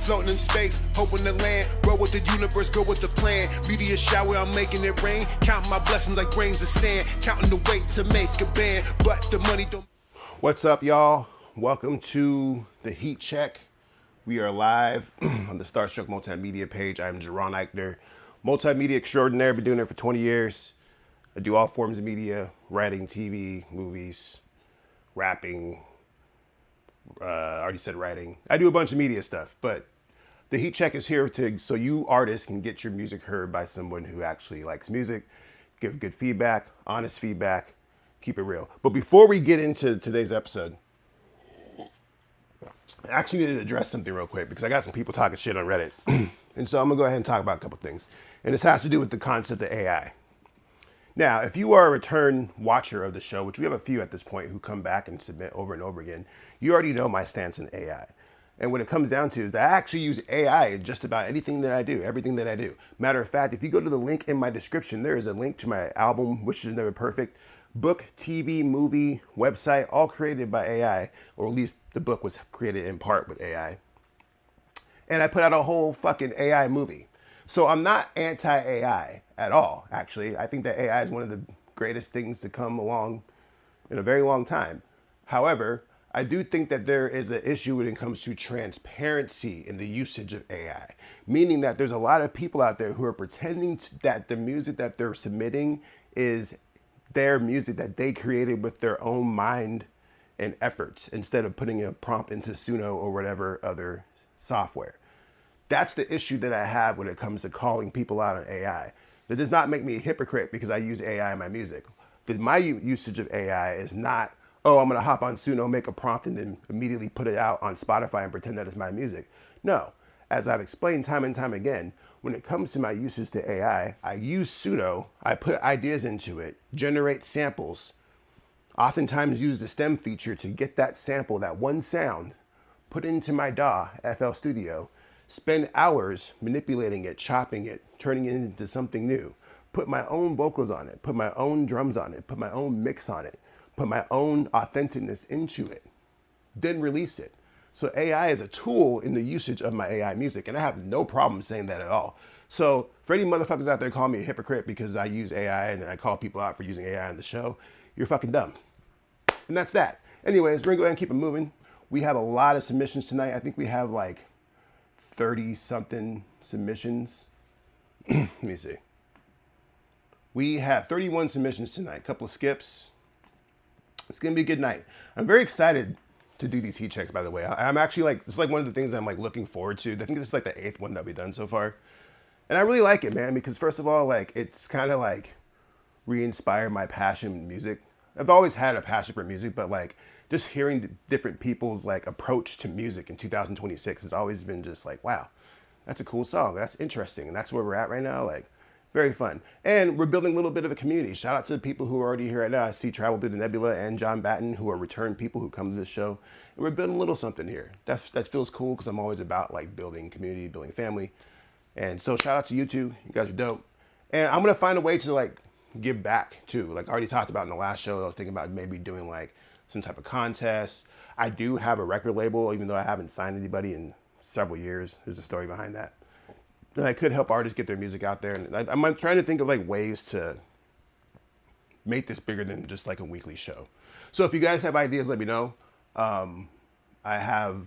floating in space, hoping to land. Roll with the universe, go with the plan. Meteor shower, I'm making it rain. Counting my blessings like grains of sand. Counting the weight to make a band, but the money don't. What's up, y'all? Welcome to the Heat Check. We are live on the Starstruck Multimedia page. I'm Jaron Ikner, multimedia extraordinaire. Been doing it for 20 years. I do all forms of media, writing, TV, movies, rapping. I already said writing. I do a bunch of media stuff, but the Heat Check is here so you artists can get your music heard by someone who actually likes music, give good feedback, honest feedback, keep it real. But before we get into today's episode, I actually need to address something real quick because I got some people talking shit on Reddit. And so I'm gonna go ahead and talk about a couple things. And this has to do with the concept of AI. Now, if you are a return watcher of the show, which we have a few at this point who come back and submit over and over again, you already know my stance on AI. And what it comes down to is I actually use AI in just about anything that I do, everything that I do. Matter of fact, if you go to the link in my description, there is a link to my album, Wishes Never Perfect, book, TV, movie, website, all created by AI, or at least the book was created in part with AI. And I put out a whole fucking AI movie. So I'm not anti-AI at all, actually. I think that AI is one of the greatest things to come along in a very long time. However, I do think that there is an issue when it comes to transparency in the usage of AI, meaning that there's a lot of people out there who are pretending that the music that they're submitting is their music that they created with their own mind and efforts instead of putting a prompt into Suno or whatever other software. That's the issue that I have when it comes to calling people out on AI. That does not make me a hypocrite because I use AI in my music. But my usage of AI is not, oh, I'm gonna hop on Suno, make a prompt, and then immediately put it out on Spotify and pretend that it's my music. No, as I've explained time and time again, when it comes to my usage to AI, I use Suno, I put ideas into it, generate samples, oftentimes use the stem feature to get that sample, that one sound, put into my DAW, FL Studio, spend hours manipulating it, chopping it, turning it into something new, put my own vocals on it, put my own drums on it, put my own mix on it, put my own authenticness into it, then release it. So AI is a tool in the usage of my AI music, and I have no problem saying that at all. So for any motherfuckers out there calling me a hypocrite because I use AI and I call people out for using AI on the show, you're fucking dumb. And that's that. Anyways, we're gonna go ahead and keep it moving. We have a lot of submissions tonight. I think we have like 30 something submissions. Let me see. We have 31 submissions tonight, a couple of skips. It's gonna be a good night. I'm very excited to do these heat checks, by the way. I'm actually like, it's like one of the things I'm like looking forward to. I think this is like the 8th one that we've done so far. And I really like it, man, because first of all, like it's kind of like re-inspired my passion in music. I've always had a passion for music, but like just hearing different people's like approach to music in 2026 has always been just like, wow, that's a cool song. That's interesting. And that's where we're at right now. Like very fun. And we're building a little bit of a community. Shout out to the people who are already here right now. I see Travel Through the Nebula and John Batten, who are return people who come to this show. And we're building a little something here. That feels cool because I'm always about like building community, building family. And so shout out to you two. You guys are dope. And I'm going to find a way to like give back too. Like I already talked about in the last show, I was thinking about maybe doing like some type of contest. I do have a record label, even though I haven't signed anybody in several years. There's a story behind that. And I could help artists get their music out there. And I'm trying to think of like ways to make this bigger than just like a weekly show. So if you guys have ideas, let me know. I have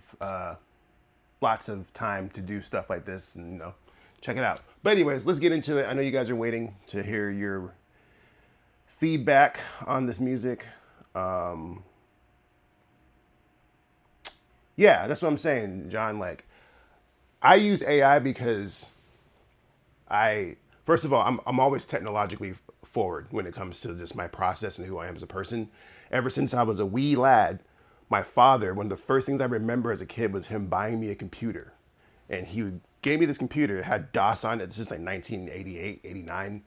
lots of time to do stuff like this and, you know, check it out. But anyways, let's get into it. I know you guys are waiting to hear your feedback on this music. Yeah, that's what I'm saying, John. Like, I use AI because first of all, I'm always technologically forward when it comes to just my process and who I am as a person. Ever since I was a wee lad, my father, one of the first things I remember as a kid was him buying me a computer. And he gave me this computer. It had DOS on it. This is like 1988, 89.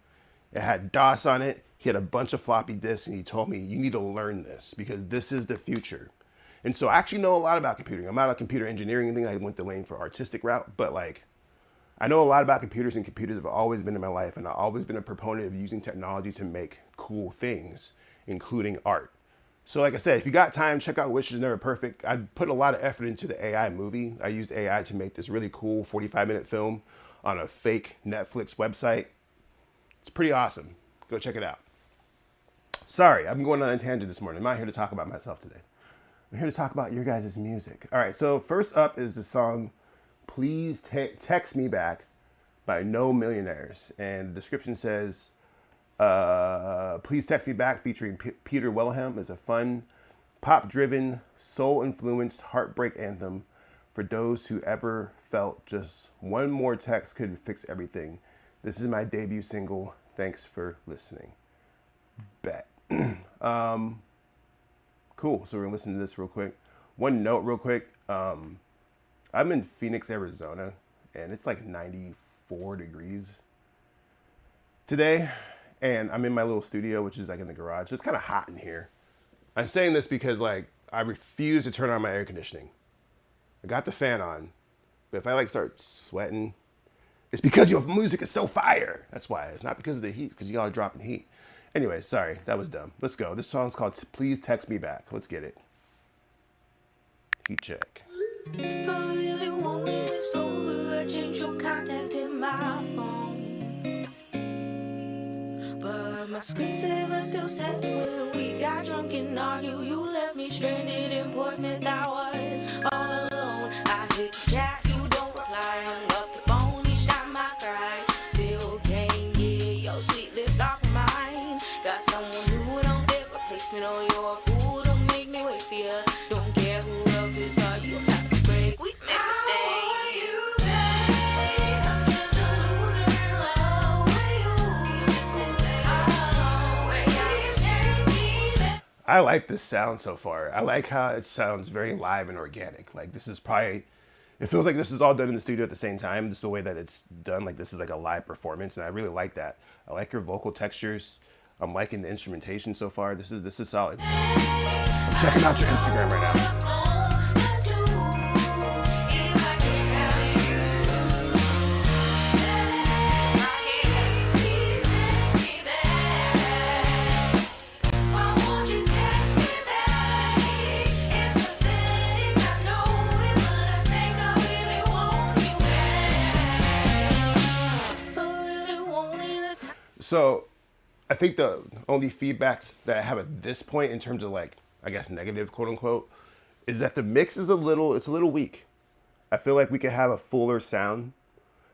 It had DOS on it. He had a bunch of floppy disks, and he told me, you need to learn this because this is the future. And so I actually know a lot about computing. I'm not a computer engineering thing. I went the lane for artistic route, but like I know a lot about computers, and computers have always been in my life, and I've always been a proponent of using technology to make cool things, including art. So like I said, if you got time, check out Wish Is Never Perfect. I put a lot of effort into the AI movie. I used AI to make this really cool 45-minute film on a fake Netflix website. It's pretty awesome. Go check it out. Sorry, I'm going on a tangent this morning. I'm not here to talk about myself today. I'm here to talk about your guys' music. All right, so first up is the song Please Text Me Back by No Millionaires. And the description says, Please Text Me Back featuring Peter Wellham is a fun, pop-driven, soul-influenced heartbreak anthem for those who ever felt just one more text could fix everything. This is my debut single. Thanks for listening. Bet. Cool. So we're gonna listen to this real quick. One note real quick. I'm in Phoenix, Arizona, and it's like 94 degrees today. And I'm in my little studio, which is like in the garage. So it's kind of hot in here. I'm saying this because like I refuse to turn on my air conditioning. I got the fan on, but if I like start sweating, it's because your music is so fire. That's why. It's not because of the heat, because y'all are dropping heat. Anyway, sorry, that was dumb. Let's go. This song's called Please Text Me Back. Let's get it. Heat check. If I really want it, it's over. I change your contact in my phone. But my screensaver still set to when we got drunk and argued. You left me stranded in Portsmouth. I was all alone. I hit chat, you don't reply. Hung up the phone each time I cry. Still can't get your sweet lips off of mine. Got someone who don't get replacement on your food. Don't make me wait for you. Don't care who else is all you have to break. We make a mistake. I like this sound so far. I like how it sounds very live and organic. Like this is probably, it feels like this is all done in the studio at the same time. Just the way that it's done, like this is like a live performance, and I really like that. I like your vocal textures. I'm liking the instrumentation so far. This is solid. I'm checking out your Instagram right now. So I think the only feedback that I have at this point in terms of like, I guess negative, quote unquote, is that the mix is it's a little weak. I feel like we could have a fuller sound,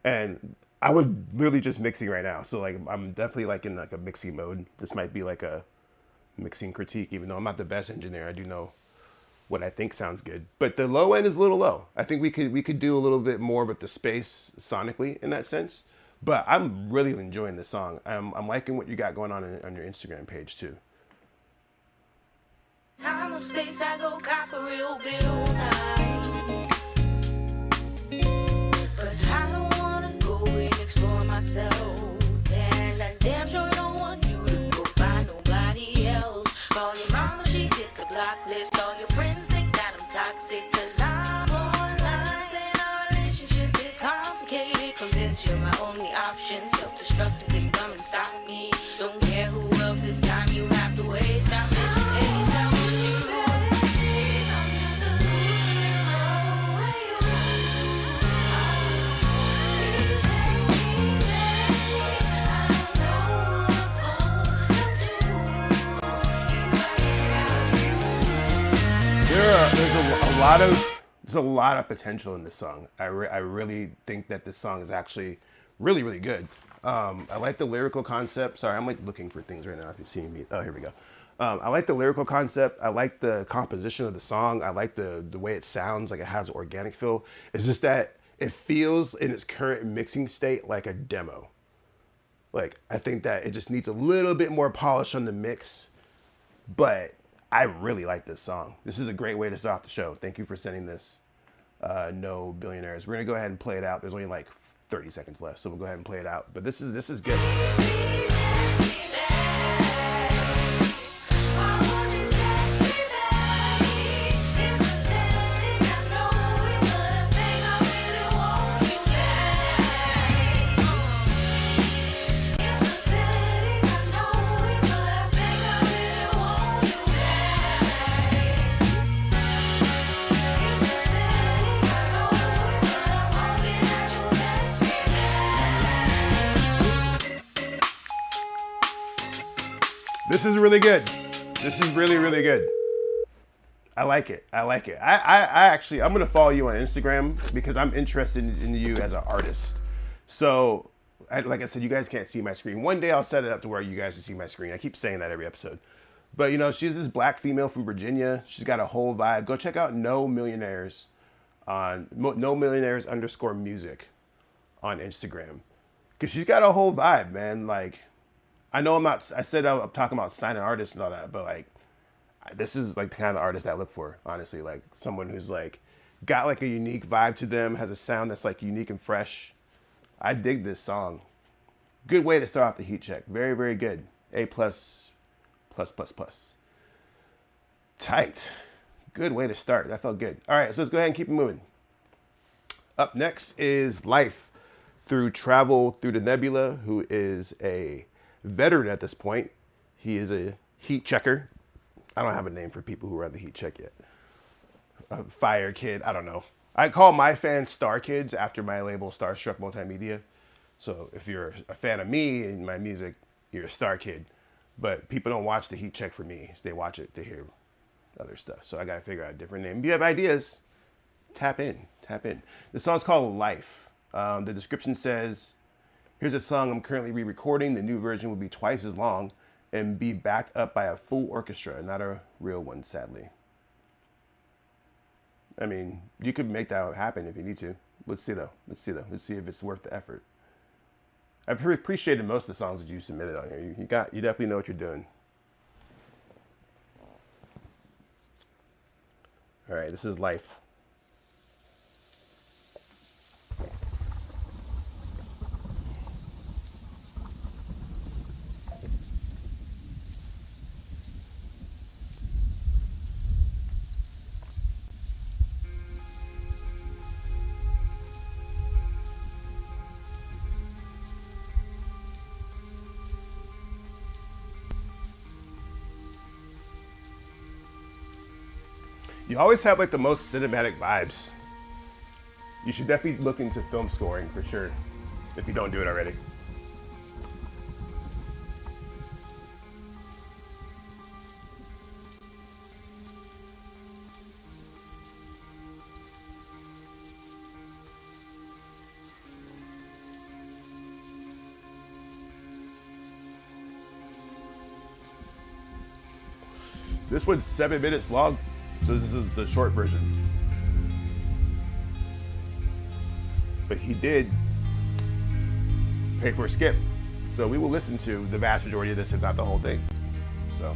and I was literally just mixing right now. So like, I'm definitely like in like a mixing mode. This might be like a mixing critique, even though I'm not the best engineer. I do know what I think sounds good, but the low end is a little low. I think we could do a little bit more with the space sonically in that sense. But I'm really enjoying this song. I'm liking what you got going on your Instagram page too. Time and space, I go cop a real bill night. But I don't wanna go and explore myself. And I damn sure don't want you to go find nobody else. Call your mama, she hit the block list. All your friends think that I'm toxic, 'cause I'm online. Saying our relationship is complicated. Convinced you're my only option. Self-destructive, think come and stop me. Don't care who else, it's time you have to waste. I'm there's a lot of potential in this song. I really think that this song is actually really, really good. I like the lyrical concept. Sorry, I'm like looking for things right now if you're seeing me. Oh, here we go. I like the lyrical concept. I like the composition of the song. I like the way it sounds, like it has an organic feel. It's just that it feels in its current mixing state like a demo. Like, I think that it just needs a little bit more polish on the mix, but I really like this song. This is a great way to start off the show. Thank you for sending this. No Billionaires. We're gonna go ahead and play it out. There's only like 30 seconds left, so we'll go ahead and play it out. But this is good. This is really good. This is really, really good. I like it. I like it. I actually, I'm going to follow you on Instagram because I'm interested in you as an artist. So, like I said, you guys can't see my screen. One day I'll set it up to where you guys can see my screen. I keep saying that every episode. But, you know, she's this black female from Virginia. She's got a whole vibe. Go check out No Millionaires on No Millionaires _ music on Instagram. Because she's got a whole vibe, man. Like, I know I said I'm talking about signing artists and all that, but like, this is like the kind of artist I look for, honestly. Like someone who's like got like a unique vibe to them, has a sound that's like unique and fresh. I dig this song. Good way to start off the heat check. Very, very good. A+++++. Tight. Good way to start. That felt good. All right, so let's go ahead and keep it moving. Up next is Life through Travel Through the Nebula, who is a veteran at this point. He is a heat checker. I don't have a name for people who run the heat check yet. A fire kid, I don't know. I call my fans Star Kids after my label Starstruck Multimedia. So if you're a fan of me and my music, you're a Star Kid. But people don't watch the heat check for me. They watch it to hear other stuff. So I got to figure out a different name. If you have ideas, tap in. The song's called Life. The description says, here's a song I'm currently re-recording. The new version will be twice as long and be backed up by a full orchestra, not a real one, sadly. I mean, you could make that happen if you need to. Let's see though. Let's see if it's worth the effort. I appreciated most of the songs that you submitted on here. You definitely know what you're doing. All right, this is Life. You always have like the most cinematic vibes. You should definitely look into film scoring for sure, if you don't do it already. This one's 7 minutes long. So this is the short version. But he did pay for a skip. So we will listen to the vast majority of this, if not the whole thing. So.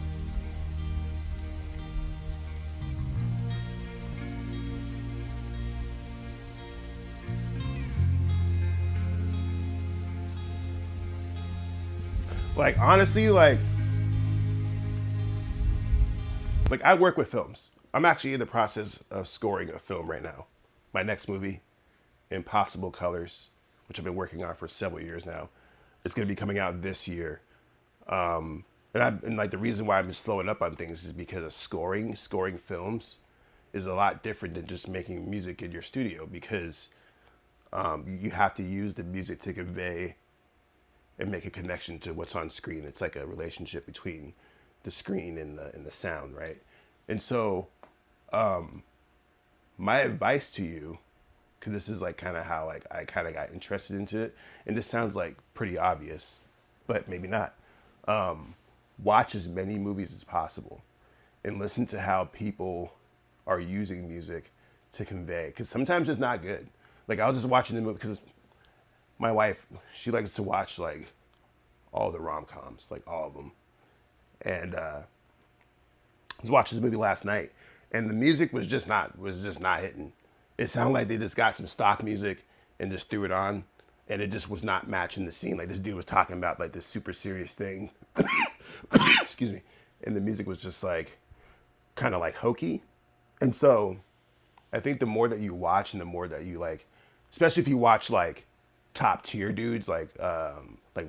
Like, honestly, like I work with films. I'm actually in the process of scoring a film right now. My next movie, Impossible Colors, which I've been working on for several years now. It's going to be coming out this year. And like the reason why I've been slowing up on things is because of scoring films is a lot different than just making music in your studio, because you have to use the music to convey and make a connection to what's on screen. It's like a relationship between the screen and the sound, right? And so my advice to you, because this is like kind of how like I kind of got interested into it, and this sounds like pretty obvious, but maybe not. Watch as many movies as possible and listen to how people are using music to convey, because sometimes it's not good. Like, I was just watching the movie because my wife, she likes to watch like all the rom-coms, like all of them. And I was watching this movie last night, and the music was just not hitting. It sounded like they just got some stock music and just threw it on, and it just was not matching the scene. Like, this dude was talking about like this super serious thing, excuse me, and the music was just like kind of like hokey. And so I think the more that you watch and the more that you like, especially if you watch like top tier dudes like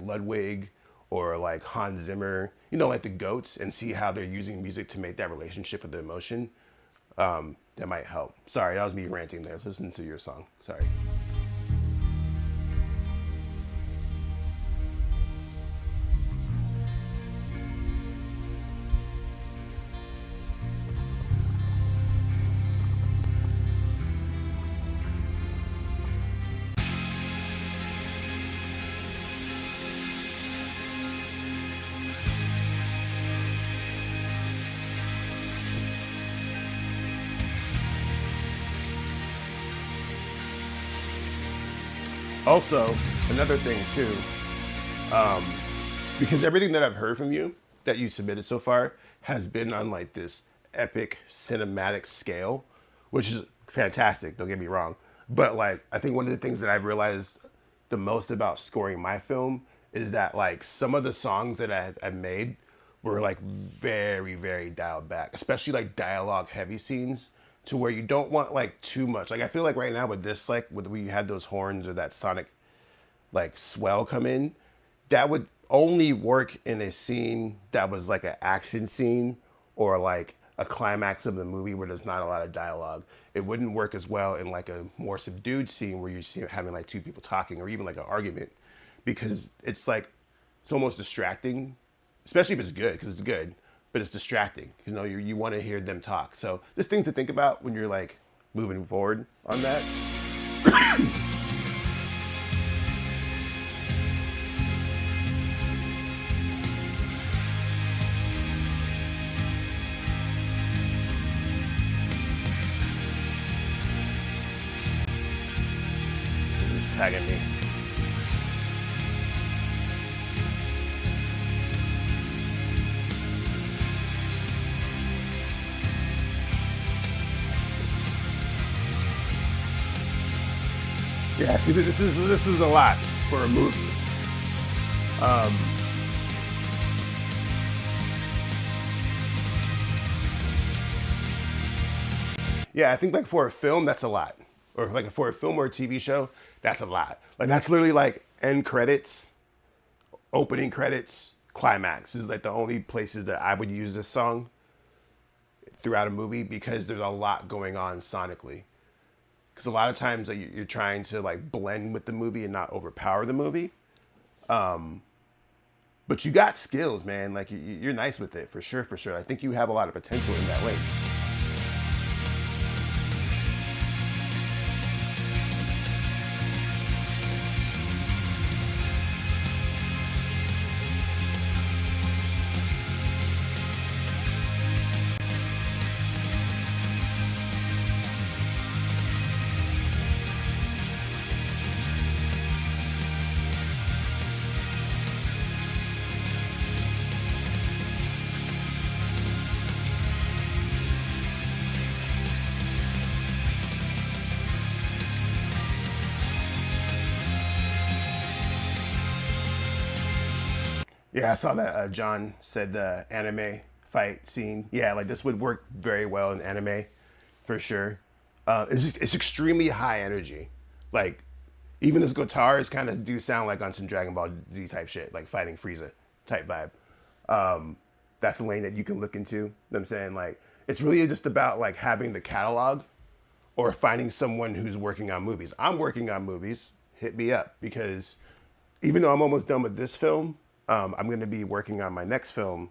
Ludwig or like Hans Zimmer, you know, like the GOATs, and see how they're using music to make that relationship with the emotion, that might help. Sorry, that was me ranting there. Let's listen to your song. Sorry. Also, another thing too, because everything that I've heard from you that you submitted so far has been on like this epic cinematic scale, which is fantastic. Don't get me wrong, but like I think one of the things that I've realized the most about scoring my film is that like some of the songs that I made were like very very dialed back, especially like dialogue heavy scenes to where you don't want like too much. Like I feel like right now with this, like with where you had those horns or that sonic like swell come in, that would only work in a scene that was like an action scene or like a climax of the movie where there's not a lot of dialogue. It wouldn't work as well in like a more subdued scene where you see having like two people talking or even like an argument, because it's like it's almost distracting, especially if it's good, because it's good, but it's distracting. You know, you want to hear them talk. So there's things to think about when you're like moving forward on that. It's tagging me. Yeah, see, this is a lot for a movie. Yeah, I think like for a film, that's a lot, or like for a film or a TV show, that's a lot. Like that's literally like end credits, opening credits, climax. This is like the only places that I would use this song throughout a movie because there's a lot going on sonically. Because a lot of times like, you're trying to like blend with the movie and not overpower the movie. But you got skills, man. Like you're nice with it for sure, for sure. I think you have a lot of potential in that way. Yeah, I saw that John said the anime fight scene. Yeah, like this would work very well in anime, for sure. It's extremely high energy. Like even those guitars kind of do sound like on some Dragon Ball Z type shit, like fighting Frieza type vibe. That's a lane that you can look into. You know what I'm saying? Like it's really just about like having the catalog or finding someone who's working on movies. I'm working on movies. Hit me up because even though I'm almost done with this film, I'm going to be working on my next film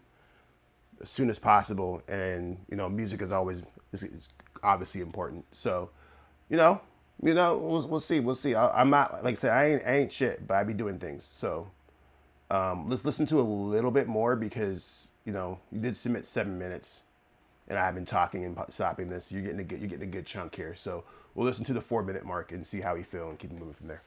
as soon as possible. And, you know, music is obviously important. So, we'll see. We'll see. I'm not, like I said, I ain't shit, but I be doing things. So let's listen to a little bit more because, you did submit 7 minutes and I've been talking and stopping this. You're getting a good chunk here. So we'll listen to the 4 minute mark and see how you feel and keep moving from there.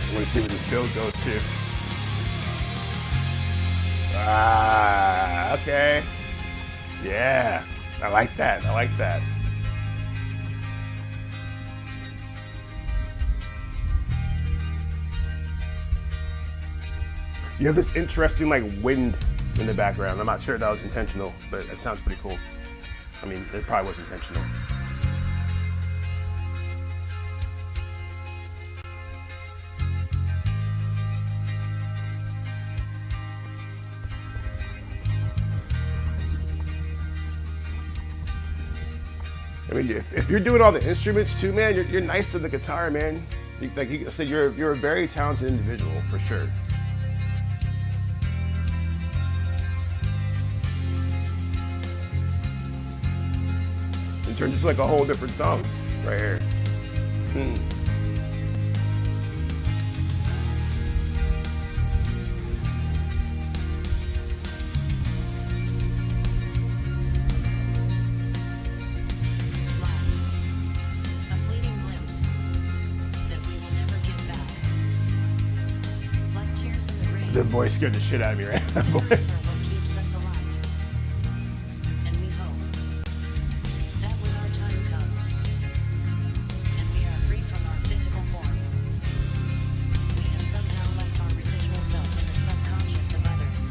I want to see where this build goes to. Ah, okay. Yeah, I like that. I like that. You have this interesting like wind in the background. I'm not sure if that was intentional, but it sounds pretty cool. I mean, it probably was intentional. I mean, if you're doing all the instruments too, man, you're nice to the guitar, man. Like you said, you're a very talented individual for sure. It turns into like a whole different song right here. Hmm. A fleeting glimpse that we will never get back. Like tears in the rain. The voice scared the shit out of me, right? That voice. Words are what keeps us alive. And we hope that when our time comes and we are free from our physical form, we have somehow left our residual self in the subconscious of others.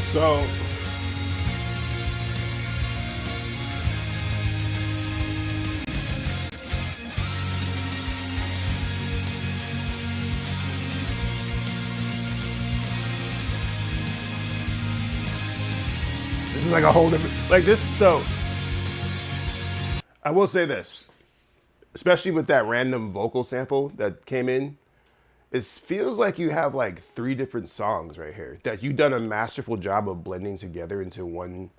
So this is like a whole different like this. So I will say this, especially with that random vocal sample that came in, it feels like you have like three different songs right here that you've done a masterful job of blending together into one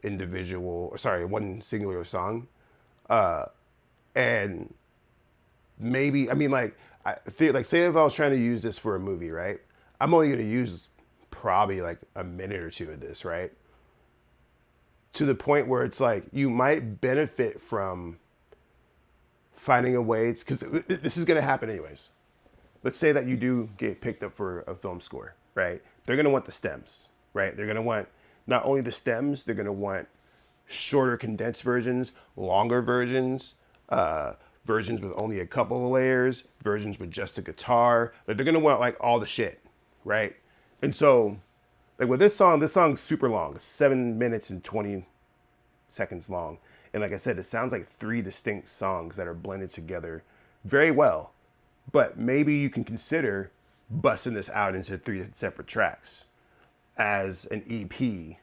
individual, sorry, one singular song. And maybe, I mean, like, I feel like, say if I was trying to use this for a movie, right? I'm only going to use probably like a minute or two of this, right? To the point where it's like you might benefit from finding a way, because this is going to happen anyways. Let's say that you do get picked up for a film score, right? They're going to want the stems, right? They're going to want not only the stems, they're going to want shorter condensed versions, longer versions, versions with only a couple of layers, versions with just a guitar. Like they're going to want like all the shit, right? And so like with this song's super long. It's 7 minutes and 20 seconds long. And like I said, it sounds like three distinct songs that are blended together very well. But maybe you can consider busting this out into three separate tracks as an EP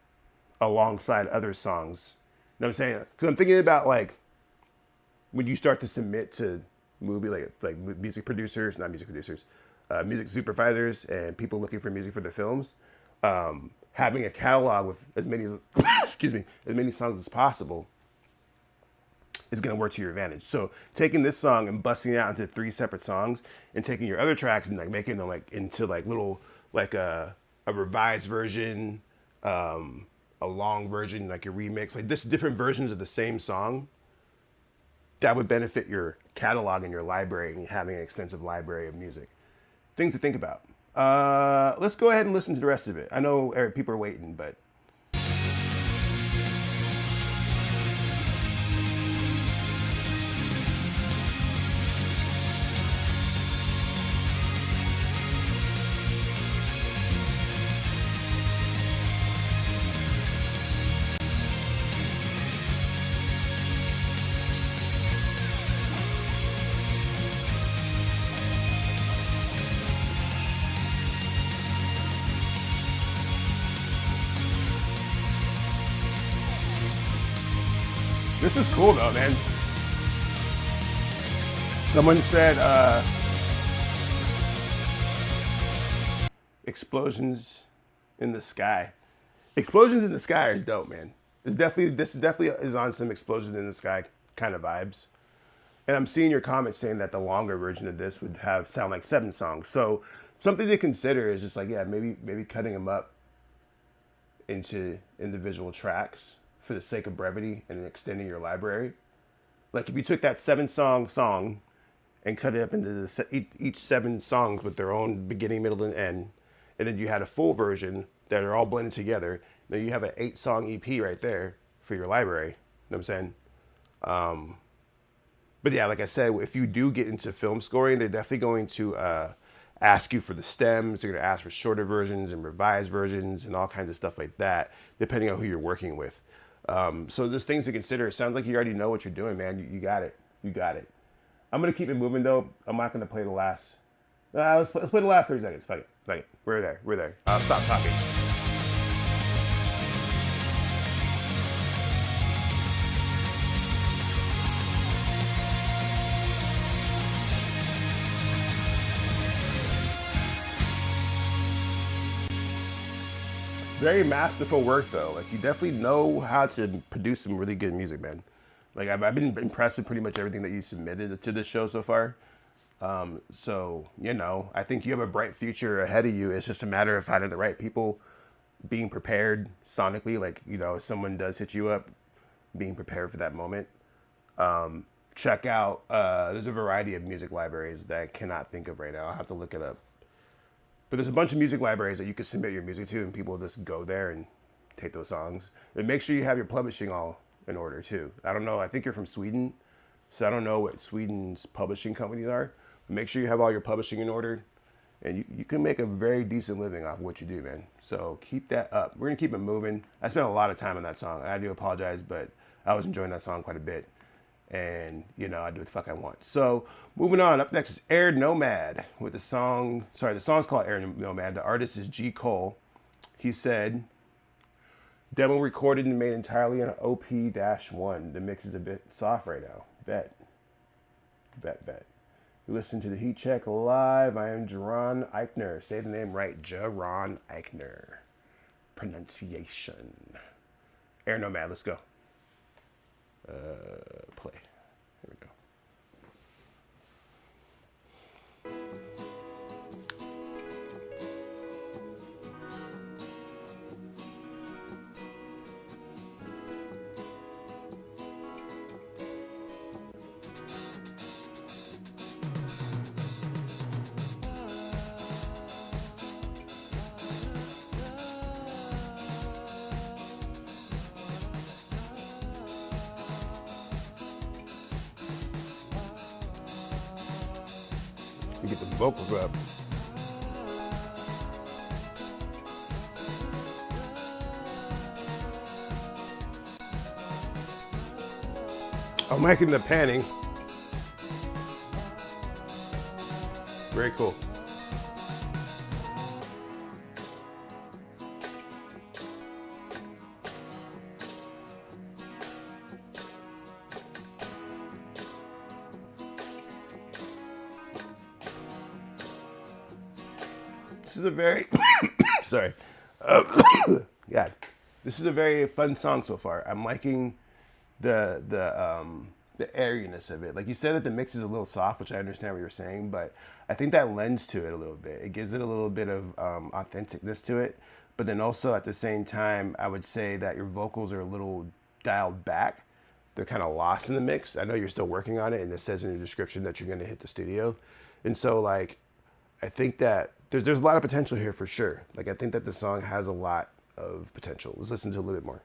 alongside other songs. You know what I'm saying? Because I'm thinking about like when you start to submit to like music producers, not music producers, music supervisors and people looking for music for their films, having a catalog with as many excuse me, as many songs as possible is going to work to your advantage. So taking this song and busting it out into three separate songs and taking your other tracks and like making them like into like little like a revised version, a long version, like a remix, like just different versions of the same song, that would benefit your catalog and your library and having an extensive library of music. Things to think about. Let's go ahead and listen to the rest of it. I know people are waiting, but this is cool though, man. Someone said explosions in the sky. Explosions in the sky is dope, man. This definitely is on some explosion in the sky kind of vibes. And I'm seeing your comments saying that the longer version of this would sound like 7 songs. So something to consider is just like, yeah, maybe cutting them up into individual tracks for the sake of brevity and extending your library. Like if you took that 7-song and cut it up into each 7 songs with their own beginning, middle, and end, and then you had a full version that are all blended together, then you have an 8-song EP right there for your library. You know what I'm saying? But yeah, like I said, if you do get into film scoring, they're definitely going to ask you for the stems. They're going to ask for shorter versions and revised versions and all kinds of stuff like that, depending on who you're working with. So there's things to consider. It sounds like you already know what you're doing, man. You got it. You got it. I'm going to keep it moving, though. I'm not going to play the last Let's play the last 30 seconds. Fuck it. Fuck it. We're there. We're there. I'll stop talking. Very masterful work though. Like you definitely know how to produce some really good music, man. Like I've been impressed with pretty much everything that you submitted to this show so far. So you know, I think you have a bright future ahead of you. It's just a matter of finding the right people, being prepared sonically. Like you know, if someone does hit you up, being prepared for that moment. Check out. There's a variety of music libraries that I cannot think of right now. I'll have to look it up. But there's a bunch of music libraries that you can submit your music to, and people just go there and take those songs. And make sure you have your publishing all in order too. I don't know. I think you're from Sweden, so I don't know what Sweden's publishing companies are. But make sure you have all your publishing in order, and you can make a very decent living off of what you do, man. So keep that up. We're gonna keep it moving. I spent a lot of time on that song, and I do apologize, but I was enjoying that song quite a bit. And you know, I do what the fuck I want. So moving on, up next is Air Nomad with the song. Sorry, the song's called Air Nomad. The artist is G. Cole. He said, demo recorded and made entirely on an OP-1. The mix is a bit soft right now. Bet. You listen to the Heat Check live. I am Jaron Ikner. Say the name right, Jaron Ikner. Pronunciation. Air Nomad, let's go. Play. Here we go. You get the vocals up. I'm liking the panning. Very cool. This is a very sorry. Yeah, this is a very fun song so far. I'm liking the airiness of it. Like you said that the mix is a little soft, which I understand what you're saying, but I think that lends to it a little bit. It gives it a little bit of authenticness to it, but then also at the same time, I would say that your vocals are a little dialed back. They're kind of lost in the mix. I know you're still working on it, and it says in the description that you're going to hit the studio, and so like I think that there's a lot of potential here for sure. Like I think that the song has a lot of potential. Let's listen to a little bit more.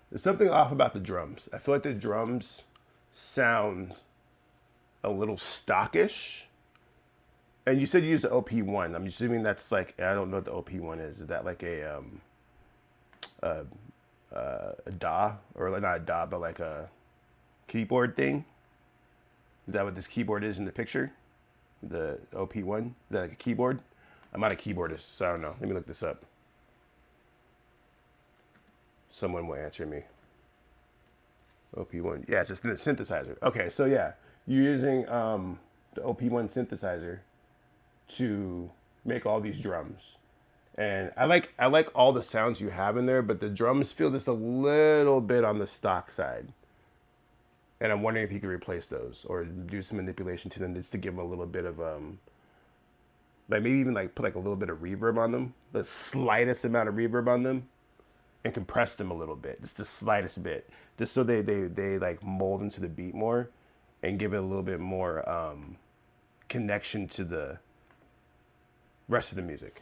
There's something off about the drums. I feel like the drums sound a little stockish. And you said you used the OP-1. I'm assuming that's like, I don't know what the OP-1 is. Is that like a DAW? Or not a DAW, but like a keyboard thing? Is that what this keyboard is in the picture? The OP-1? Is that like a keyboard? I'm not a keyboardist, so I don't know. Let me look this up. Someone will answer me. OP-1. Yeah, it's just a synthesizer. Okay, so yeah, you're using the OP-1 synthesizer to make all these drums. And I like all the sounds you have in there, but the drums feel just a little bit on the stock side. And I'm wondering if you could replace those or do some manipulation to them just to give them a little bit of like maybe even like put like a little bit of reverb on them, the slightest amount of reverb on them, and compress them a little bit, just the slightest bit, just so they like mold into the beat more and give it a little bit more connection to the rest of the music.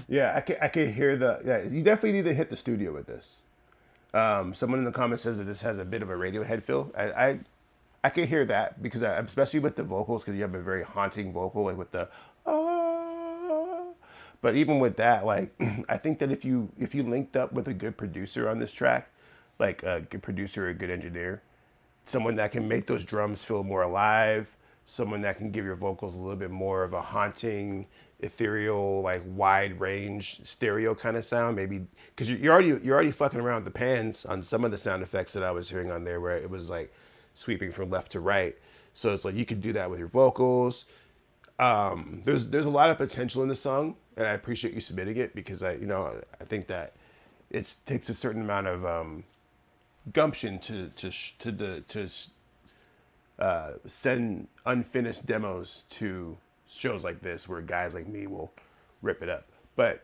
Yeah, I can hear the. Yeah, you definitely need to hit the studio with this. Someone in the comments says that this has a bit of a Radiohead feel. I can hear that because especially with the vocals, because you have a very haunting vocal, like with the. Ah. But even with that, like I think that if you linked up with a good producer on this track, like a good producer, a good engineer, someone that can make those drums feel more alive, someone that can give your vocals a little bit more of a haunting, ethereal, like wide range stereo kind of sound. Maybe because you're already fucking around with the pans on some of the sound effects that I was hearing on there, where it was like sweeping from left to right. So it's like you could do that with your vocals. There's a lot of potential in the song, and I appreciate you submitting it because I think that it takes a certain amount of gumption to send unfinished demos to shows like this where guys like me will rip it up. But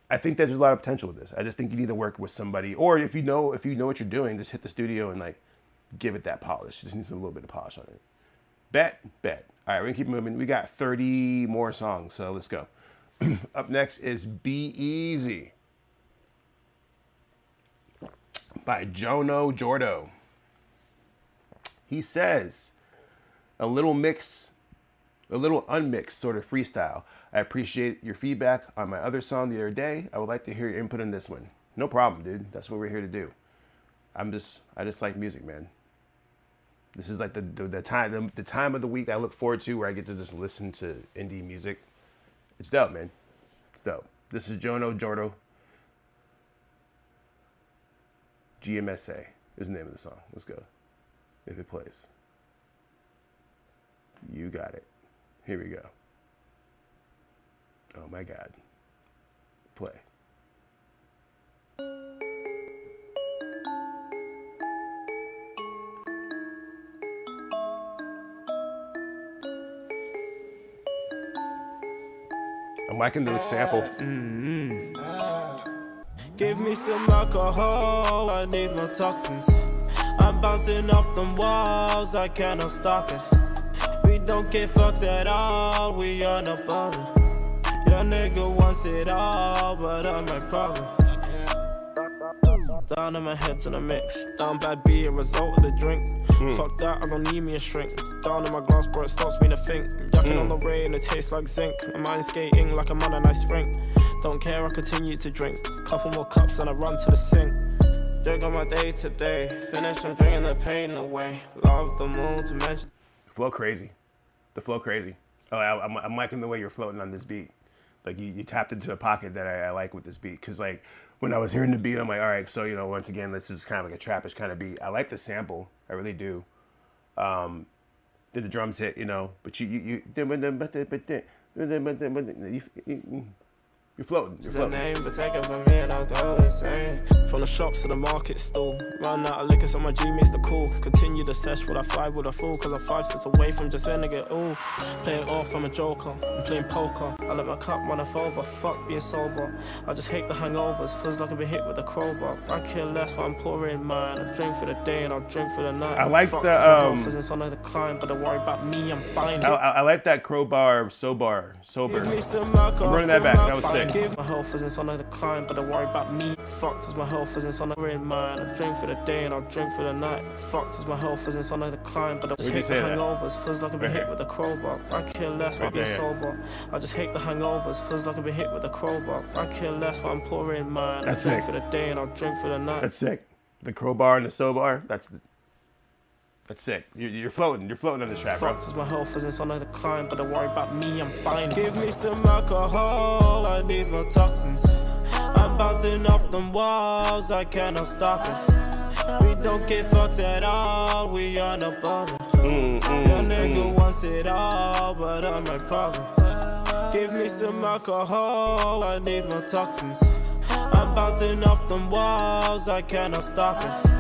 I think that there's a lot of potential with this. I just think you need to work with somebody, or if you know what you're doing, just hit the studio and like give it that polish. Just needs a little bit of polish on it. Bet. All right, we're gonna keep moving. We got 30 more songs, so let's go. Up next is Be Easy by Jono Jordo. He says, a little unmixed sort of freestyle. I appreciate your feedback on my other song the other day. I would like to hear your input on this one. No problem, dude. That's what we're here to do. I just like music, man. This is like the time of the week I look forward to where I get to just listen to indie music. It's dope, man. It's dope. This is Jono Jordo. GMSA is the name of the song. Let's go. If it plays. You got it. Here we go. Oh my God. Play. I'm liking the sample. Give me some alcohol, I need no toxins. I'm bouncing off them walls, I cannot stop it. We don't get fucked at all, we are no bother. Your nigga wants it all, but I'm my problem. Down in my head to the mix. Down bad be a result of the drink. Fuck that, I don't need me a shrink. Down in my glass, bro, it stops me to think. Yucking on the rain, it tastes like zinc. My mind skating like I'm on a nice rink. Don't care, I continue to drink. Couple more cups and I run to the sink. Dig on my day to day. Finish, I'm drinking the pain away. Love the moon to mention. The flow crazy. Oh, I'm liking the way you're floating on this beat. Like you tapped into a pocket that I like with this beat. Cause like when I was hearing the beat, I'm like, all right, so once again, this is kind of like a trappish kind of beat. I like the sample, I really do. Did the drums hit, but you're floating. The name, but take it from me and I'll go insane. From the shops to the market stall. Run out of liquor so my G makes the call. Continue the sesh, will I fly with a fool? Cause I'm 5 steps away from just ending it all. Play it off, I'm a joker. I'm playing poker. I let my cup run off over. Fuck being sober. I just hate the hangovers. Feels like I've been hit with a crowbar. I care less while I'm pouring mine. I drink for the day and I'll drink for the night. I like Fuck the it's on the decline, but don't worry about me, I'm buying it. I like that crowbar sober. Give me some alcohol, I'm running that back. That was sick. My health isn't on the decline, but don't worry about me. Fucked as my health isn't on the in mine. I drink for the day and I'll drink for the night. Fucked as my health isn't on the decline, but I just hate the hangovers. Feels like I've been hit with a crowbar. I care less while being sober. I just hate the hangovers. Feels like I've been hit with a crowbar. I care less while I'm pouring mine. I drink for the day and I'll drink for the night. That's sick. The crowbar and the sobar. That's sick. You're floating. You're floating on this track, bro. Fucked as my health isn't on the decline, but don't worry about me, I'm fine. Give me some alcohol, I need more toxins. I'm bouncing off them walls, I cannot stop it. We don't get fucked at all, we are no bother. Your nigga wants it all, but I'm my problem. Give me some alcohol, I need more toxins. I'm bouncing off them walls, I cannot stop it.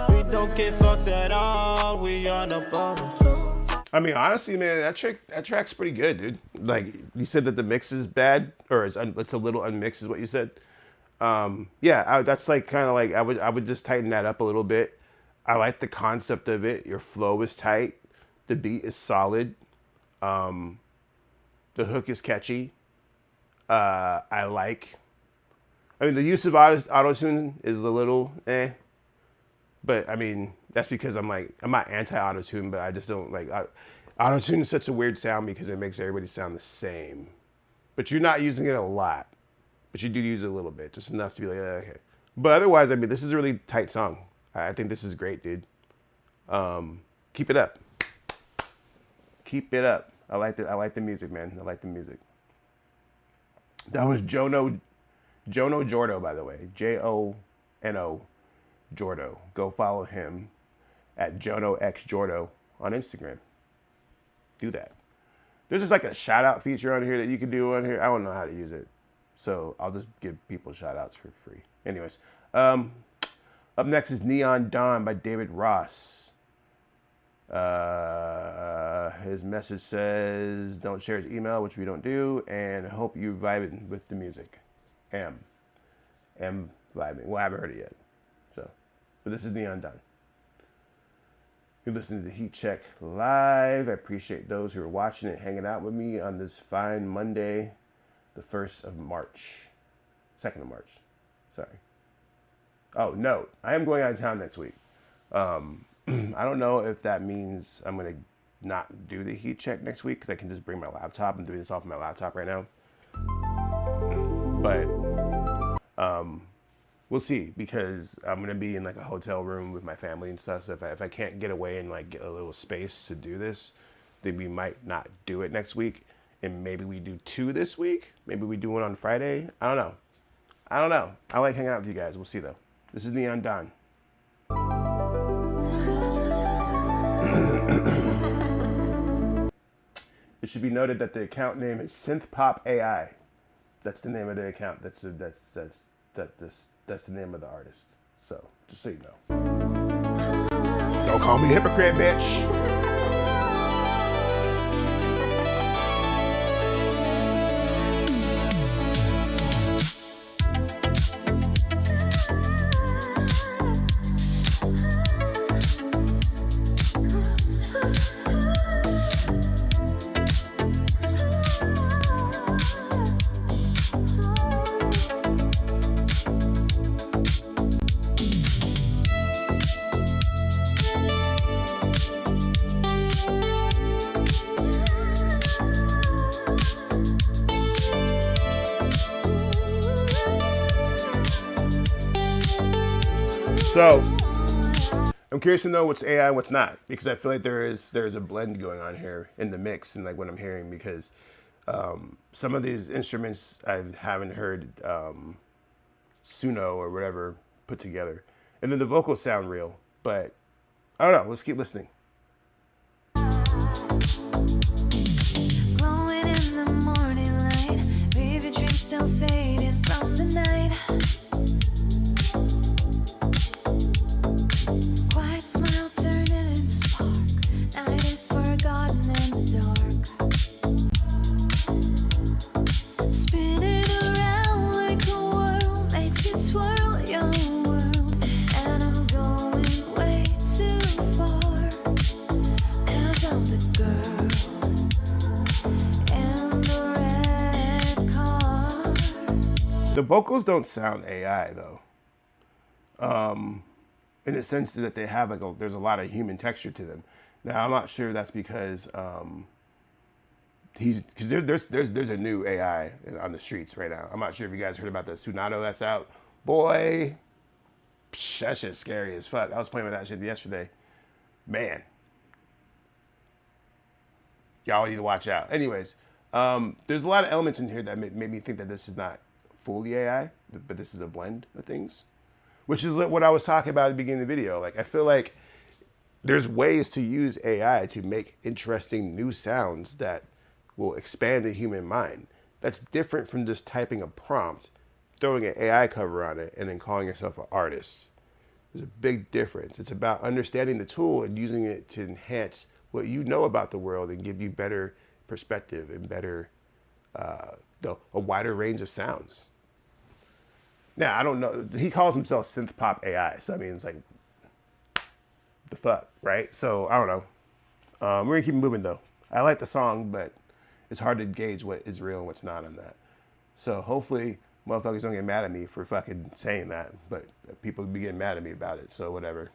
We don't get fucked at all, we are no bother. I mean, honestly, man, that track's pretty good, dude. Like, you said that the mix is bad, or it's a little unmixed is what you said. That's like kind of like, I would just tighten that up a little bit. I like the concept of it. Your flow is tight. The beat is solid. The hook is catchy. I like. I mean, the use of auto-tune is a little but I mean, that's because I'm not anti-auto-tune, but I just don't like, auto-tune is such a weird sound because it makes everybody sound the same. But you're not using it a lot, but you do use it a little bit, just enough to be like, okay. But otherwise, I mean, this is a really tight song. I think this is great, dude. Keep it up. Keep it up. I like the music, man. I like the music. That was Jono Jordo, by the way. Jono Jordo. Go follow him at Jono X Jordo on Instagram. Do that. There's just like a shout out feature on here that you can do on here. I don't know how to use it, so I'll just give people shout outs for free. Anyways, up next is Neon Dawn by David Ross. His message says, don't share his email, which we don't do, and hope you vibing with the music. M vibing. Well, I haven't heard it yet. So, but this is Neon Dawn. You're listening to Heat Check Live. I appreciate those who are watching and hanging out with me on this fine Monday, the 1st of March. 2nd of March. Sorry. Oh, no. I am going out of town next week. I don't know if that means I'm going to not do the heat check next week because I can just bring my laptop. I'm doing this off of my laptop right now. But we'll see, because I'm going to be in like a hotel room with my family and stuff. So if I can't get away and like get a little space to do this, then we might not do it next week. And maybe we do 2 this week. Maybe we do one on Friday. I don't know. I like hanging out with you guys. We'll see though. This is Neon Dawn. It should be noted that the account name is Synthpop AI. That's the name of the account. That's the name of the artist. So just so you know. Don't call me a hypocrite, bitch. So, I'm curious to know what's AI and what's not, because I feel like there's a blend going on here in the mix and like what I'm hearing, because some of these instruments I haven't heard Suno or whatever put together, and then the vocals sound real, but I don't know. Let's keep listening. Glowing in the morning light, baby dreams still fading from the night. Quiet smile turning into spark. Night is forgotten in the dark. Spinning around like a whirl makes you twirl your world, and I'm going way too far. 'Cause I'm the girl in the red car. The vocals don't sound AI though. In the sense that they have there's a lot of human texture to them. Now I'm not sure that's because there's a new AI on the streets right now. I'm not sure if you guys heard about the Tsunado that's out. Boy, that shit's scary as fuck. I was playing with that shit yesterday. Man, y'all need to watch out. Anyways, there's a lot of elements in here that made me think that this is not fully AI, but this is a blend of things. Which is what I was talking about at the beginning of the video. Like, I feel like there's ways to use AI to make interesting new sounds that will expand the human mind. That's different from just typing a prompt, throwing an AI cover on it, and then calling yourself an artist. There's a big difference. It's about understanding the tool and using it to enhance what you know about the world and give you better perspective and better, a wider range of sounds. Now, I don't know. He calls himself Synthpop AI. So, I mean, it's like, the fuck, right? So, I don't know. We're going to keep moving, though. I like the song, but it's hard to gauge what is real and what's not on that. So hopefully motherfuckers don't get mad at me for fucking saying that, but people be getting mad at me about it. So whatever.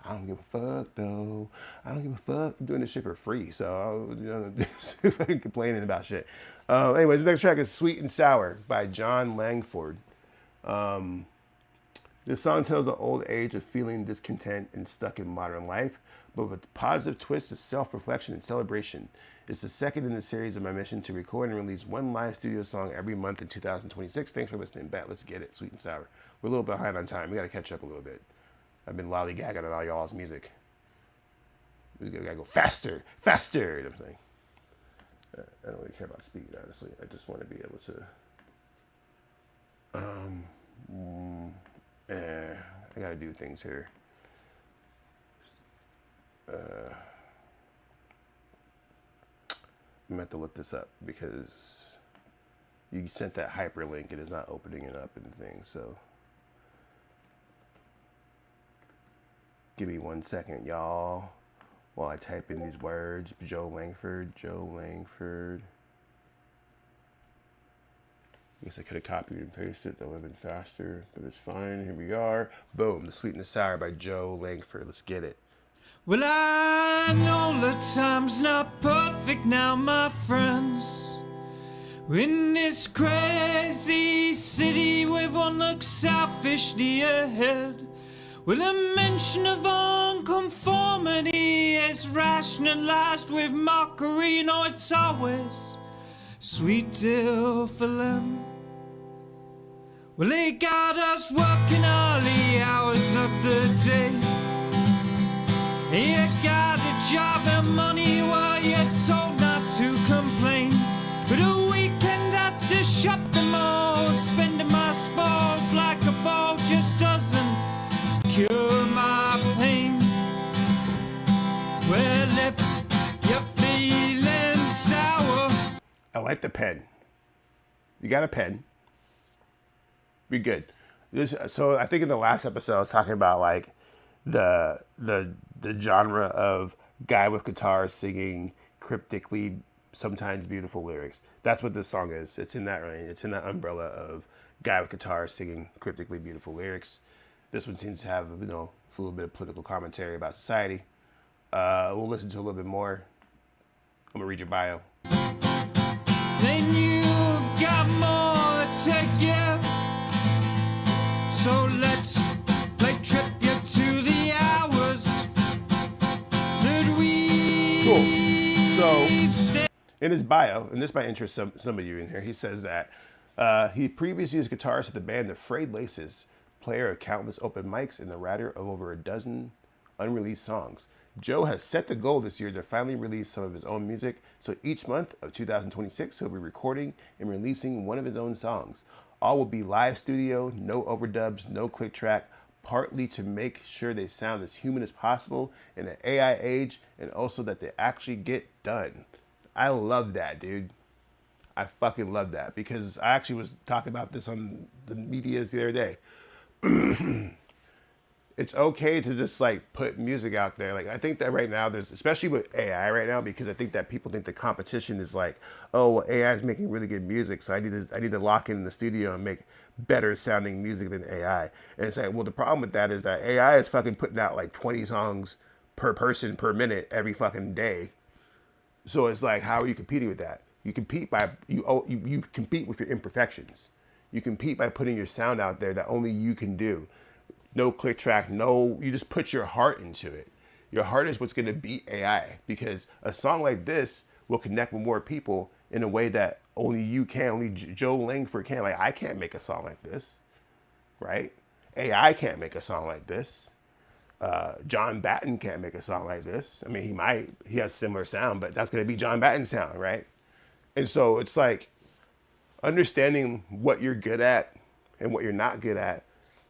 I don't give a fuck though. I don't give a fuck. I'm doing this shit for free, so I'm fucking complaining about shit. Anyways, the next track is "Sweet and Sour" by John Langford. This song tells the old age of feeling discontent and stuck in modern life, but with a positive twist of self-reflection and celebration. It's the second in the series of my mission to record and release one live studio song every month in 2026. Thanks for listening. Bet, let's get it. Sweet and Sour. We're a little behind on time. We got to catch up a little bit. I've been lollygagging on all y'all's music. We gotta go faster, faster. You know what I'm saying? I don't really care about speed, honestly. I just want to be able to. I gotta do things here. I'm gonna have to look this up because you sent that hyperlink. It is not opening it up and things. So. Give me 1 second, y'all, while I type in these words. Joe Langford. I guess I could have copied and pasted it. That would have been faster, but it's fine. Here we are. Boom. The Sweet and the Sour by Joe Langford. Let's get it. Well, I know the time's not perfect now, my friends. In this crazy city, everyone looks selfishly ahead. Well, a mention of unconformity is rationalized with mockery. No, it's always sweet till for them. Well, they got us working all the hours of the day. You got a job and money while you're told not to complain. But a weekend at the shopping mall, spending my spoils like a ball just doesn't cure my pain. Well, if you're feeling sour, I like the pen. You got a pen. Be good. So I think in the last episode I was talking about like the genre of guy with guitar singing cryptically, sometimes beautiful lyrics. That's what this song is. It's in that range. It's in that umbrella of guy with guitar singing cryptically beautiful lyrics. This one seems to have, a little bit of political commentary about society. We'll listen to a little bit more. I'm gonna read your bio. then you've got more to give. So let's play tribute to the hours that we. Cool. So in his bio, and this might interest some of you in here, he says that he previously was guitarist of the band The Frayed Laces, player of countless open mics, and the writer of over a dozen unreleased songs. Joe has set the goal this year to finally release some of his own music, so each month of 2026 he'll be recording and releasing one of his own songs. All will be live studio, no overdubs, no click track, partly to make sure they sound as human as possible in an AI age, and also that they actually get done. I love that, dude. I fucking love that, because I actually was talking about this on the medias the other day. It's okay to just like put music out there. Like I think that right now there's, especially with AI right now, because I think that people think the competition is like, oh, well, AI is making really good music, so I need to lock in the studio and make better sounding music than AI. And it's like, well, the problem with that is that AI is fucking putting out like 20 songs per person per minute every fucking day. So it's like, how are you competing with that? You compete by you compete with your imperfections. You compete by putting your sound out there that only you can do. No click track, you just put your heart into it. Your heart is what's going to beat AI, because a song like this will connect with more people in a way that only you can, only Joe Langford can. Like, I can't make a song like this, right? AI can't make a song like this. John Batten can't make a song like this. I mean, he has similar sound, but that's going to be John Batten's sound, right? And so it's like understanding what you're good at and what you're not good at,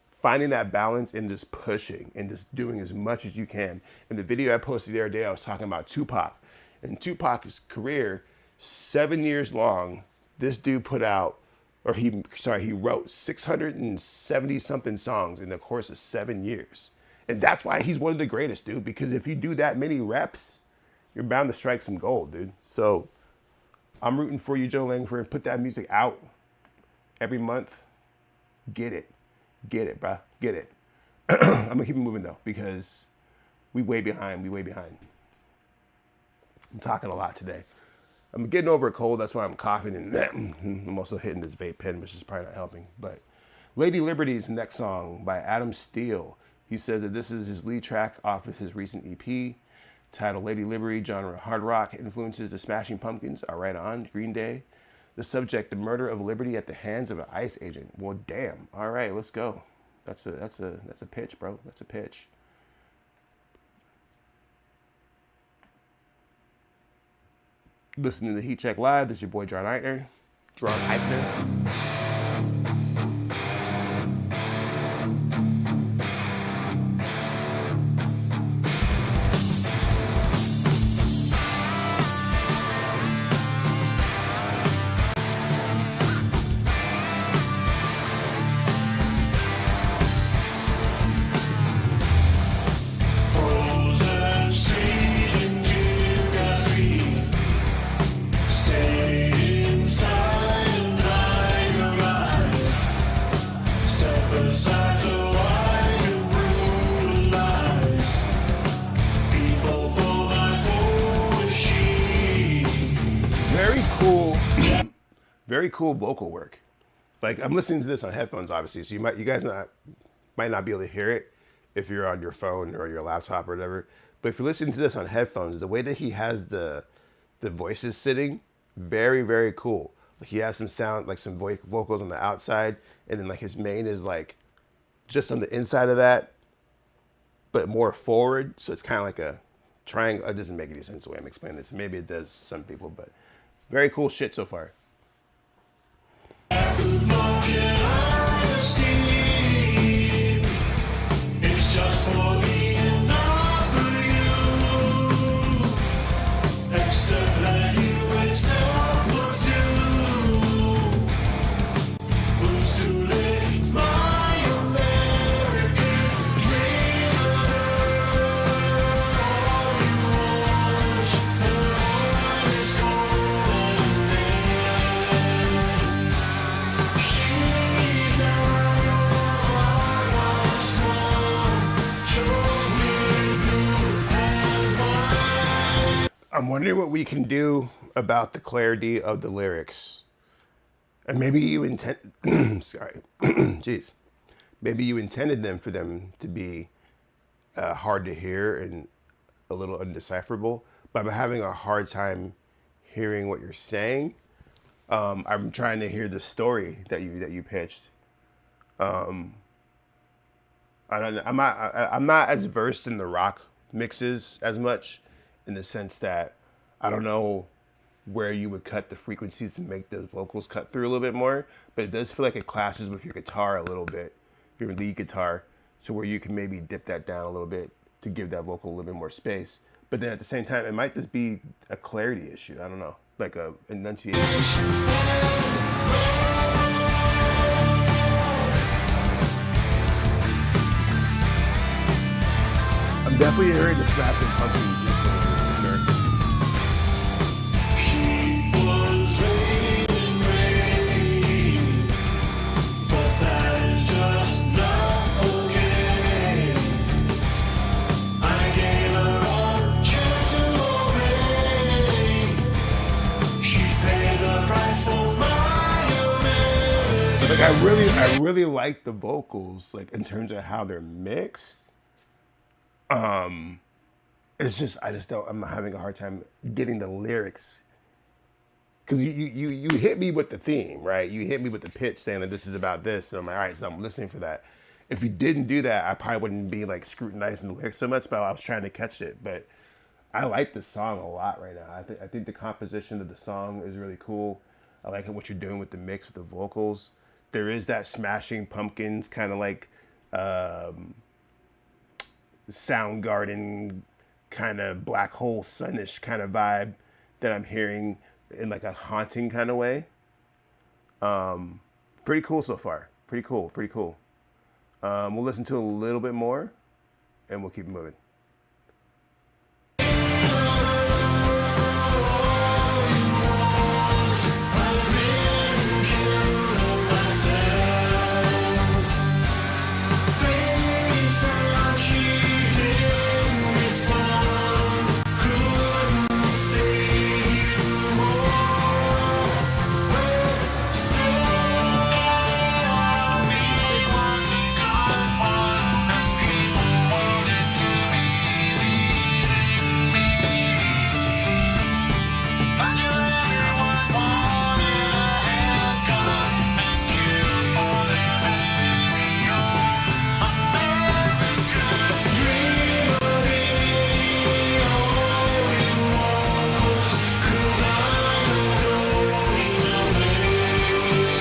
finding that balance and just pushing and just doing as much as you can. In the video I posted the other day, I was talking about Tupac. And Tupac's career, 7 years long, this dude he wrote 670 something songs in the course of 7 years. And that's why he's one of the greatest, dude, because if you do that many reps, you're bound to strike some gold, dude. So I'm rooting for you, Joe Langford. Put that music out every month. Get it, bruh, get it. I'm gonna keep it moving though because we way behind. I'm talking a lot today. I'm getting over a cold. That's why I'm coughing and I'm also hitting this vape pen, which is probably not helping. But Lady Liberty's next song by Adam Steele. He says that this is his lead track off of his recent EP titled Lady Liberty. Genre hard rock. Influences the Smashing Pumpkins are right on. Green Day. The subject, the murder of Liberty at the hands of an ICE agent. Well, damn. All right, let's go. That's a pitch, bro. That's a pitch. Listening to Heat Check Live. This is your boy Jaron Ikner. Jaron Ikner. Very cool vocal work. Like I'm listening to this on headphones, obviously, so you guys might not be able to hear it if you're on your phone or your laptop or whatever. But if you're listening to this on headphones, the way that he has the voices sitting, very, very cool. Like he has some sound, like some vocals on the outside, and then like his main is like just on the inside of that, but more forward. So it's kind of like a triangle. It doesn't make any sense the way I'm explaining this. Maybe it does to some people, but very cool shit so far. It's just for me and not for you. Except that you accept what's due. Who's to live my American dream? All you want, and all is golden. She's I'm wondering what we can do about the clarity of the lyrics. And maybe you sorry, jeez. Maybe you intended them for them to be hard to hear and a little undecipherable, but I'm having a hard time hearing what you're saying. I'm trying to hear the story that you pitched. I'm not as versed in the rock mixes as much, in the sense that I don't know where you would cut the frequencies to make those vocals cut through a little bit more, but it does feel like it clashes with your guitar a little bit, your lead guitar, so where you can maybe dip that down a little bit to give that vocal a little bit more space. But then at the same time, it might just be a clarity issue. I don't know, like a enunciation. I'm definitely hearing the Smashing Pumpkins influences for sure. She was raining, but that is just not okay. I gave her a chance already. She paid the price for my American. Like I really like the vocals, like in terms of how they're mixed. It's just I'm having a hard time getting the lyrics, because you hit me with the theme, right? You hit me with the pitch saying that this is about this, so I'm like, all right, so I'm listening for that. If you didn't do that, I probably wouldn't be like scrutinizing the lyrics so much, but I was trying to catch it. But I like the song a lot right now. I think the composition of the song is really cool. I like what you're doing with the mix with the vocals. There is that Smashing Pumpkins kind of like Soundgarden kind of Black Hole Sunish kind of vibe that I'm hearing in like a haunting kind of way. Pretty cool so far. Pretty cool. We'll listen to a little bit more and we'll keep moving.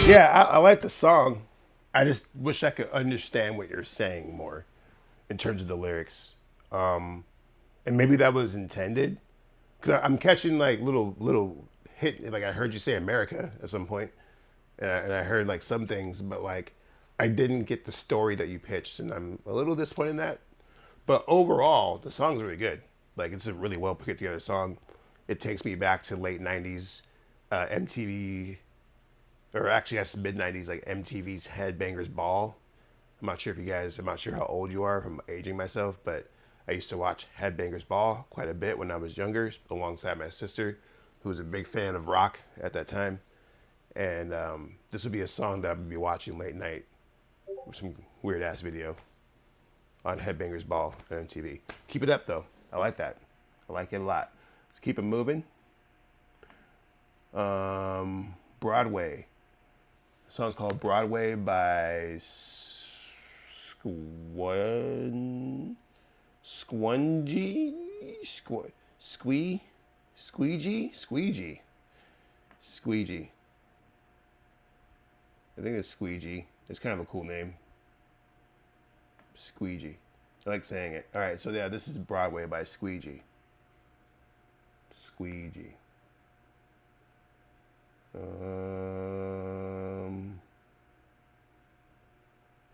Yeah, I like the song. I just wish I could understand what you're saying more in terms of the lyrics. And maybe that was intended because I'm catching like little hit. Like I heard you say America at some point, and I heard like some things, but like I didn't get the story that you pitched, and I'm a little disappointed in that. But overall, the song's really good. Like it's a really well put together song. It takes me back to late '90s MTV, or actually that's mid '90s, like MTV's Headbangers Ball. I'm not sure how old you are. I'm aging myself, but I used to watch Headbangers Ball quite a bit when I was younger, alongside my sister, who was a big fan of rock at that time. And this would be a song that I would be watching late night with some weird ass video on Headbangers Ball on MTV. Keep it up though. I like that. I like it a lot. Let's keep it moving. Broadway. The song's called Broadway by Squeegee. I think it's Squeegee. It's kind of a cool name. Squeegee. I like saying it. All right, so yeah, this is Broadway by Squeegee. Squeegee.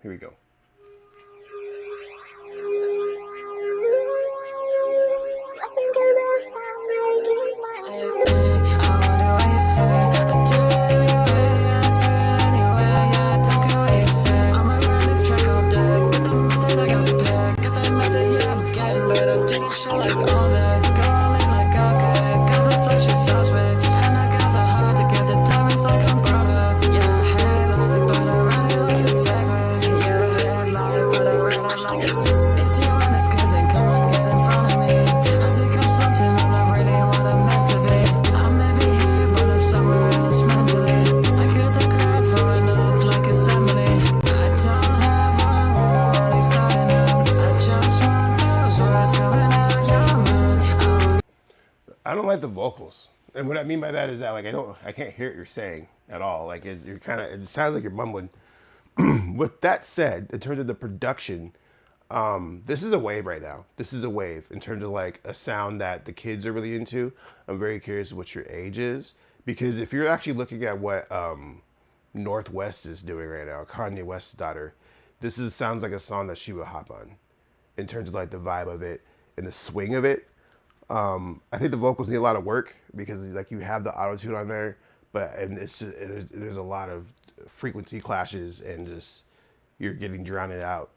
Here we go. I don't like the vocals, and what I mean by that is that like I can't hear what you're saying at all. Like you're kind of, it sounds like you're mumbling. With that said, in terms of the production, this is a wave right now. This is a wave in terms of like a sound that the kids are really into. I'm very curious what your age is, because if you're actually looking at what Northwest is doing right now, Kanye West's daughter, sounds like a song that she would hop on, in terms of like the vibe of it and the swing of it. I think the vocals need a lot of work because like you have the auto tune on there, and it's just, there's a lot of frequency clashes and just you're getting drowned out.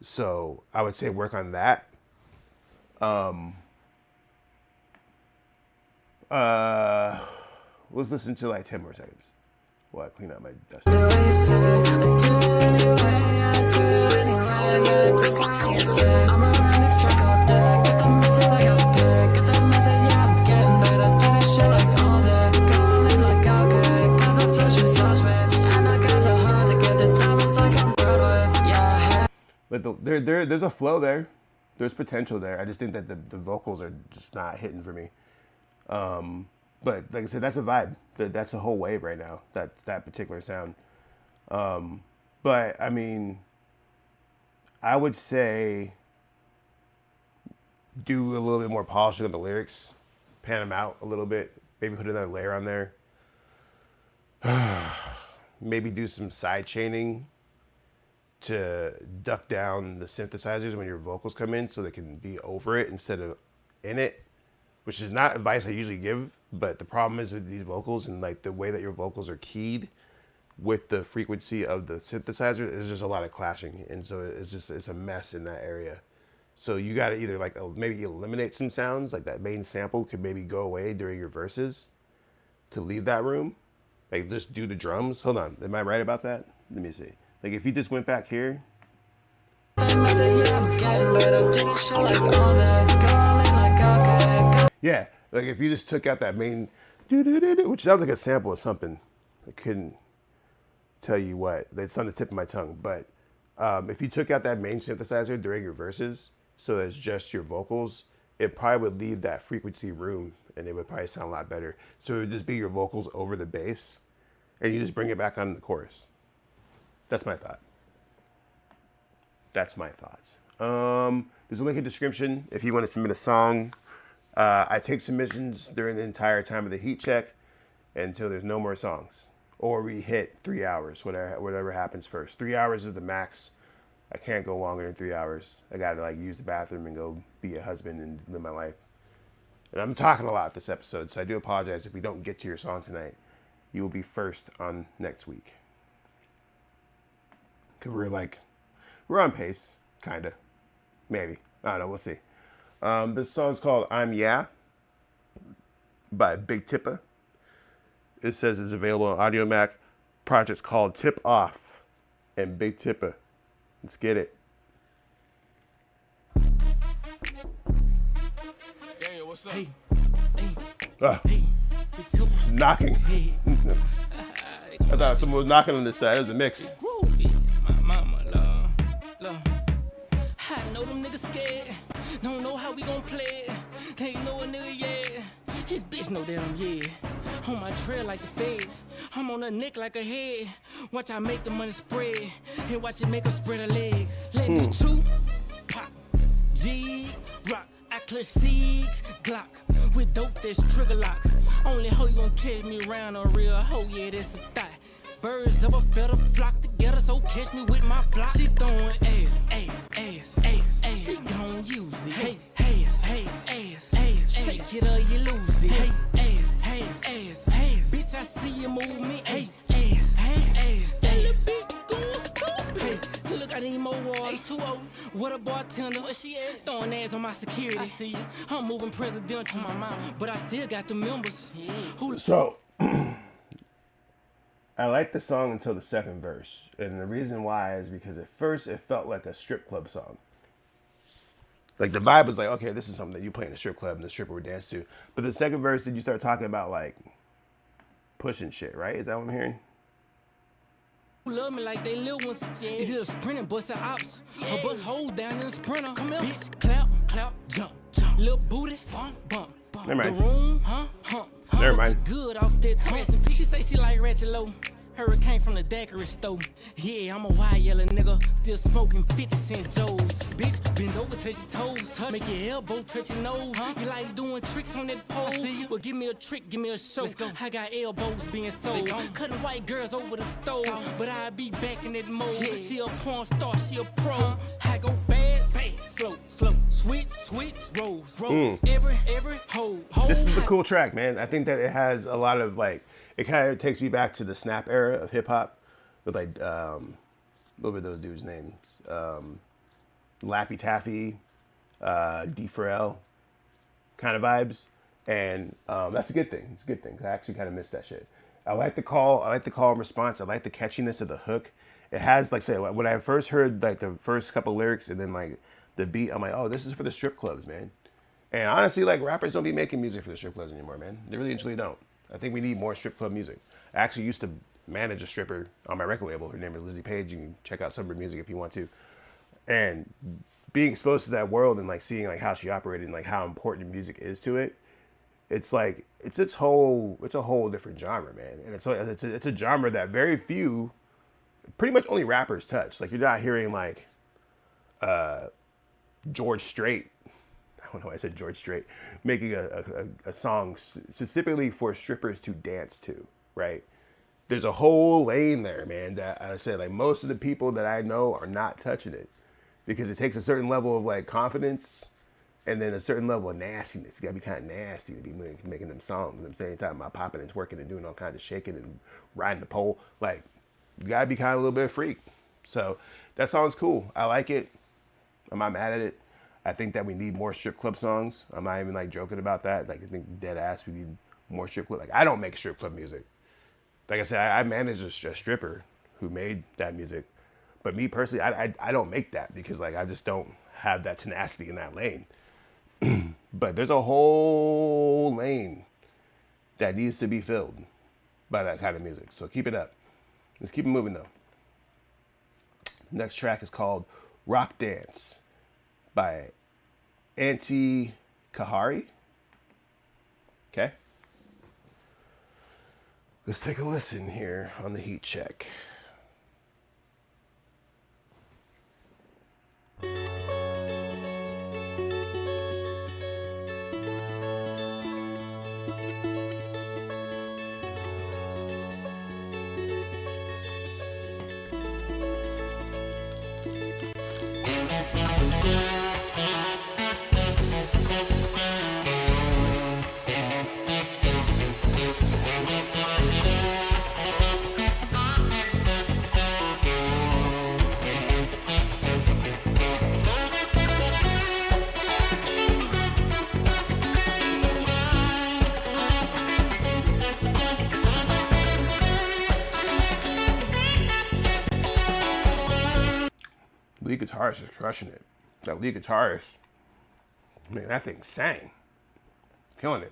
So I would say work on that. Let's listen to like 10 more seconds while I clean up my dust. But there's a flow there. There's potential there. I just think that the vocals are just not hitting for me. But like I said, that's a vibe. That's a whole wave right now. That particular sound. But I mean, I would say do a little bit more polishing on the lyrics, pan them out a little bit, maybe put another layer on there. Maybe do some side chaining to duck down the synthesizers when your vocals come in so they can be over it instead of in it, which is not advice I usually give, but the problem is with these vocals and like the way that your vocals are keyed with the frequency of the synthesizer, there's just a lot of clashing, and so it's a mess in that area. So you got to either like maybe eliminate some sounds, like that main sample could maybe go away during your verses to leave that room. Like just do the drums. Hold on, am I right about that? Let me see. Like if you just went back here. Yeah, like if you just took out that main which sounds like a sample of something. I couldn't tell you what. It's on the tip of my tongue. But if you took out that main synthesizer during your verses, so it's just your vocals, it probably would leave that frequency room and it would probably sound a lot better. So it would just be your vocals over the bass. and you just bring it back on the chorus. That's my thought. That's my thoughts. There's a link in the description if you want to submit a song. I take submissions during the entire time of the heat check until there's no more songs, or we hit 3 hours, whatever happens first. 3 hours is the max. I can't go longer than 3 hours. I gotta like use the bathroom and go be a husband and live my life. And I'm talking a lot this episode, so I do apologize if we don't get to your song tonight. You will be first on next week. Cause we're on pace, kinda, maybe. I don't know. We'll see. This song's called "I'm Yeah" by Big Tippa. It says it's available on Audio Mac. Project's called Tip Off and Big Tippa. Let's get it. Hey, what's up? Hey, Big Tippa. Knocking. Hey, I thought someone was knocking on this side. It was a mix. groovy. My mama, love. I know them niggas scared. Don't know how we gon' play it. They know a nigga, yeah. His bitch know that I'm, yeah. On my trail like the feds. I'm on her neck like a head. Watch I make the money spread. And watch it make her spread her legs. Let me chew, pop, G, rock. I clear six, Glock. With dope that's trigger lock. Only hoe you gon' catch me around a real hoe, yeah, that's a thought. Birds of a feather flock together, so catch me with my flock. She throwing ass. She gon' use it. Hey, ass. Shake it or you lose it. Hey, ass. Bitch, I see you move me. Hey, ass. That little bitch going stupid. Hey, look, I need more water. H2O. What a bartender. Where she at? Throwing ass on my security. I see you. I'm moving presidential, my mama, but I still got the members. Yeah. Who? So, I liked the song until the second verse. And the reason why is because at first it felt like a strip club song. Like the vibe was like, okay, this is something that you play in a strip club and the stripper would dance to. But the second verse, then you start talking about like pushing shit, right? Is that what I'm hearing? Love me like they little ones. Yeah. If you're sprinting, bust the ops. Yeah. Or bust holes down in the sprinter. Come here. Bitch, clap, jump. Little booty, bump. Never mind. The room, hump. Never mind. Good off that tongue. She say she like ratchet low. Hurricane from the daiquiri store. Yeah, I'm a wild yellow nigga. Still smoking 50 cent Joes. Bitch, bend over, touch your toes. Make your elbow touch your nose. You like doing tricks on that pole. Well, give me a trick, give me a show. I got elbows being sold. Cutting white girls over the stove. But I be back in that mode. She a porn star, she a pro. I go bad, slow. Switch, rolls. Every hoe. This is a cool track, man. I think that it has a lot of like, it kind of takes me back to the snap era of hip hop with like, what were those dudes' names? Laffy Taffy, D Pharrell kind of vibes. And that's a good thing. It's a good thing. I actually kind of missed that shit. I like the call and response. I like the catchiness of the hook. It has, like, say, when I first heard like the first couple lyrics and then like the beat, I'm like, oh, this is for the strip clubs, man. And honestly, like, rappers don't be making music for the strip clubs anymore, man. They really and truly don't. I think we need more strip club music. I actually used to manage a stripper on my record label. Her name is Lizzie Page. You can check out some of her music if you want to. And being exposed to that world and like seeing like how she operated and like how important music is to it, it's like it's a whole different genre, man. And it's a genre that very few, pretty much only rappers touch. Like you're not hearing like George Strait. I don't know why I said George Strait, making a song specifically for strippers to dance to, right? There's a whole lane there, man, that I said, like, most of the people that I know are not touching it because it takes a certain level of, like, confidence and then a certain level of nastiness. You gotta be kind of nasty to be making them songs. I'm saying, talking about popping and twerking and doing all kinds of shaking and riding the pole. Like, you gotta be kind of a little bit of a freak. So that song's cool. I like it. I'm not mad at it. I think that we need more strip club songs. I'm not even like joking about that. Like I think dead ass we need more strip club. Like I don't make strip club music. Like I said, I managed a stripper who made that music. But me personally, I don't make that because like I just don't have that tenacity in that lane. But there's a whole lane that needs to be filled by that kind of music. So keep it up. Let's keep it moving though. Next track is called Rock Dance by Auntie Kahari. Okay. Let's take a listen here on the heat check. Lead guitarist is crushing it. That lead guitarist, man, that thing sang. Killing it.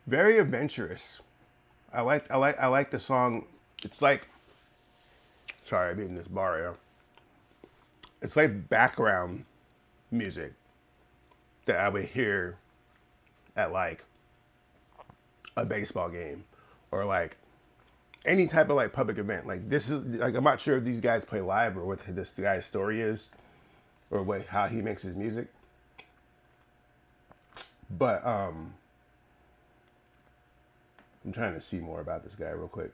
Very adventurous. I like the song. It's like, sorry, I'm eating this bar, yeah. It's like background music that I would hear at like a baseball game or like any type of like public event. Like this is like, I'm not sure if these guys play live or what this guy's story is or how he makes his music. But I'm trying to see more about this guy real quick.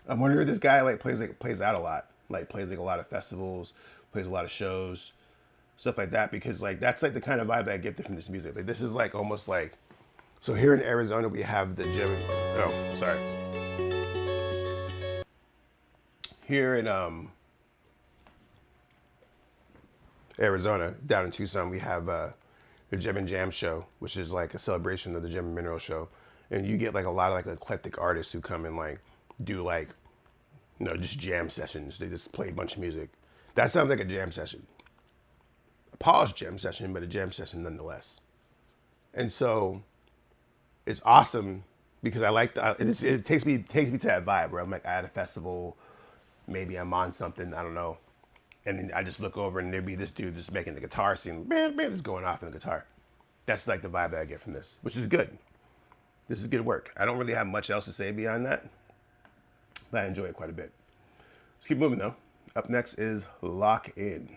I'm wondering if this guy plays out a lot, like plays like a lot of festivals, plays a lot of shows, stuff like that. Because like that's like the kind of vibe that I get from this music. Like this is like almost like, so here in Arizona we have the gym. Oh, sorry. Here in Arizona, down in Tucson, we have the Gem and Jam show, which is like a celebration of the Gem and Mineral show, and you get like a lot of like eclectic artists who come and like do like, you know, just jam sessions. They just play a bunch of music. That sounds like a jam session, a polished jam session, but a jam session nonetheless. And so it's awesome because I like it takes me to that vibe where I'm like at a festival, maybe I'm on something, I don't know. And then I just look over and there'd be this dude just making the guitar scene, bam, bam, just going off in the guitar. That's like the vibe that I get from this, which is good. This is good work. I don't really have much else to say beyond that, but I enjoy it quite a bit. Let's keep moving though. Up next is Lock In.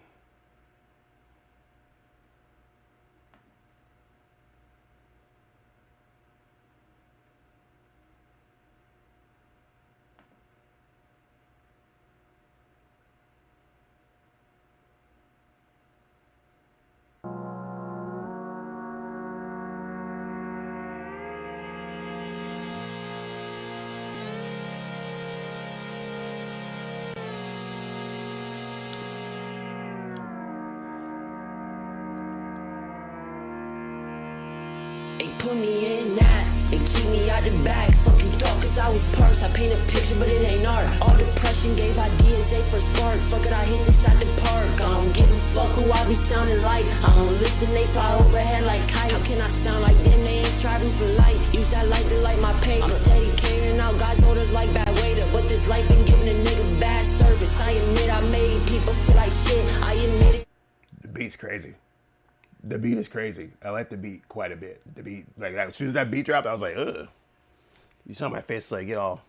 They put me in that and keep me out the back. Fucking thought cause I was purse. I paint a picture but it ain't art. All depression gave ideas, they first spark. Fuck it, I hit this at the park. I don't give a fuck who I be sounding like. I don't listen, they fly overhead like kites. How can I sound like them? They ain't striving for light. Use that light to light my paper. I'm steady carrying out God's orders like bad waiter. But this life been giving a nigga bad service. I admit I made people feel like shit. I admit it. The beat's crazy. The beat is crazy. I like the beat quite a bit. The beat, like as soon as that beat dropped, I was like, ugh. You saw my face like get all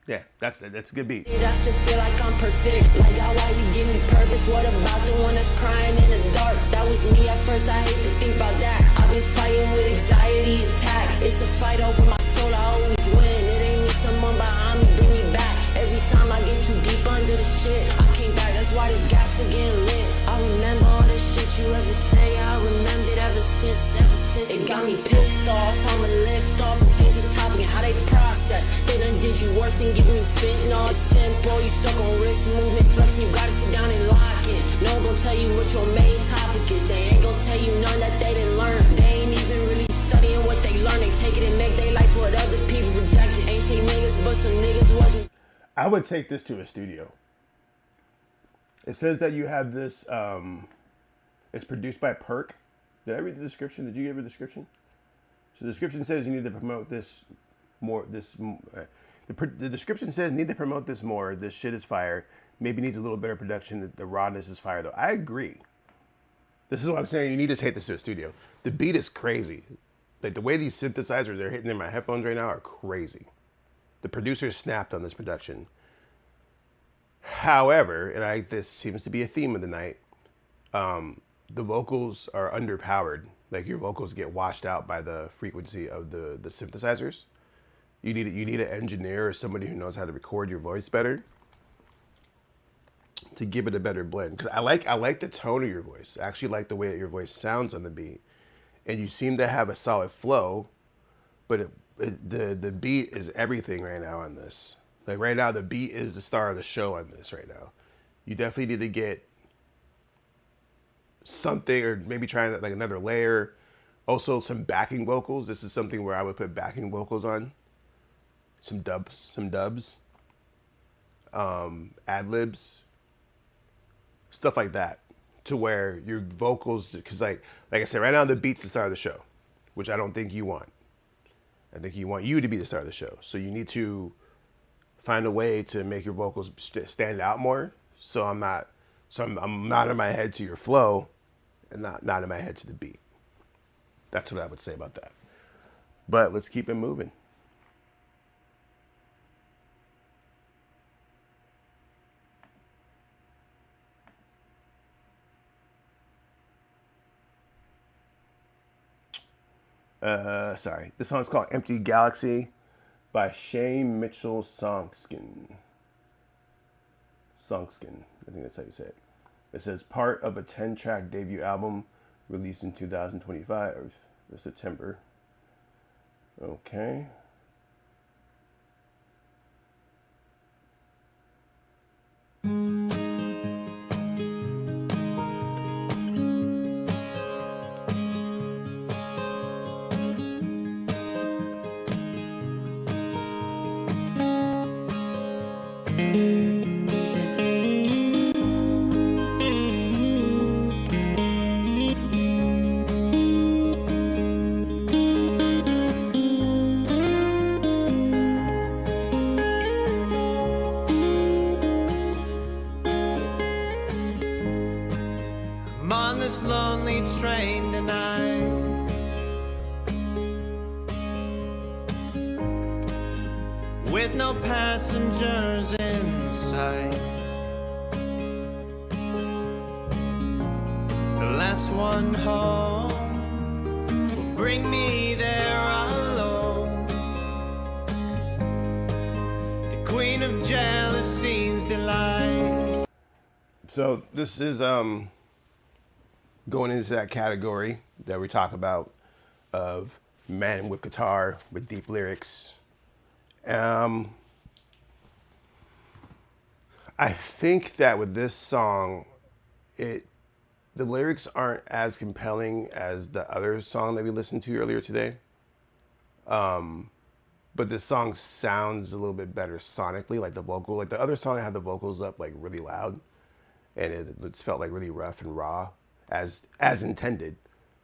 Yeah, that's a good beat. I still feel like I'm perfect. Like, God, why you give me purpose? What about the one that's crying in the dark? That was me at first, I hate to think about that. I've been fighting with anxiety attack. It's a fight over my soul, I always win. It ain't me, someone behind me, bring me back. Every time I get too deep under the shit, I came back, that's why this gas again lit. I remember all the shit you ever say, I remember it ever since. It got me pissed off, I'ma lift off and change the topic and how they process. They done did you worse and give me fentanyl. It's simple, you stuck on wrist movement, flexing, you gotta sit down and lock it. No one gon' tell you what your main topic is. They ain't gon' tell you none that they didn't learn. They ain't even really studying what they learn. They take it and make their life what other people rejected. Ain't say niggas, but some niggas wasn't. I would take this to a studio. It says that you have this, it's produced by Perk. Did I read the description? Did you give a description? So the description says you need to promote this more. The description says need to promote this more. This shit is fire. Maybe needs a little better production. The rawness is fire though. I agree. This is what I'm saying. You need to take this to a studio. The beat is crazy. Like the way these synthesizers are hitting in my headphones right now are crazy. The producers snapped on this production. However, and this seems to be a theme of the night, the vocals are underpowered. Like your vocals get washed out by the frequency of the synthesizers. You need an engineer or somebody who knows how to record your voice better to give it a better blend. Because I like the tone of your voice. I actually like the way that your voice sounds on the beat, and you seem to have a solid flow. But the beat is everything right now on this. Like right now, the beat is the star of the show on this right now. You definitely need to get something, or maybe try like another layer. Also, some backing vocals. This is something where I would put backing vocals on. Some dubs, ad libs, stuff like that, to where your vocals, because like I said, right now the beat's the star of the show, which I don't think you want. I think you want you to be the star of the show. So you need to find a way to make your vocals stand out more. So I'm not in my head to your flow, and not in my head to the beat. That's what I would say about that. But let's keep it moving. Sorry. This song's called Empty Galaxy by Shay Mitchell Songskin. I think that's how you say it. It says part of a 10-track debut album released in 2025 or September. Okay. I'm on this lonely train tonight, with no passengers in sight. The last one home will bring me there alone. The queen of jealousy's delight. So this is going into that category that we talk about of men with guitar with deep lyrics. I think that with this song, the lyrics aren't as compelling as the other song that we listened to earlier today. But this song sounds a little bit better sonically, like the vocal. Like the other song had the vocals up like really loud, and it felt like really rough and raw, as intended.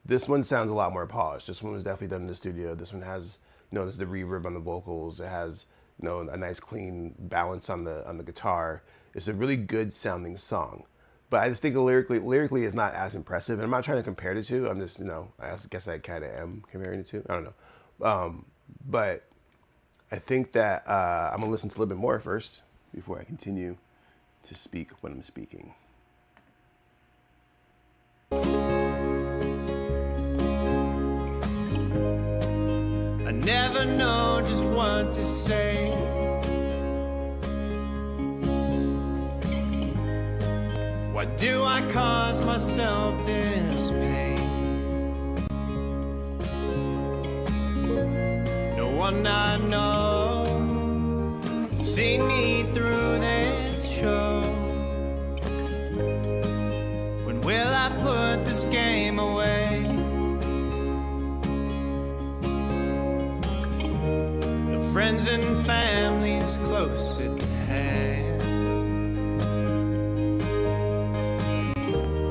This one sounds a lot more polished. This one was definitely done in the studio. This one has, there's the reverb on the vocals. It has, a nice clean balance on the guitar. It's a really good sounding song. But I just think lyrically is not as impressive. And I'm not trying to compare the two. I'm just, I guess I kind of am comparing the two. I don't know. But I think that I'm gonna listen to a little bit more first before I continue to speak when I'm speaking. I never know just what to say. Why do I cause myself this pain? No one I know see me through this show. When will I put this game away? The friends and families close at hand,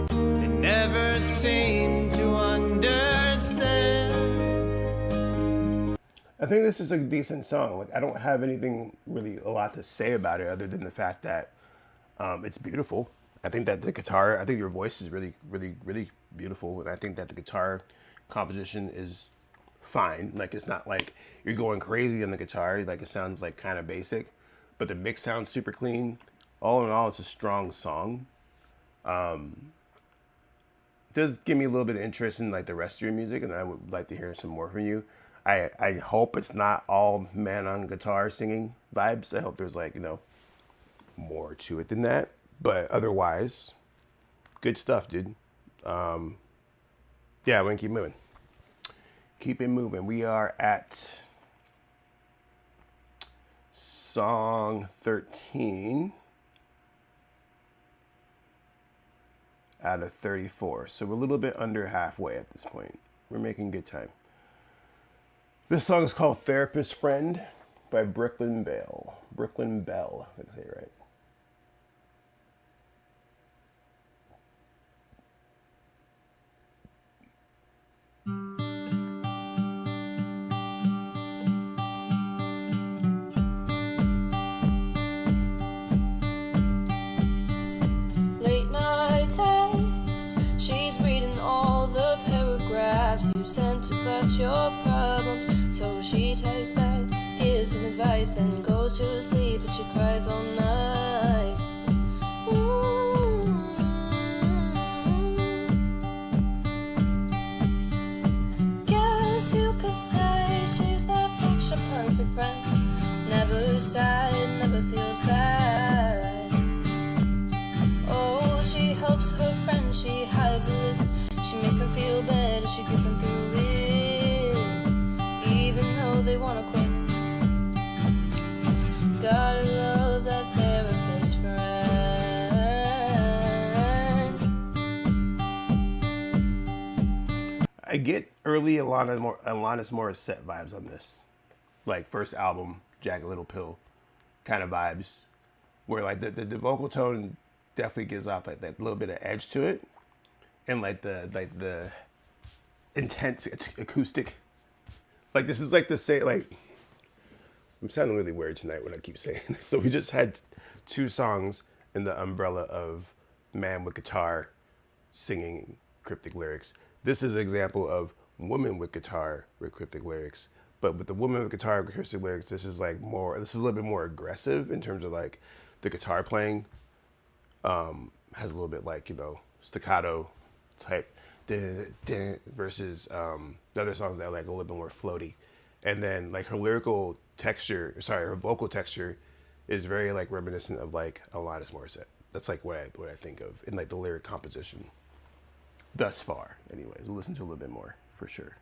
they never seem to understand. I think this is a decent song. Like, I don't have anything really a lot to say about it other than the fact that it's beautiful. I think that the guitar, I think your voice is really, really, really beautiful. And I think that the guitar composition is fine. Like, it's not like you're going crazy on the guitar. Like, it sounds like kind of basic, but the mix sounds super clean. All in all, it's a strong song. It does give me a little bit of interest in like the rest of your music, and I would like to hear some more from you. I hope it's not all man on guitar singing vibes. I hope there's like, you know, more to it than that. But otherwise, good stuff, dude. Yeah, we're gonna keep moving. Keep it moving. We are at song 13 out of 34. So we're a little bit under halfway at this point. We're making good time. This song is called Therapist Friend by Brooklyn Bell. Brooklyn Bell, if I say it right. Late night texts, she's reading all the paragraphs you sent about your problems. So she texts back, gives some advice, then goes to sleep, but she cries all night. Guess you could say she's that picture perfect friend. Never sad, never feels bad. Oh, she helps her friends, she has a list. She makes them feel better, she gets them through it, even though they wanna quit. Gotta love that therapist friend. I get early Alanis Morissette vibes on this. Like first album, Jagged Little Pill kind of vibes. Where like the vocal tone definitely gives off like that little bit of edge to it. And like the intense acoustic. Like this is like the same, like I'm sounding really weird tonight when I keep saying this. So we just had 2 songs in the umbrella of man with guitar singing cryptic lyrics. This is an example of woman with guitar with cryptic lyrics. But with the woman with guitar with cryptic lyrics, this is a little bit more aggressive in terms of like the guitar playing. Has a little bit like, you know, staccato type versus the other songs that are like a little bit more floaty. And then like her vocal texture is very like reminiscent of like Alanis Morissette. That's like what I think of in like the lyric composition thus far. Anyways, we'll listen to a little bit more for sure.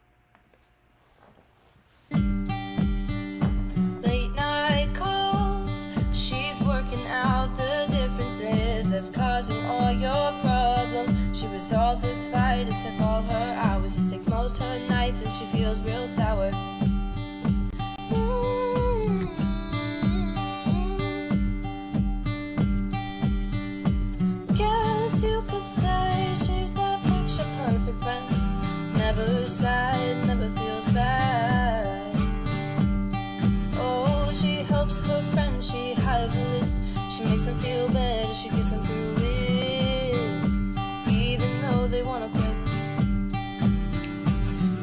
Late night calls, she's working out the differences that's causing all your problems. She resolves this fight, it took all her hours. It takes most her nights and she feels real sour. Guess you could say she's that picture perfect friend. Never sad, never feels bad. Oh, she helps her friends, she has a list. She makes them feel better, she gets them through it, even though they wanna quit.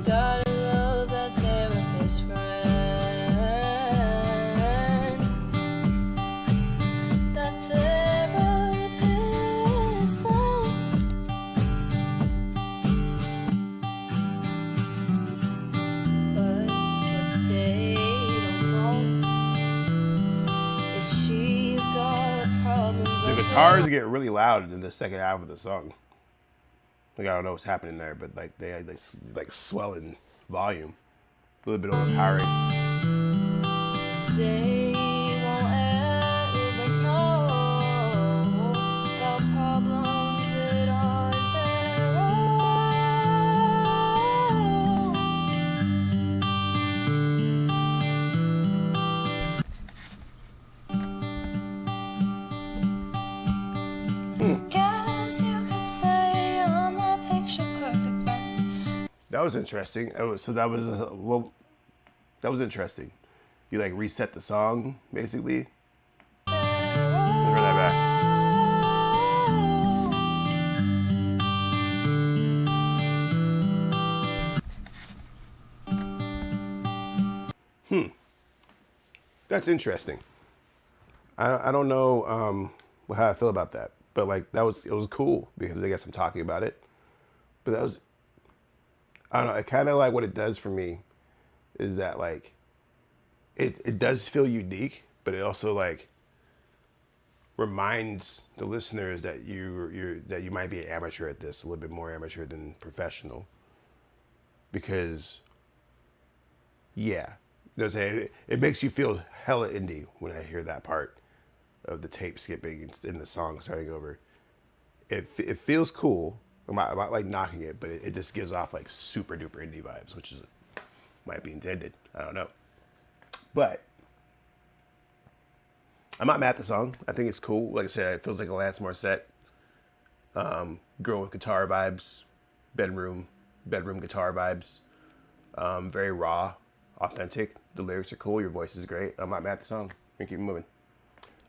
Gotta love that therapist friend. guitars get really loud in the second half of the song. Like I don't know what's happening there, but like they like swell in volume, a little bit overpowering. They won't ever know about problems that aren't their own. Guess you could say I'm the picture perfect man. That was interesting. So that was well, that was interesting. You like reset the song basically. Let's run that back. That's interesting. I don't know how I feel about that, but like it was cool because I guess I'm talking about it. But that was, I don't know. It kind of like what it does for me is that like it does feel unique, but it also like reminds the listeners that you might be an amateur at this, a little bit more amateur than professional. Because yeah, you know what I'm saying? It makes you feel hella indie when I hear that part of the tape skipping and the song starting over. It feels cool. I'm not like knocking it, but it just gives off like super duper indie vibes, which is might be intended. I don't know. But I'm not mad at the song. I think it's cool. Like I said, it feels like a Alanis Morissette. Girl with guitar vibes, bedroom guitar vibes. Very raw, authentic. The lyrics are cool. Your voice is great. I'm not mad at the song. We're gonna keep it moving.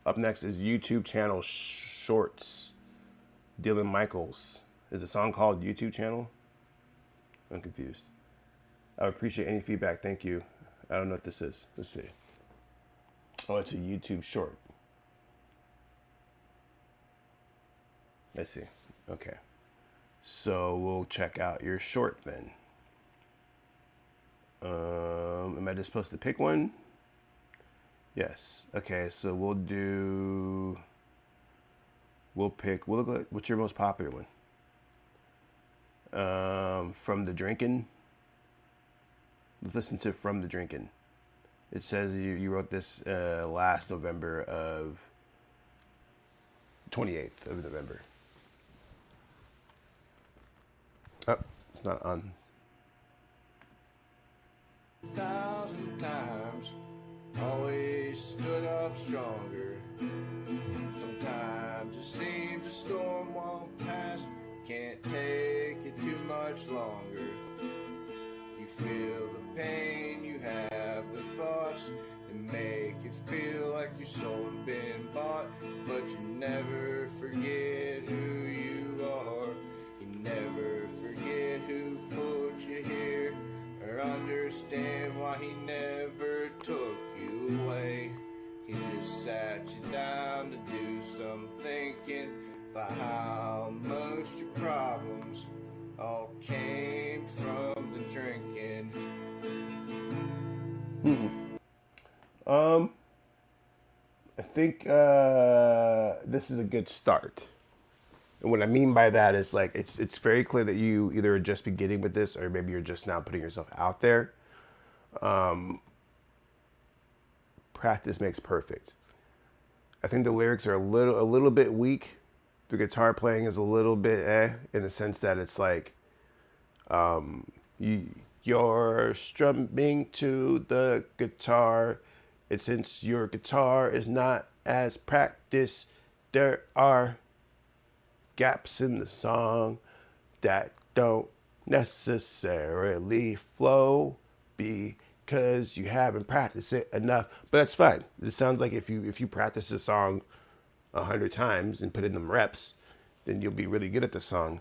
Up next is YouTube channel Shorts. Dylan Michaels. Is the song called YouTube channel? I'm confused. I would appreciate any feedback. Thank you. I don't know what this is. Let's see. Oh, it's a YouTube short. Let's see. Okay. So we'll check out your short then. Am I just supposed to pick one? Yes. Okay, so we'll pick, what's your most popular one? From the Drinking. Let's listen to From the Drinking. It says you wrote this last November of 28th of November. Oh, it's not on. 1,000 times, always stood up stronger. Sometimes it seems a storm won't pass, can't take it too much longer. You feel the pain, you have the thoughts that make it feel like your soul's been bought, but you never forget who you are. You never forget who put you here, or understand why he never took you away. He just sat you down to do some thinking about how most your problems all came from the drinking. I think this is a good start. And what I mean by that is like it's very clear that you either are just beginning with this or maybe you're just now putting yourself out there. Practice makes perfect. I think the lyrics are a little bit weak. The guitar playing is a little bit in the sense that it's like you're strumming to the guitar, and since your guitar is not as practiced, there are gaps in the song that don't necessarily flow because you haven't practiced it enough. But that's fine. It sounds like if you practice the song 100 times and put in them reps, then you'll be really good at the song.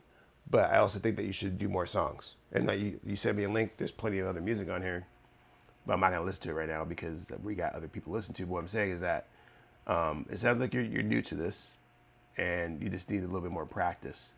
But I also think that you should do more songs. And you sent me a link. There's plenty of other music on here, but I'm not gonna listen to it right now because we got other people to listen to. But what I'm saying is that it sounds like you're new to this, and you just need a little bit more practice,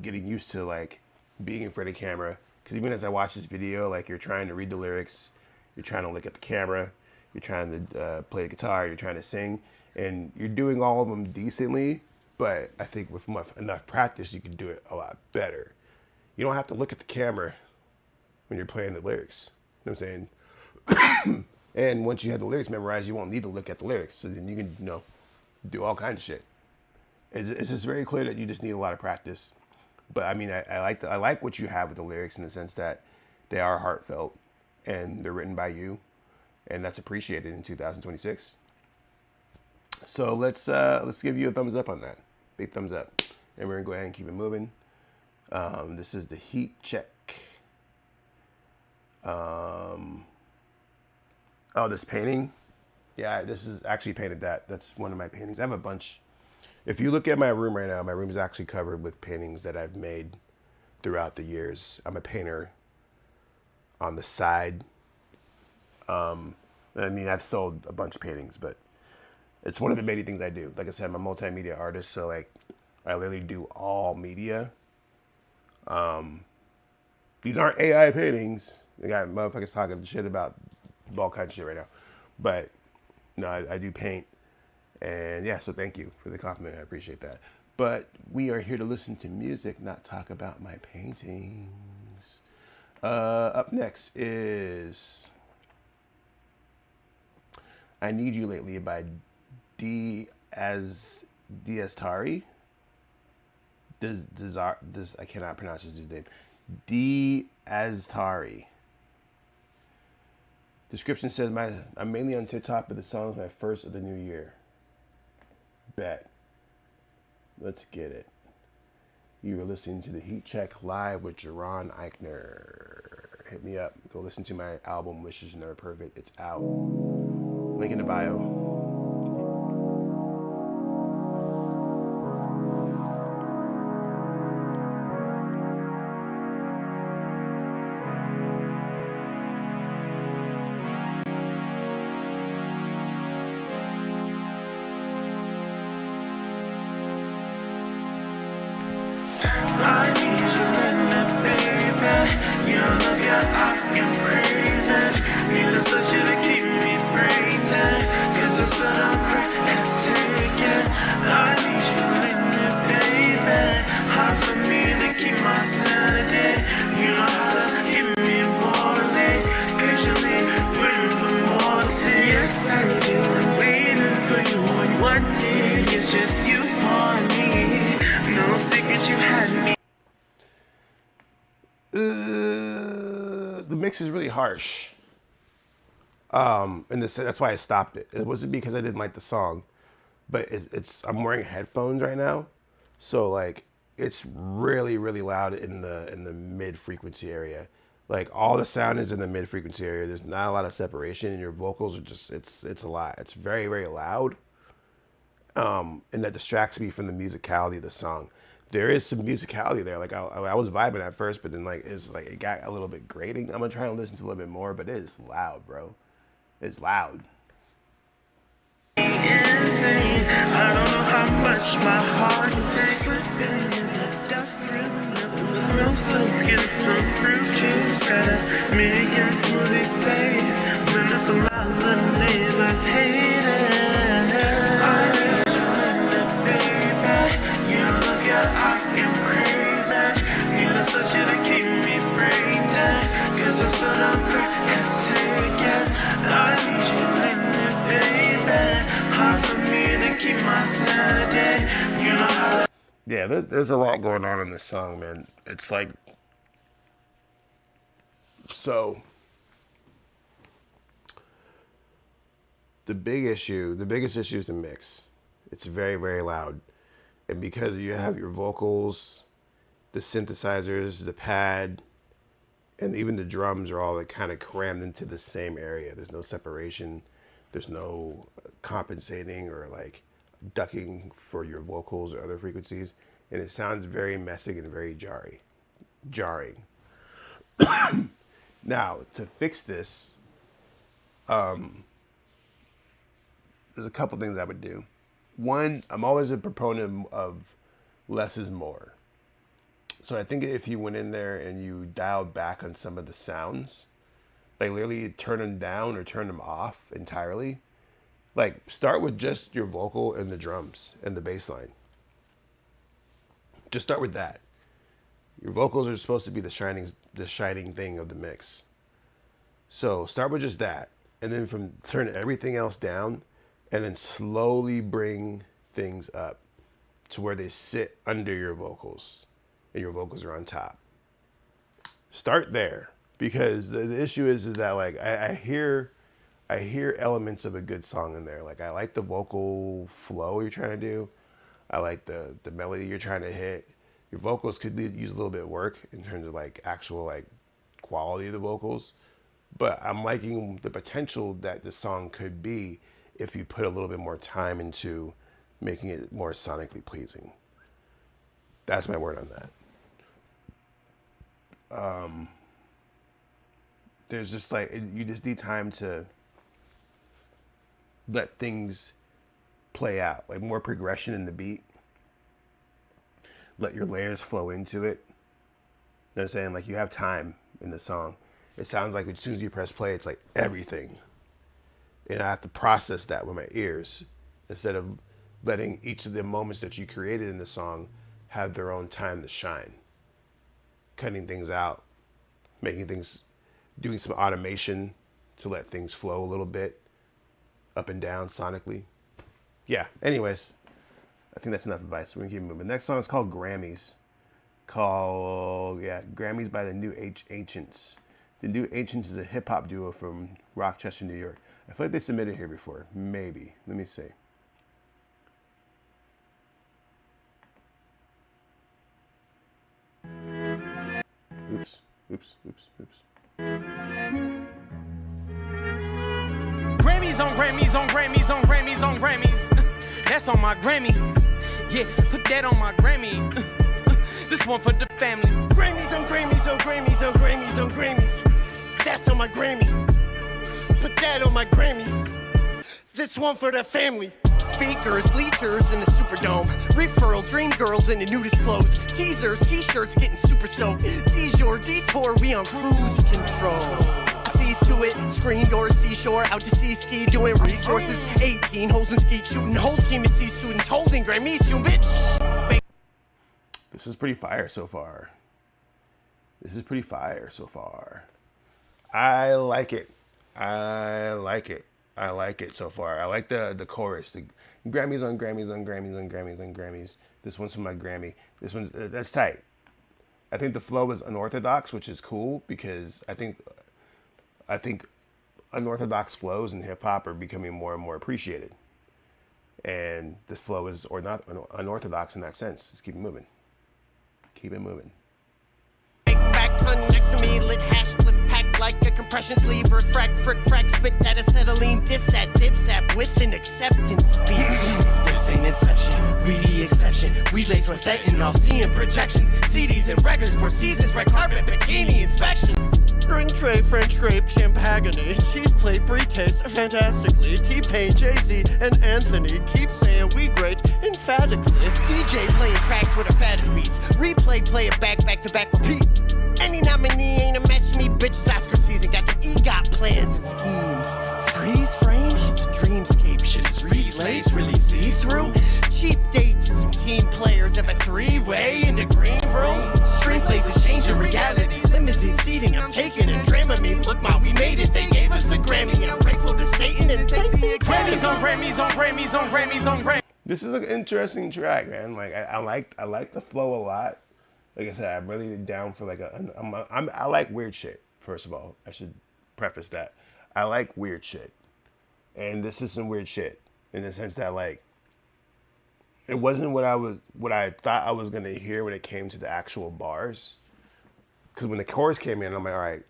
getting used to like being in front of camera. Because even as I watch this video, like you're trying to read the lyrics, you're trying to look at the camera, you're trying to play the guitar, you're trying to sing, and you're doing all of them decently. But I think with enough practice, you can do it a lot better. You don't have to look at the camera when you're playing the lyrics. You know what I'm saying? And once you have the lyrics memorized, you won't need to look at the lyrics. So then you can, do all kinds of shit. It's just very clear that you just need a lot of practice. But I mean, I like what you have with the lyrics in the sense that they are heartfelt and they're written by you, and that's appreciated in 2026. So let's give you a thumbs up on that, big thumbs up, and we're gonna go ahead and keep it moving. This is the heat check. Oh, this painting. Yeah, this is actually painted that. That's one of my paintings. I have a bunch. If you look at my room right now, my room is actually covered with paintings that I've made throughout the years. I'm a painter on the side. I mean, I've sold a bunch of paintings, but it's one of the many things I do. Like I said, I'm a multimedia artist, so like I literally do all media. These aren't AI paintings. I got motherfuckers talking shit about all kinds of shit right now. But no, I do paint. And yeah, so thank you for the compliment. I appreciate that. But we are here to listen to music, not talk about my paintings. Up next is I Need You Lately by Diastari. I cannot pronounce his name. Diastari. Description says, I'm mainly on TikTok, but the song is my first of the new year. Bet. Let's get it. You were listening to the Heat Check live with Jaron Ikner. Hit me up. Go listen to my album, Wishes Never Perfect. It's out. Link in the bio. I need you in me, baby. Your love, yeah, I am craving. Need a such to keep me breathing. Cause it's that I'm great at taking. I need you in me, baby. Hard for me to keep my sanity. You know how to give me morally. Patiently waiting for more to see. Yes, I do. I'm waiting for you on one day. It's just you for me. No secret you had me. The mix is really harsh. And that's why I stopped it. It wasn't because I didn't like the song, but I'm wearing headphones right now, so like it's really really loud in the mid frequency area. Like all the sound is in the mid frequency area. There's not a lot of separation, and your vocals are just it's a lot. It's very very loud. And that distracts me from the musicality of the song. There is some musicality there. Like I was vibing at first, but then it got a little bit grating. I'm gonna try and listen to a little bit more, but it is loud, bro. It's loud. Insane. I don't know how much my heart can take. Slipping in the death room. The smell so get some fruit juice. Got us million smoothies paid. When there's a lot of neighbors hating. I need you in me, baby. Your love, yeah, I am craving. Need a such to keep me breathing. Cause it's what I'm great at taking. I need you in me, baby. Hard for me to keep my sanity. You know how. Yeah, there's a lot going on in this song, man. It's like so. The biggest issue is the mix. It's very, very loud. And because you have your vocals, the synthesizers, the pad, and even the drums are all like kind of crammed into the same area. There's no separation. There's no compensating or like ducking for your vocals or other frequencies. And it sounds very messy and very jarring. Now, to fix this, there's a couple things I would do. One, I'm always a proponent of less is more. So I think if you went in there and you dialed back on some of the sounds, like literally turn them down or turn them off entirely, like start with just your vocal and the drums and the bass line. Just start with that. Your vocals are supposed to be the shining thing of the mix. So start with just that, and then turn everything else down, and then slowly bring things up to where they sit under your vocals, and your vocals are on top. Start there, because the issue is that like I hear elements of a good song in there. Like I like the vocal flow you're trying to do. I like the melody you're trying to hit. Your vocals could use a little bit of work in terms of like actual like quality of the vocals, but I'm liking the potential that the song could be if you put a little bit more time into making it more sonically pleasing. That's my word on that. There's just like, you just need time to let things play out, like more progression in the beat. Let your layers flow into it. You know what I'm saying? Like you have time in the song. It sounds like as soon as you press play, it's like everything. And I have to process that with my ears instead of letting each of the moments that you created in the song have their own time to shine. Cutting things out, doing some automation to let things flow a little bit up and down sonically. Yeah, anyways, I think that's enough advice. We're gonna keep moving. The next song is called Grammys. Grammys by the New Ancients. The New Ancients is a hip hop duo from Rochester, New York. I feel like they submitted here before. Maybe. Let me see. Oops. Grammys on Grammys on Grammys on Grammys on Grammys. That's on my Grammy. Yeah, put that on my Grammy. This one for the family. Grammys on Grammys on Grammys on Grammys on Grammys. That's on my Grammy. Put that on my Grammy. This one for the family. Speakers, bleachers in the Superdome. Referral, dream girls in the nudist clothes. Teasers, t-shirts getting super soaked. Detour, we on cruise control. Seas to it, screen doors, seashore, out to sea ski, doing resources. 18 holes in skeet shooting, whole team of C students holding Grammys, you bitch. This is pretty fire so far. I like it so far. I like the chorus. The Grammys on Grammys on Grammys on Grammys on Grammys. This one's from my Grammy. This one, that's tight. I think the flow is unorthodox, which is cool because I think unorthodox flows in hip hop are becoming more and more appreciated. And the flow is not unorthodox in that sense. Just keep it moving. Big back hun next to me, lit hash split packed like a compression sleeve. Frack, spit that acetylene, diss that dip sap with an acceptance beat. This ain't inception, really exception. We lace with fentanyl, seeing projections. CDs and records for seasons, red carpet, bikini inspections. Drink tray, French grape, champagony, cheese plate, brie taste fantastically. T-Pain, Jay-Z, and Anthony keep saying we great emphatically. DJ playing tracks with the fattest beats. Replay, play it back to back, repeat. Any nominee ain't a match me, bitch. It's Oscar season. Got your EGOT plans and schemes. Freeze frame, shit's a dreamscape. Shit is relays, really see through. Cheap dates and some team players have a three-way in the green room. Screenplays is changing reality. Limousine seating, I'm taking a Dramamine. Look, ma, we made it. They gave us a Grammy. I'm grateful to Satan and thank the Grammys on Grammys on Grammys on Grammys on Grammys. This is an interesting track, man. Like I like the flow a lot. Like I said, I'm really down for like I like weird shit. First of all, I should preface that. I like weird shit, and this is some weird shit in the sense that like it wasn't what I thought I was gonna hear when it came to the actual bars. Because when the chorus came in, I'm like, all right,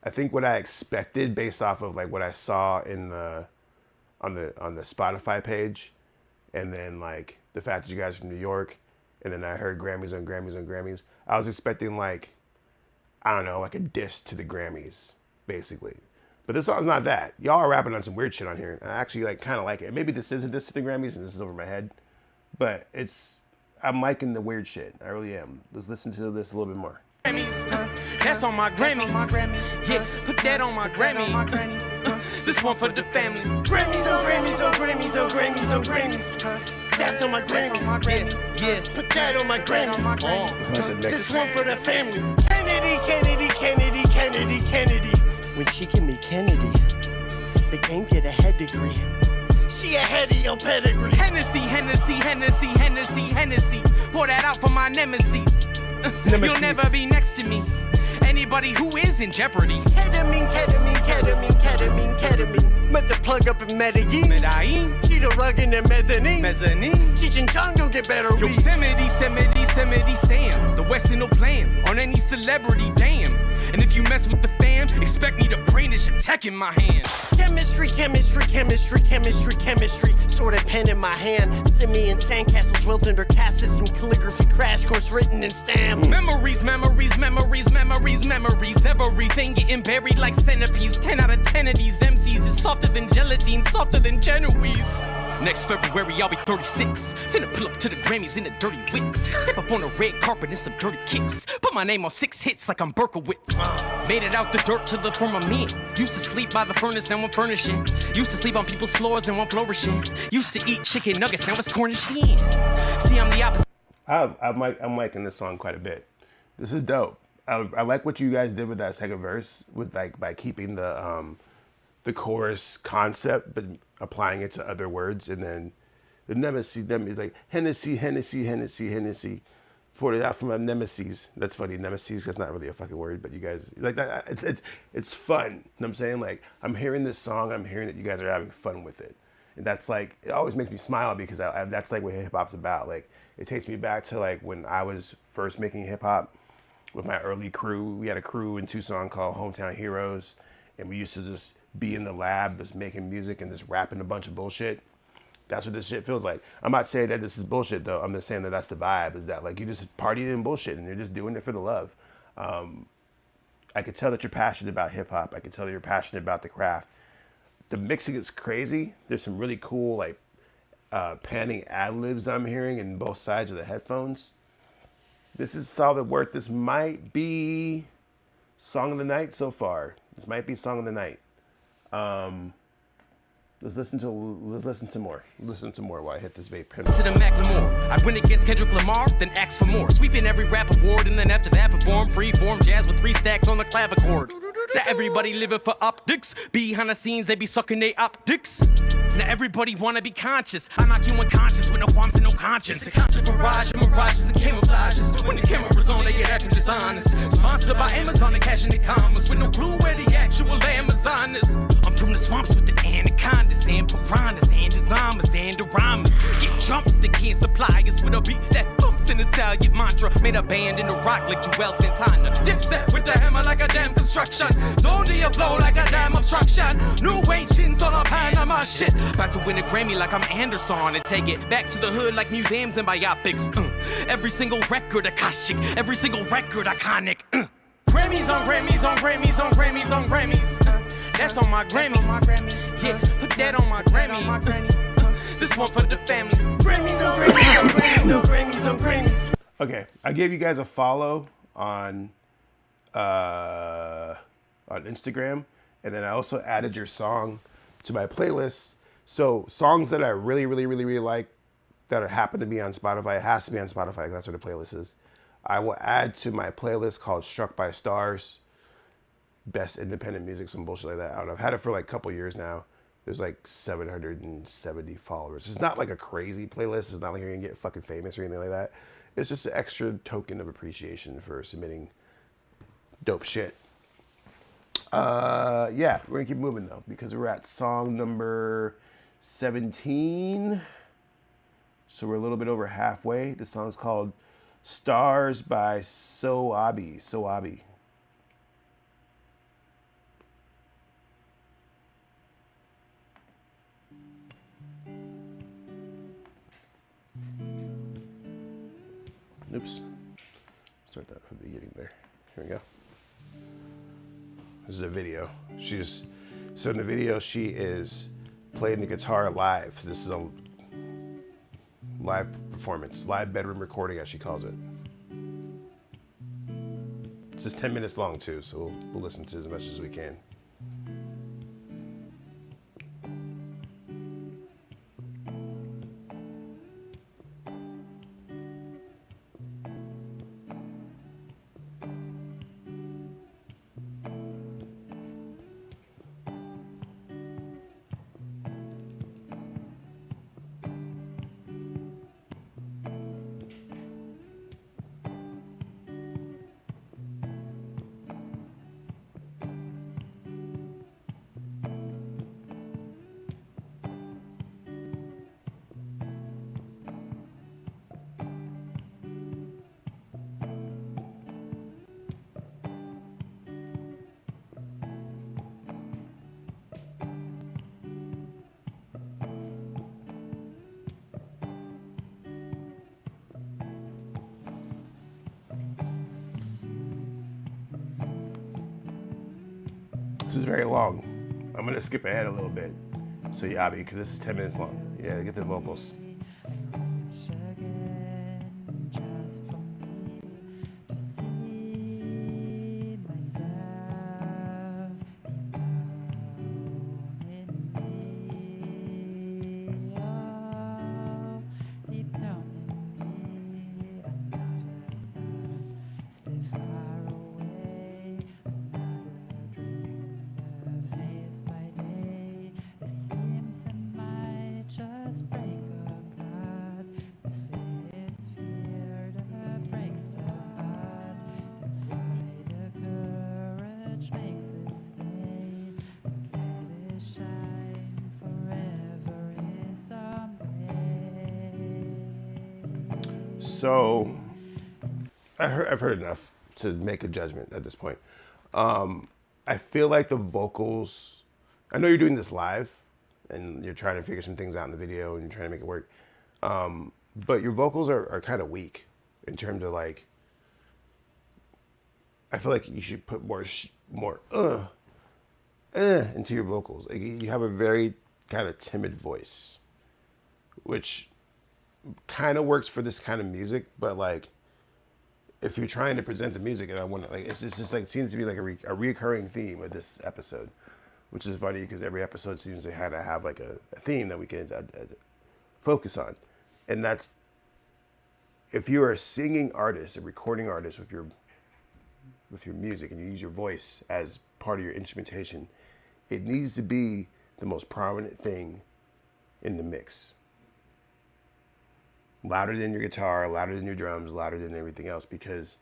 I think what I expected based off of like what I saw in on the Spotify page, and then like the fact that you guys are from New York, and then I heard Grammys on Grammys on Grammys. I was expecting like, I don't know, like a diss to the Grammys, basically. But this song's not that. Y'all are rapping on some weird shit on here. And I actually like kind of like it. Maybe this isn't diss to the Grammys and this is over my head, but I'm liking the weird shit. I really am. Let's listen to this a little bit more. That's on my Grammy. Yeah, put that on my Grammy. This one for the family. Grammys on Grammys on Grammys on Grammys on Grammys. That's on my Grammy. Yeah, put that on my Grammy. This one for the family. Kennedy, Kennedy, Kennedy, Kennedy, Kennedy. When she give me Kennedy, the game get a head degree. She ahead of your pedigree. Hennessy, Hennessy, Hennessy, Hennessy, Hennessy. Pour that out for my nemesis. You'll never be next to me. Anybody who is in jeopardy. Ketamine, ketamine, ketamine, ketamine, ketamine. Met the plug up in Medellin. Cheetah rug in the mezzanine. Cheech and Chong don't get better. Yosemite, Yosemite, Sam. The Western no plan on any celebrity, damn. And if you mess with the fam, expect me to brandish a tech in my hand. Chemistry, chemistry, chemistry, chemistry, chemistry. Sword and pen in my hand. Simian sandcastles built under caste system. Calligraphy crash course written in stamp. Memories, memories, memories, memories, memories. Everything getting buried like centipedes. 10 out of 10 of these MCs is softer than gelatine, softer than Genoese. Next February, I'll be 36. Finna pull up to the Grammys in the dirty wits. Step up on the red carpet in some dirty kicks. Put my name on 6 hits like I'm Berkowitz. Made it out the dirt to the former me. Used to sleep by the furnace, now I'm furnishing. Used to sleep on people's floors, now I'm flourishing. Used to eat chicken nuggets, now it's Cornish hen. See, I'm the opposite. I'm liking this song quite a bit. This is dope. I like what you guys did with that second verse, with like by keeping the chorus concept, but applying it to other words, and then the nemesis, them is like Hennessy, Hennessy, Hennessy, Hennessy. Poured it out for my nemesis. That's funny, nemesis. That's not really a fucking word, but you guys like that. It's fun. You know what I'm saying? Like I'm hearing this song, I'm hearing that you guys are having fun with it, and that's like it always makes me smile because that's like what hip hop's about. Like it takes me back to like when I was first making hip hop with my early crew. We had a crew in Tucson called Hometown Heroes, and we used to just be in the lab just making music and just rapping a bunch of bullshit. That's what this shit feels like. I'm not saying that this is bullshit though. I'm just saying that that's the vibe, is that like you just partying and bullshit and you're just doing it for the love. I could tell that you're passionate about hip hop. I could tell that you're passionate about the craft. The mixing is crazy. There's some really cool like panning ad-libs I'm hearing in both sides of the headphones. This is solid work. This might be Song of the Night so far. This might be Song of the Night. Let's listen to more. Listen to more while I hit this vape pen. To the Macklemore. I win against Kendrick Lamar, then ask for more. Sweeping every rap award, and then after that perform free-form jazz with 3 stacks on the clavichord. Now everybody living for optics. Behind the scenes, they be sucking they optics. Now everybody wanna be conscious. I knock you unconscious with no qualms and no conscience. It's a constant barrage of mirages and camouflages. When the camera's on, they get acting dishonest. Sponsored by Amazon and cashing their commas with no clue where the actual Amazon is. I'm from the swamps with the anacondas and piranhas and the llamas and the rhymes. Get jumped if they can't supply us with a beat that bumps an Italian mantra. Made a band in the rock like Joel Santana. Dipset with the hammer like a damn construction. Zone to your flow like a damn obstruction. New ancients on a Panama shit. About to win a Grammy like I'm Anderson and take it back to the hood like museums and biopics. Every single record Akashic, every single record iconic. Grammys on Grammys on Grammys on Grammys on Grammys. That's on my Grammy. Yeah, put that on my Grammy. This one for the family. Grammys on Grammys on Grammys on Grammys on Grammys. Okay, I gave you guys a follow on Instagram, and then I also added your song to my playlist. So songs that I really like that happen to be on Spotify, it has to be on Spotify because that's where the playlist is. I will add to my playlist called Struck by Stars, Best Independent Music, some bullshit like that. I don't know. I've had it for like a couple years now. There's like 770 followers. It's not like a crazy playlist. It's not like you're gonna get fucking famous or anything like that. It's just an extra token of appreciation for submitting dope shit. Yeah, we're gonna keep moving though because we're at song number 17. So we're a little bit over halfway. The song's called Stars by Soabi. Oops. Start that from the beginning there. Here we go. This is a video. So in the video, she is playing the guitar live. This is a live performance, live bedroom recording, as she calls it. It's just 10 minutes long too, so we'll listen to as much as we can. This is very long. I'm gonna skip ahead a little bit. So yeah, because this is 10 minutes long. Yeah, get the vocals. So, I've heard enough to make a judgment at this point. I feel like the vocals, I know you're doing this live and you're trying to figure some things out in the video and you're trying to make it work. But your vocals are kind of weak in terms of like, I feel like you should put more into your vocals. Like, you have a very kind of timid voice, which kind of works for this kind of music, but like if you're trying to present the music, and I want to like, it's just like, it seems to be like a recurring theme of this episode, which is funny because every episode seems to have like a theme that we can focus on, and that's if you're a singing artist, a recording artist with your music, and you use your voice as part of your instrumentation, it needs to be the most prominent thing in the mix. Louder than your guitar, louder than your drums, louder than everything else, because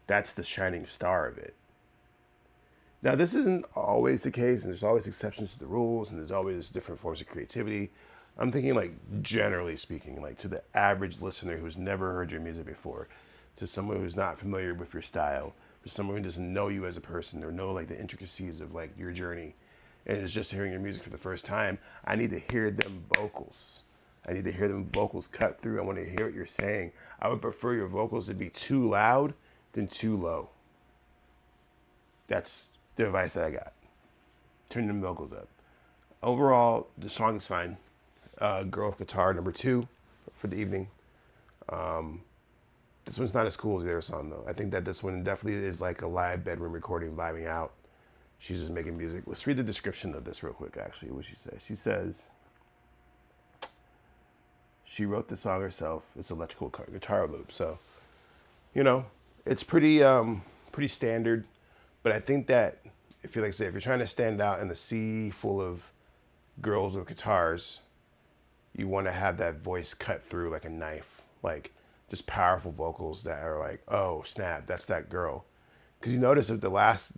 that's the shining star of it. Now, this isn't always the case, and there's always exceptions to the rules, and there's always different forms of creativity. I'm thinking, like, generally speaking, like to the average listener who's never heard your music before, to someone who's not familiar with your style, to someone who doesn't know you as a person or know like the intricacies of like your journey, and is just hearing your music for the first time. I need to hear them vocals. I need to hear them vocals cut through. I want to hear what you're saying. I would prefer your vocals to be too loud than too low. That's the advice that I got. Turn them vocals up. Overall, the song is fine. Girl with Guitar, number 2 for the evening. This one's not as cool as the other song, though. I think that this one definitely is like a live bedroom recording, vibing out. She's just making music. Let's read the description of this real quick, actually, what she says. She says, she wrote the song herself. It's electrical guitar loop. So, you know, it's pretty standard. But I think that if you're trying to stand out in the sea full of girls with guitars, you want to have that voice cut through like a knife, like just powerful vocals that are like, oh snap, that's that girl. Because you notice that the last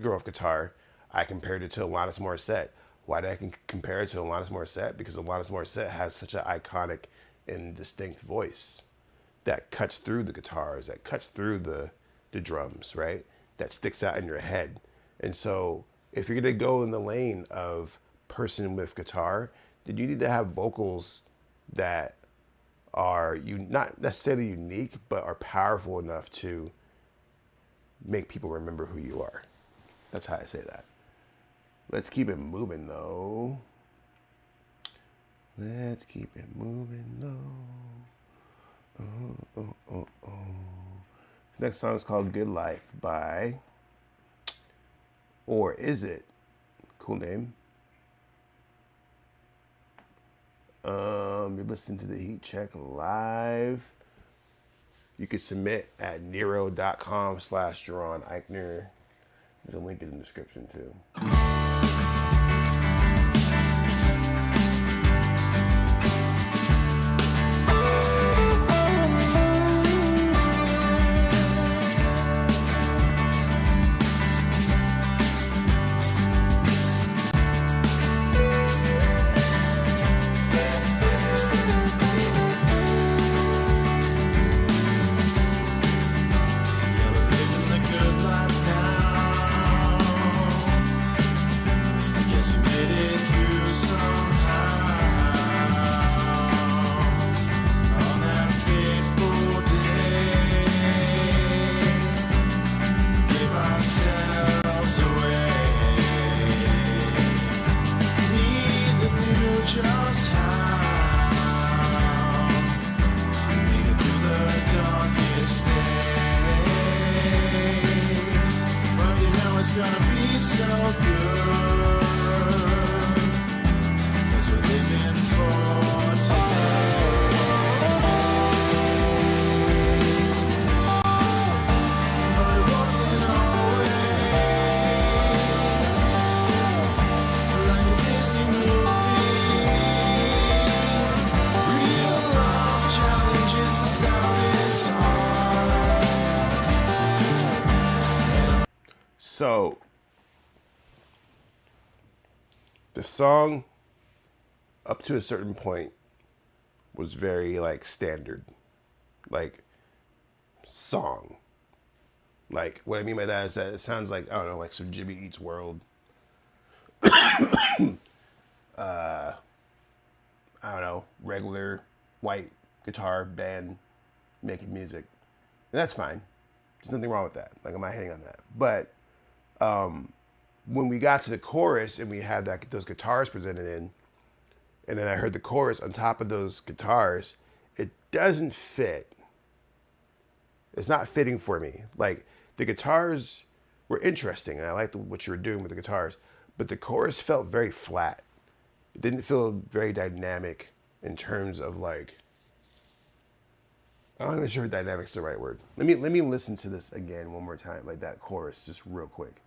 girl with guitar, I compared it to Alanis Morissette. Why did I compare it to Alanis Morissette? Because Alanis Morissette has such an iconic and distinct voice that cuts through the guitars, that cuts through the drums, right? That sticks out in your head. And so if you're gonna go in the lane of person with guitar, then you need to have vocals that are not necessarily unique, but are powerful enough to make people remember who you are. That's how I say that. Let's keep it moving, though. Let's keep it moving, though. The next song is called Good Life by, or is it? Cool name. You're listening to the Heat Check live. You can submit at Nero.com/Jaron Ikner. There's a link in the description too. gonna be so good. 'Cause we're living for today. But it wasn't always like a Disney movie. Real love challenges astounding stars. So the song up to a certain point was very like standard, like song. Like what I mean by that is that it sounds like, I don't know, like some Jimmy Eats World. I don't know, regular white guitar band making music. And that's fine. There's nothing wrong with that. Like, I'm not hating on that. But when we got to the chorus and we had those guitars presented in, and then I heard the chorus on top of those guitars, it doesn't fit. It's not fitting for me. Like, the guitars were interesting, and I liked what you were doing with the guitars, but the chorus felt very flat. It didn't feel very dynamic in terms of, like, I'm not even sure if dynamic's the right word. Let me listen to this again one more time, like that chorus, just real quick.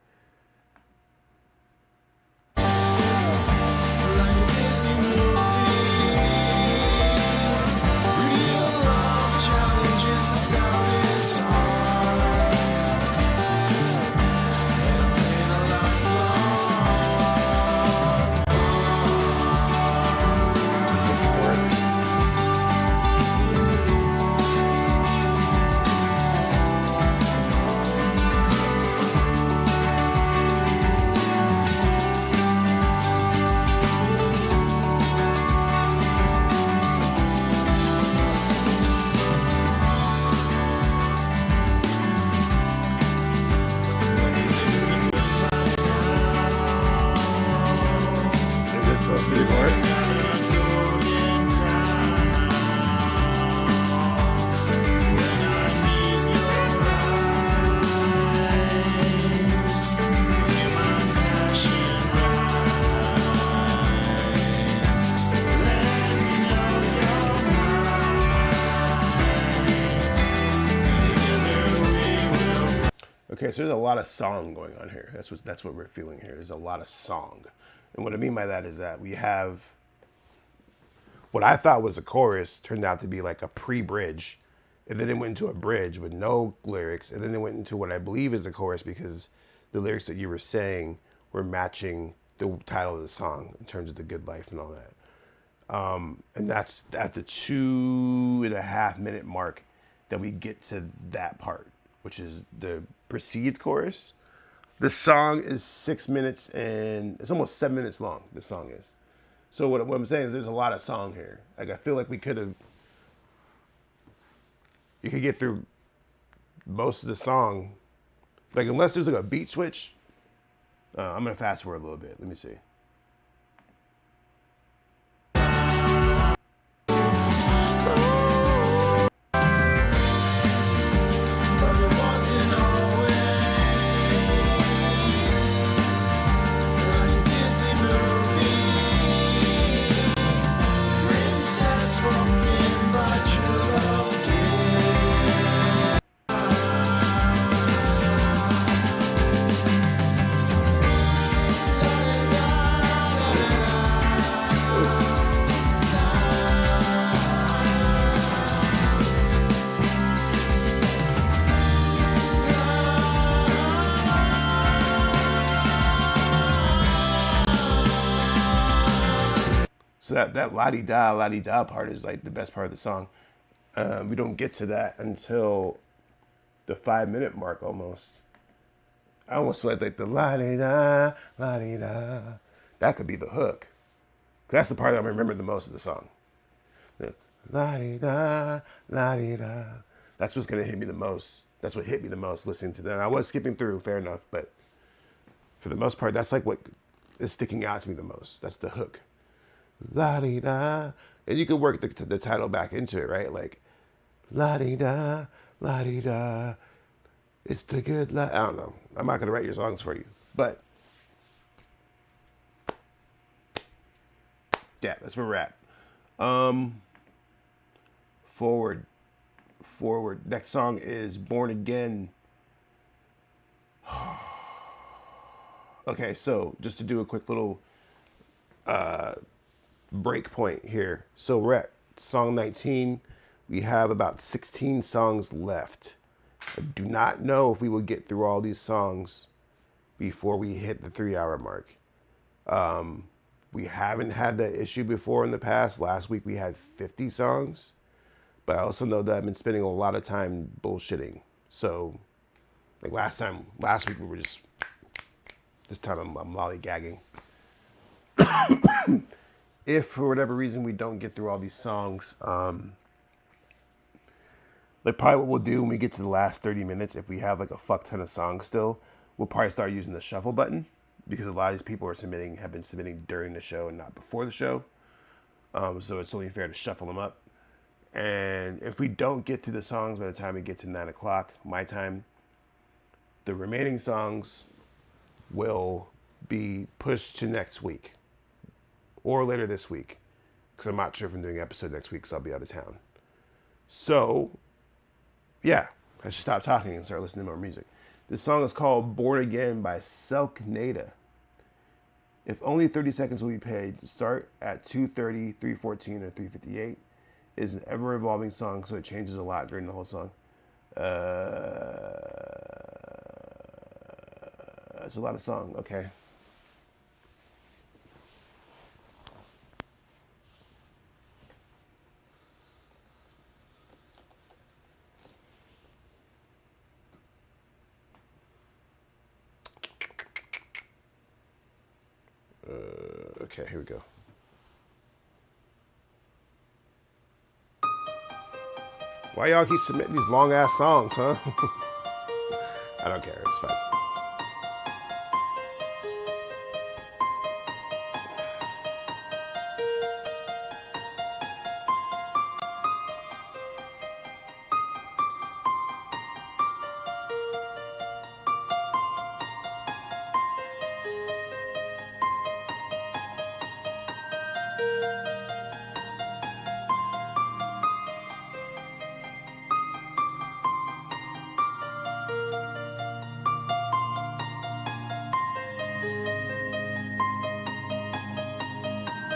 Okay, so there's a lot of song going on here. That's what we're feeling here. There's a lot of song. And what I mean by that is that we have what I thought was a chorus turned out to be like a pre-bridge. And then it went into a bridge with no lyrics. And then it went into what I believe is the chorus because the lyrics that you were saying were matching the title of the song in terms of the good life and all that. And that's at the 2.5 minute mark that we get to that part, which is the precede chorus. The song is 6 minutes and it's almost 7 minutes long. The song is. So what I'm saying is there's a lot of song here. Like, I feel like you could get through most of the song. Like, unless there's like a beat switch. I'm going to fast forward a little bit. Let me see. So that la-di-da part is like the best part of the song. We don't get to that until the 5 minute mark almost. I almost feel like the la-di-da, la-di-da. That could be the hook. That's the part I remember the most of the song. The la-di-da, la-di-da. That's what's going to hit me the most. That's what hit me the most listening to that. I was skipping through, fair enough, but for the most part, that's like what is sticking out to me the most. That's the hook. La-di-da. And you can work the title back into it, right? Like, la-di-da, la-di-da. It's the good I don't know. I'm not going to write your songs for you. But yeah, that's where we're at. Forward. Next song is Born Again. Okay, so just to do a quick little break point here. So we're at song 19. We have about 16 songs left. I do not know if we will get through all these songs before we hit the 3-hour mark. We haven't had that issue before in the past. Last week we had 50 songs, but I also know that I've been spending a lot of time bullshitting. So, like last week we were this time I'm lollygagging. If for whatever reason we don't get through all these songs, like probably what we'll do when we get to the last 30 minutes, if we have like a fuck ton of songs still, we'll probably start using the shuffle button, because a lot of these people have been submitting during the show and not before the show. So it's only fair to shuffle them up. And if we don't get to the songs by the time we get to 9 o'clock, my time, the remaining songs will be pushed to next week or later this week, because I'm not sure if I'm doing an episode next week because I'll be out of town. So, yeah, I should stop talking and start listening to more music. This song is called Born Again by Selk Nada. If only 30 seconds will be paid, start at 2:30, 3:14, or 3:58. It is an ever-evolving song, so it changes a lot during the whole song. It's a lot of song, okay. Okay, here we go. Why y'all keep submitting these long ass songs, huh? I don't care, it's fine.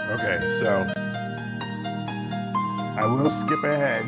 Okay, so I will skip ahead.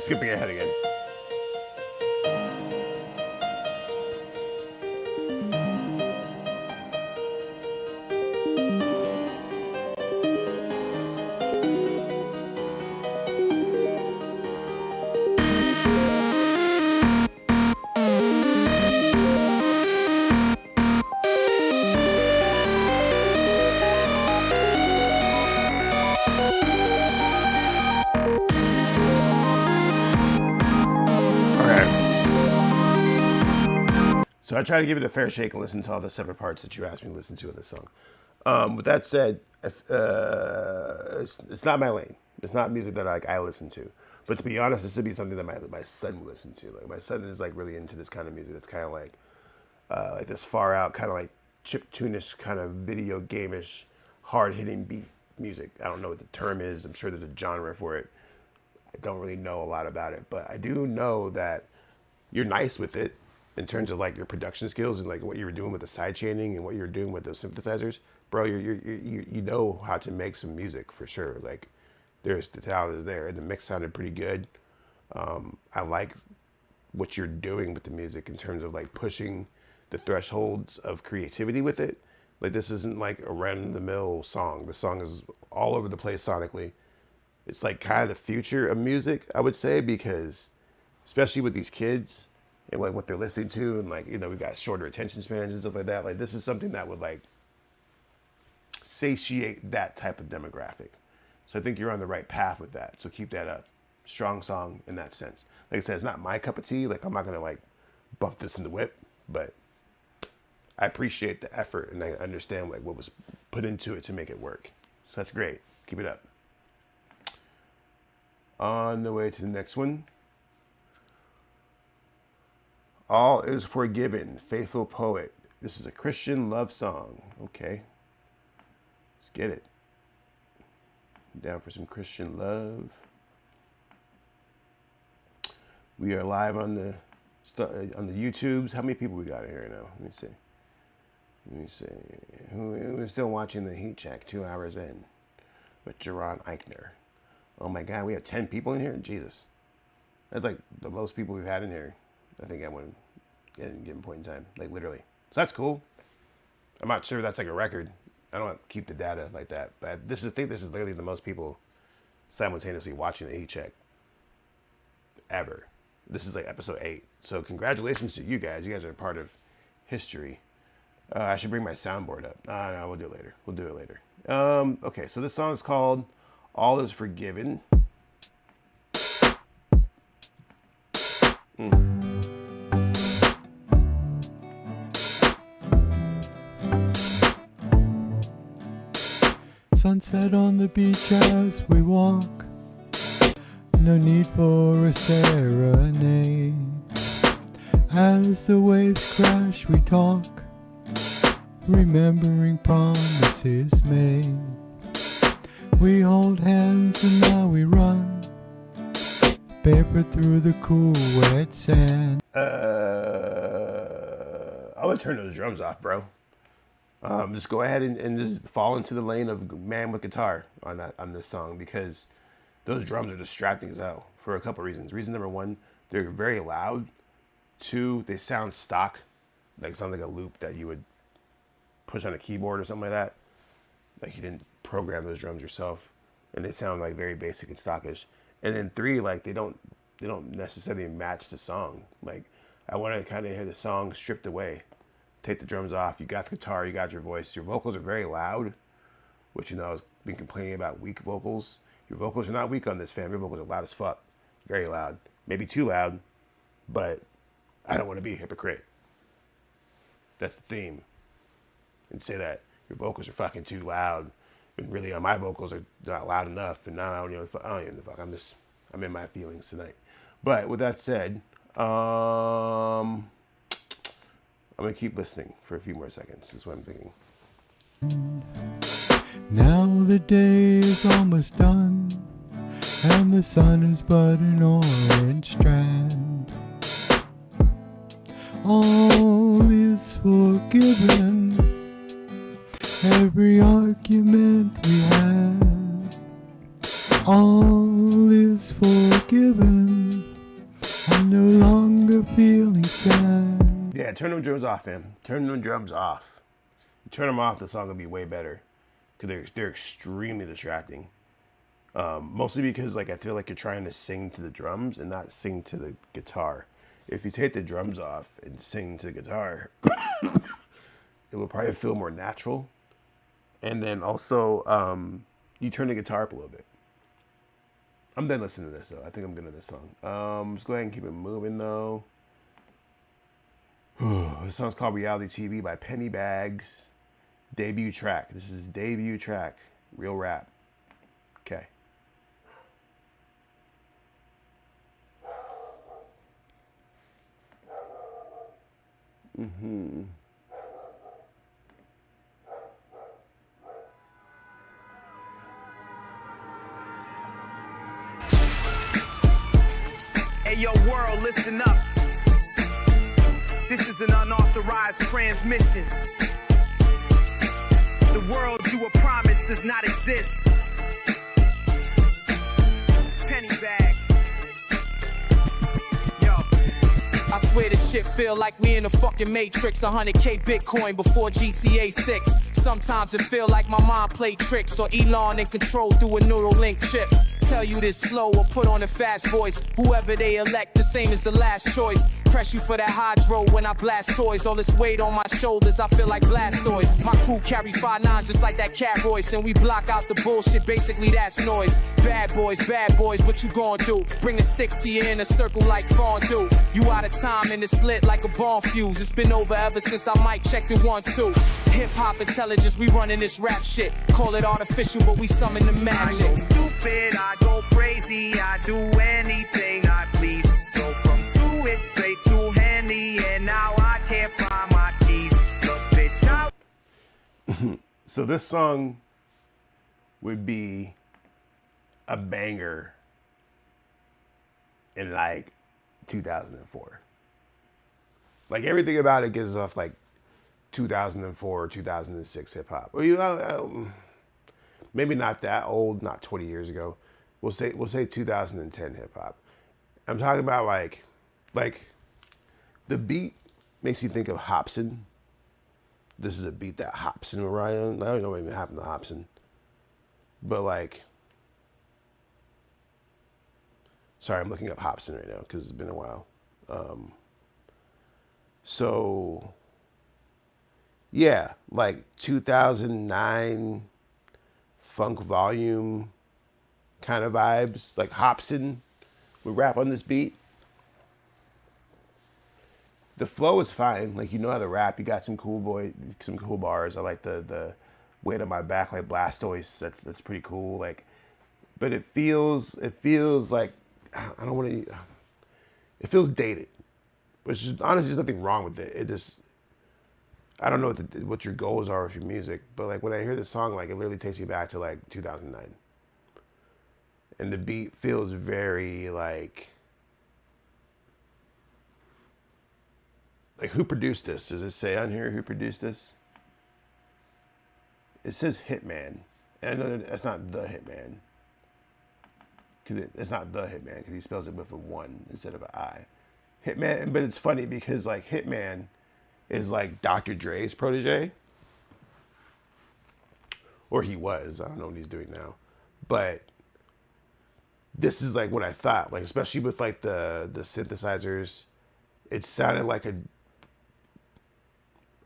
Skipping ahead again. So I try to give it a fair shake and listen to all the separate parts that you asked me to listen to in this song. With that said, it's not my lane. It's not music that I listen to. But to be honest, this would be something that my son would listen to. Like my son is like really into this kind of music. That's kind of like this far out, kind of like chiptune-ish, kind of video game-ish, hard-hitting beat music. I don't know what the term is. I'm sure there's a genre for it. I don't really know a lot about it, but I do know that you're nice with it in terms of like your production skills and like what you were doing with the side chaining and what you're doing with those synthesizers, bro. You know how to make some music for sure. Like the talent is there, and the mix sounded pretty good. I like what you're doing with the music in terms of like pushing the thresholds of creativity with it. Like this isn't like a run-of-the-mill song. The song is all over the place sonically. It's like kind of the future of music, I would say, because especially with these kids and like what they're listening to, and like, you know, we got shorter attention spans and stuff like that. Like this is something that would like satiate that type of demographic. So I think you're on the right path with that. So keep that up. Strong song in that sense. Like I said, it's not my cup of tea. Like I'm not gonna like bump this in the whip, but I appreciate the effort and I understand like what was put into it to make it work. So that's great. Keep it up. On the way to the next one. All is Forgiven, Faithful Poet. This is a Christian love song. Okay. Let's get it. Down for some Christian love. We are live on the YouTubes. How many people we got in here now? Let me see. Who is still watching the heat check 2 hours in with Jaron Ikner? Oh my God, we have 10 people in here? Jesus. That's like the most people we've had in here, I think, at one given point in time. Like literally. So that's cool. I'm not sure if that's like a record. I don't keep the data like that. But I think this is literally the most people simultaneously watching the heat check ever. This is like episode 8. So congratulations to you guys. You guys are a part of history. I should bring my soundboard up. No, we'll do it later. We'll do it later. Okay, so this song is called All Is Forgiven. Sunset on the beach as we walk. No need for a serenade. As the waves crash, we talk, remembering promises made. We hold hands and now we run, barefoot through the cool, wet sand. I'm gonna turn those drums off, bro. Just go ahead and just fall into the lane of man with guitar on this song, because those drums are distracting as hell for a couple reasons. Reason number one, they're very loud. 2, they sound stock, like sound like a loop that you would push on a keyboard or something like that. Like you didn't program those drums yourself, and they sound like very basic and stockish. And then 3, like they don't necessarily match the song. Like I want to kind of hear the song stripped away. Take the drums off. You got the guitar. You got your voice. Your vocals are very loud, which, you know, I've been complaining about weak vocals. Your vocals are not weak on this, fam. Your vocals are loud as fuck. Very loud. Maybe too loud, but I don't want to be a hypocrite. That's the theme. And say that your vocals are fucking too loud. And really, my vocals are not loud enough. And now I don't even know the fuck. I'm in my feelings tonight. But with that said, I'm going to keep listening for a few more seconds. Is what I'm thinking. Now the day is almost done, and the sun is but an orange strand. All is forgiven, every argument we had. All is forgiven, I'm no longer feeling sad. Yeah, turn them drums off, fam. Turn them drums off. You turn them off, the song will be way better. Because they're extremely distracting. Mostly because like I feel like you're trying to sing to the drums and not sing to the guitar. If you take the drums off and sing to the guitar, it will probably feel more natural. And then also, you turn the guitar up a little bit. I'm done listening to this though. I think I'm good at this song. Let's go ahead and keep it moving though. This song's called Reality TV by Penny Bags. Debut track. This is his debut track. Real rap. Okay. yo, world, listen up. This is an unauthorized transmission. The world you were promised does not exist. It's penny bags. Yo. I swear this shit feel like we in the fucking Matrix. 100K Bitcoin before GTA 6. Sometimes it feel like my mind played tricks, or Elon in control through a neural link chip. Tell you this slow or put on a fast voice. Whoever they elect, the same as the last choice. Press you for that hydro when I blast toys. All this weight on my shoulders, I feel like Blastoise. My crew carry 5.9s just like that Cat Royce, and we block out the bullshit, basically that's noise. Bad boys, what you gon' do? Bring the sticks to you in a circle like fondue. You out of time and it's lit like a bomb fuse. It's been over ever since I mic checked it 1, 2. Hip-hop intelligence, we running this rap shit. Call it artificial, but we summon the magic. I go stupid, I go crazy, I do anything I please. Go from 2 it straight to Henny, and now I can't find my keys. Look, bitch, out. So this song would be a banger in like 2004. Like everything about it gives off like 2004 or 2006 hip hop. Well, you know, maybe not that old, not 20 years ago. We'll say 2010 hip hop. I'm talking about like the beat makes you think of Hobson. This is a beat that Hobson would ride on. I don't know what even happened to Hobson, but like, sorry, I'm looking up Hobson right now because it's been a while. So yeah, like 2009 funk volume kind of vibes. Like Hobson would rap on this beat. The flow is fine. Like, you know how to rap. You got some cool bars. I like the weight on my back, like Blastoise. That's pretty cool. Like, but it feels like, I don't want to. It feels dated, which is honestly, there's nothing wrong with it. It just, I don't know what your goals are with your music, but like when I hear this song, like it literally takes me back to like 2009, and the beat feels very like who produced this? Does it say on here who produced this? It says Hitman, and I know that's not the Hitman. It's not the Hitman because he spells it with a 1 instead of an I. Hitman, but it's funny because like Hitman is like Dr. Dre's protege, or he was. I don't know what he's doing now, but this is like what I thought. Like especially with like the synthesizers, it sounded like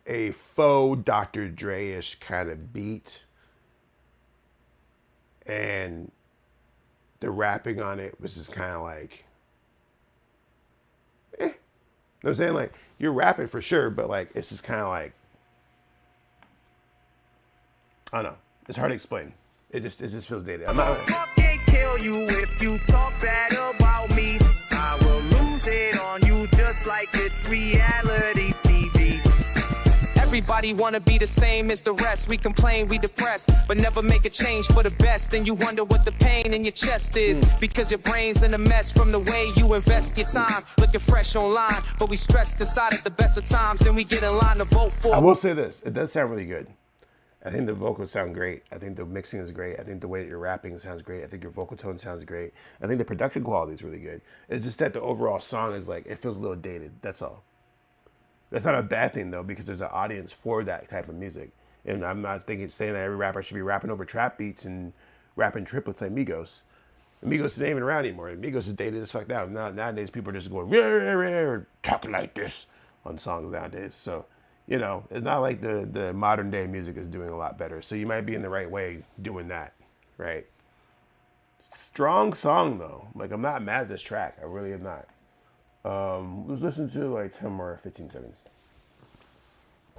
a faux Dr. Dre-ish kind of beat, and the rapping on it was just kind of like, You know what I'm saying? Like, you're rapping for sure, but like, it's just kind of like, I don't know. It's hard to explain. It just feels dated. I'm not. Fucking kill you if you talk bad about me. I will lose it on you just like it's reality TV. Everybody wanna be the same as the rest. We complain, we depress, but never make a change for the best. Then you wonder what the pain in your chest is, because your brain's in a mess from the way you invest your time. Looking fresh online, but we stressed aside at the best of times. Then we get in line to vote for. I will say this, it does sound really good. I think the vocals sound great. I think the mixing is great. I think the way that you're rapping sounds great. I think your vocal tone sounds great. I think the production quality is really good. It's just that the overall song is like, it feels a little dated. That's all. That's not a bad thing though, because there's an audience for that type of music. And I'm not saying that every rapper should be rapping over trap beats and rapping triplets like Migos. Migos isn't even around anymore. Migos is dated as fuck now. Nowadays people are just going, talking like this on songs nowadays. So, you know, it's not like the modern day music is doing a lot better. So you might be in the right way doing that, right? Strong song though. Like, I'm not mad at this track. I really am not. Let's listen to like 10 more 15 seconds.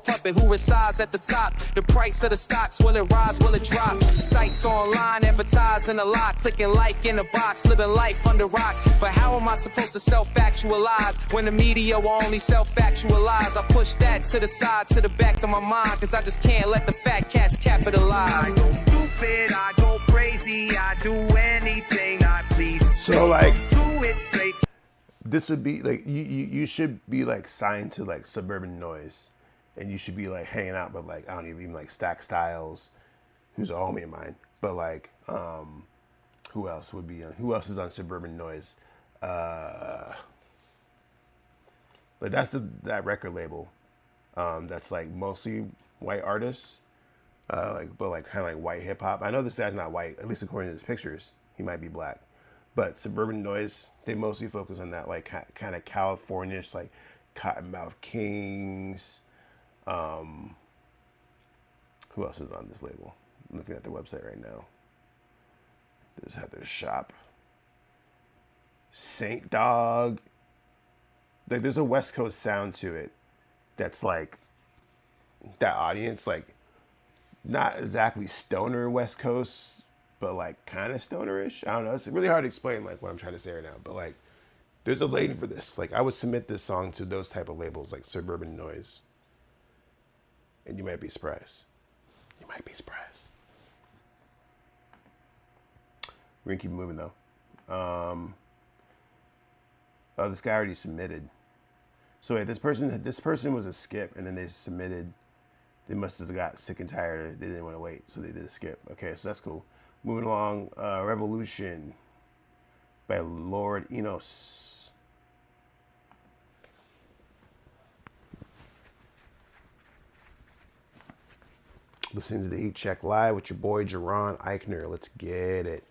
Puppet who resides at the top. The price of the stocks, will it rise, will it drop? Sites online, advertising a lot. Clicking like in a box, living life under rocks. But how am I supposed to self-actualize when the media will only self-actualize? I push that to the side, to the back of my mind, cause I just can't let the fat cats capitalize. I go stupid, I go crazy, I do anything I please. So like, to it straight. this would be like you should be like signed to like Suburban Noise, and you should be like hanging out with like I don't even like Stack Styles, who's a homie of mine. But like who else would be who else is on Suburban Noise? But that's that record label. That's like mostly white artists, but like kind of like white hip hop. I know this guy's not white, at least according to his pictures. He might be black, but Suburban Noise, they mostly focus on that like kind of California-ish, like Cottonmouth Kings. Who else is on this label? I'm looking at their website right now. This had their shop. Saint Dog. Like there's a West Coast sound to it that's like that audience, like not exactly stoner West Coast, but like kind of stonerish. I don't know. It's really hard to explain like what I'm trying to say right now, but like there's a lane for this. Like I would submit this song to those type of labels like Suburban Noise, and you might be surprised. You might be surprised. We're gonna keep moving though. Oh, this guy already submitted. So wait, this person was a skip, and then they submitted. They must have got sick and tired. They didn't want to wait, so they did a skip. Okay, so that's cool. Moving along, Revolution by Lord Enos. Listening to the Heat Check Live with your boy Jaron Ikner. Let's get it.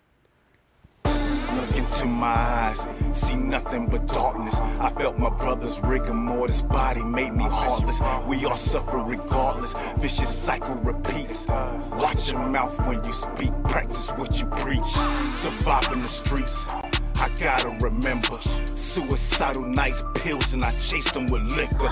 Look into my eyes, see nothing but darkness. I felt my brother's rigor mortis, body made me heartless. We all suffer regardless, vicious cycle repeats. Watch your mouth when you speak, practice what you preach. Surviving the streets, I gotta remember. Suicidal nights, pills, and I chased them with liquor.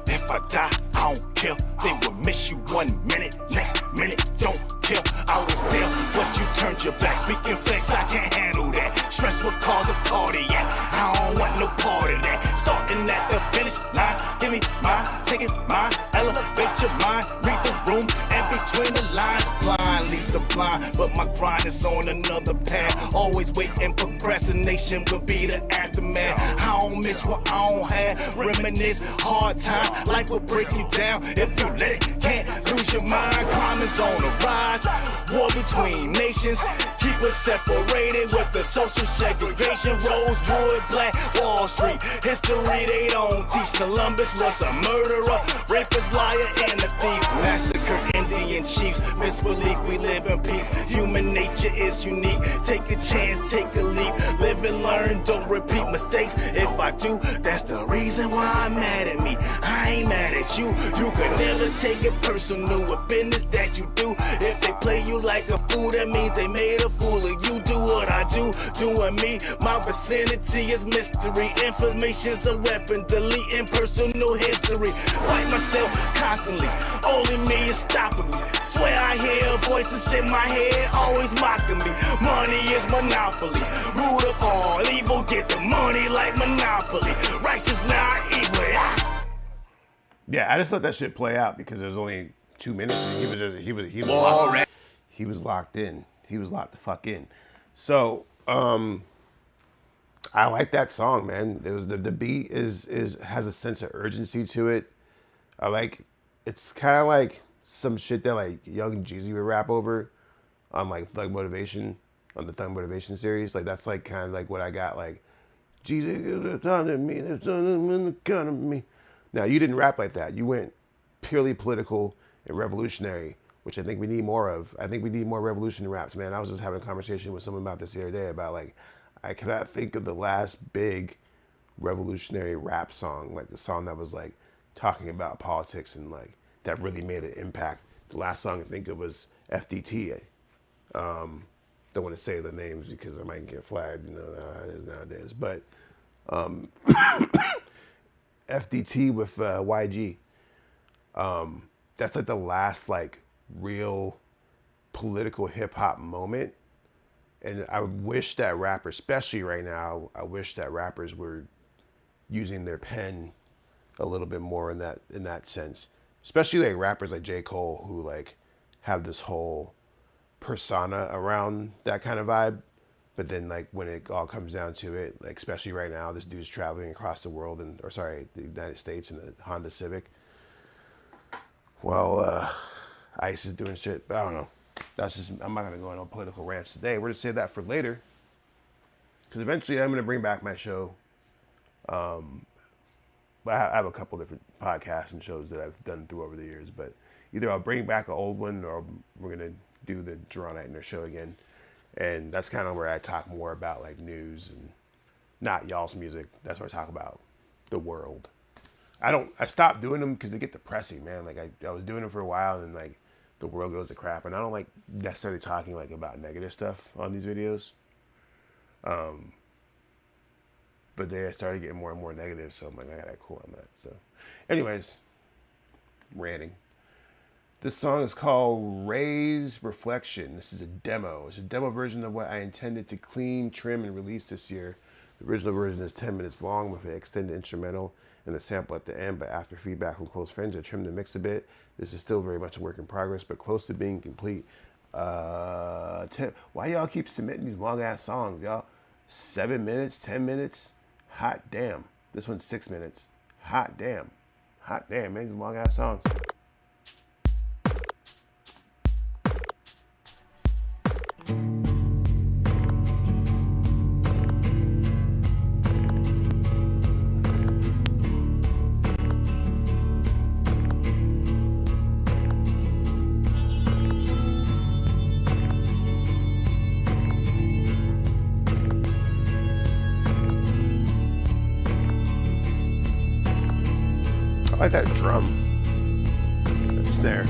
If I die, I don't care. They will miss you 1 minute, next minute don't care. I was there, but you turned your back. Speaking flex, I can't handle that. Stress will cause a cardiac. I don't want no part of that. Starting at the finish line, give me mine, taking mine, elevate your mind, read the room, and between the lines. Blind leads the blind, but my grind is on another path. Always waiting, procrastination will be the aftermath. I don't miss what I don't have. Reminisce, hard time, life will break you down if you let it. Can't lose your mind. Crime is on the rise. War between nations, keep us separated with the social segregation. Rosewood, Black Wall Street, history they don't teach. Columbus was a murderer, rapist, liar, and a thief. Massacre Indian chiefs, misbelief we live in peace. Human nature is unique. Take a chance, take a leap. Live and learn, don't repeat mistakes. If I do, that's the reason why I'm mad at me. I ain't mad at you. You can never take it personal. A business that you do. If they play you like a fool, that means they made a fool of you. Do what I do, doing me. My vicinity is mystery. Information's a weapon, deleting personal history. Fight myself constantly, only me is stopping me. Swear I hear voices in my head, always mocking me. Money is monopoly, root of all evil, get the money like monopoly. Righteous, not evil. Yeah, I just let that shit play out because there's only 2 minutes. And he was locked in. He was locked the fuck in. So I like that song, man. It was the beat has a sense of urgency to it. I like it's kind of like some shit that like Young Jeezy would rap over on like Thug Motivation on the Thug Motivation series. Like that's like kind of like what I got. Like Jeezy is on me, there's an economy. Now you didn't rap like that. You went purely political and revolutionary, which I think we need more of. I think we need more revolutionary raps, man. I was just having a conversation with someone about this the other day about like, I cannot think of the last big revolutionary rap song, like the song that was like talking about politics and like that really made an impact. The last song I think of was FDT. Don't want to say the names because I might get flagged, you know, how it is nowadays. But FDT with YG. That's like the last like real political hip hop moment. And I wish that rappers, especially right now, I wish that rappers were using their pen a little bit more in that sense. Especially like rappers like J. Cole who like have this whole persona around that kind of vibe. But then, like, when it all comes down to it, like, especially right now, this dude's traveling across the world, the United States in a Honda Civic. Well, ICE is doing shit. But I don't know. I'm not going to go on political rants today. We're going to save that for later. Because eventually I'm going to bring back my show. I have a couple different podcasts and shows that I've done through over the years. But either I'll bring back an old one or we're going to do the Jaron Ikner show again. And that's kind of where I talk more about like news and not y'all's music. That's where I talk about the world. I stopped doing them because they get depressing, man. Like I was doing them for a while and like the world goes to crap. And I don't like necessarily talking like about negative stuff on these videos. But they started getting more and more negative. So I'm like, I gotta cool on that. So anyways, ranting. This song is called Ray's Reflection. This is a demo. It's a demo version of what I intended to clean, trim, and release this year. The original version is 10 minutes long with an extended instrumental and a sample at the end, but after feedback from close friends, I trimmed the mix a bit. This is still very much a work in progress, but close to being complete. Why y'all keep submitting these long-ass songs, y'all? 7 minutes, 10 minutes? Hot damn. This one's 6 minutes. Hot damn. Hot damn, man. These long-ass songs. I like that drum, that snare.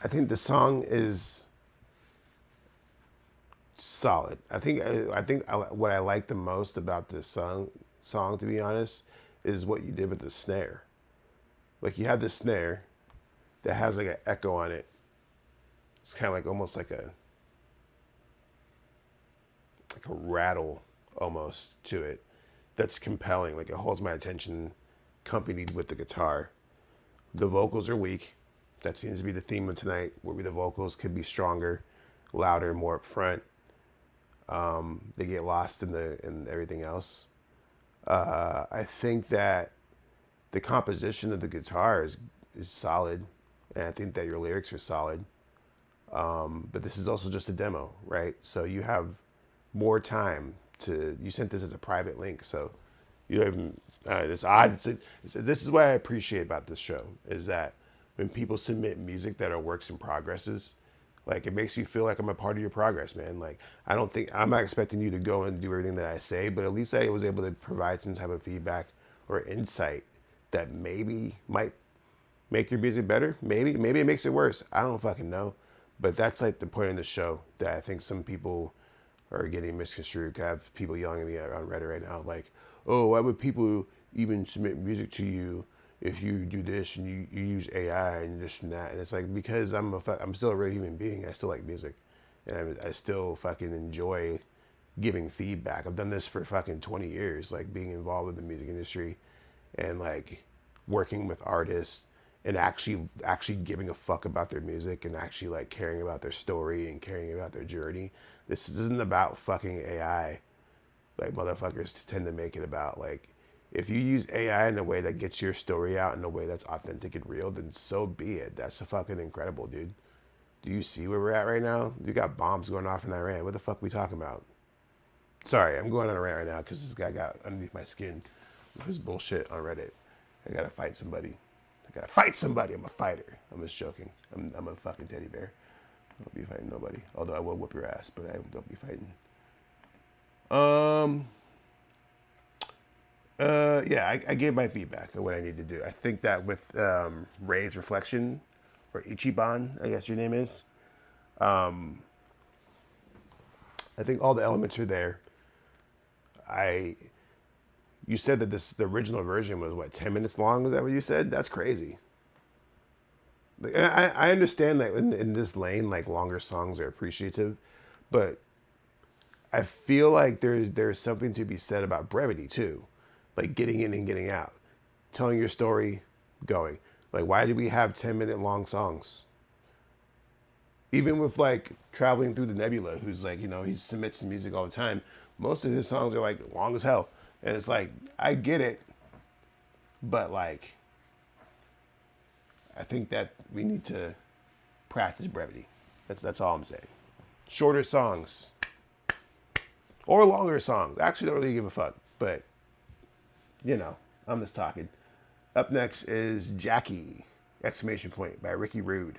I think the song is solid. I think what I like the most about this song, to be honest, is what you did with the snare. Like you have this snare that has like an echo on it. It's kind of like almost like a rattle almost to it. That's compelling. Like it holds my attention, accompanied with the guitar. The vocals are weak. That seems to be the theme of tonight, where the vocals could be stronger, louder, more up front. They get lost in everything else. I think that the composition of the guitar is solid, and I think that your lyrics are solid. But this is also just a demo, right? So you have more time you sent this as a private link, so you haven't, it's odd. This is what I appreciate about this show, is that when people submit music that are works in progresses, like it makes me feel like I'm a part of your progress, man. Like I'm not expecting you to go and do everything that I say, but at least I was able to provide some type of feedback or insight that maybe might make your music better. Maybe it makes it worse. I don't fucking know. But that's like the point of the show that I think some people are getting misconstrued. I have people yelling at me on Reddit right now, like, oh, why would people even submit music to you if you do this and you use AI and this and that? And it's like, because I'm still a real human being. I still like music, and I still fucking enjoy giving feedback. I've done this for fucking 20 years, like being involved in the music industry and like working with artists and actually giving a fuck about their music and actually like caring about their story and caring about their journey. This isn't about fucking AI like motherfuckers tend to make it about. Like, if you use AI in a way that gets your story out in a way that's authentic and real, then so be it. That's fucking incredible, dude. Do you see where we're at right now? We got bombs going off in Iran. What the fuck are we talking about? Sorry, I'm going on a rant right now because this guy got underneath my skin with his bullshit on Reddit. I gotta fight somebody. I'm a fighter. I'm just joking. I'm a fucking teddy bear. I don't be fighting nobody. Although I will whoop your ass, but I don't be fighting. Yeah, I gave my feedback on what I need to do. I think that with Ray's Reflection, or Ichiban, I guess your name is, I think all the elements are there. You said that the original version was what, 10 minutes long? Is that what you said? That's crazy. Like, I understand that in this lane, like longer songs are appreciative, but I feel like there's something to be said about brevity too, like getting in and getting out, telling your story, going. Like, why do we have 10-minute long songs? Even with like Traveling Through the Nebula, who's like, he submits to music all the time. Most of his songs are like long as hell. And it's like, I get it, but like, I think that we need to practice brevity. That's all I'm saying. Shorter songs or longer songs. I actually don't really give a fuck, but I'm just talking. Up next is Jackie! Exclamation point by Ricky Rude.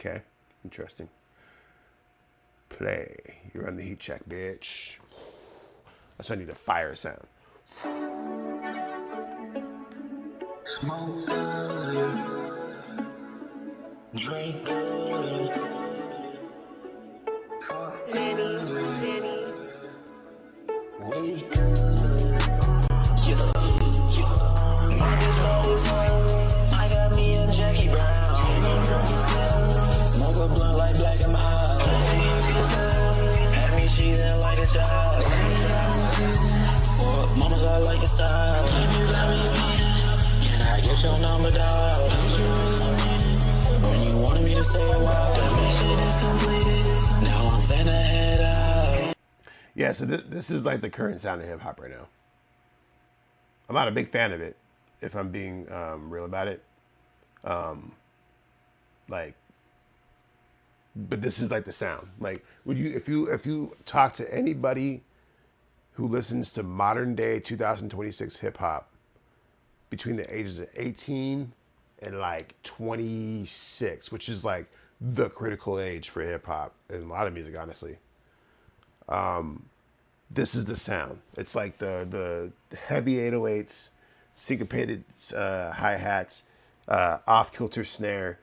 Okay, interesting. Play. You're on the heat check, bitch. I need a fire sound. Smoke, drink, Zany. wait. My bitch always home. I got me a Jackie Brown. And I'm drunk as hell. Smoke a blunt like black and mild. Hopefully you can tell. Had me cheesing like a child. Mamas, I like your style. You got me feeling. Can I get your number, dog? Don't you really mean it? When you wanted me to say it, wow. The mission is completed. Now I'm finna head out. Yeah, so this is like the current sound of hip hop right now. I'm not a big fan of it, if I'm being real about it. But this is like the sound. Like, if you talk to anybody who listens to modern day 2026 hip hop between the ages of 18 and like 26, which is like the critical age for hip hop and a lot of music, honestly. This is the sound. It's like the heavy 808s, syncopated hi-hats, off-kilter snare,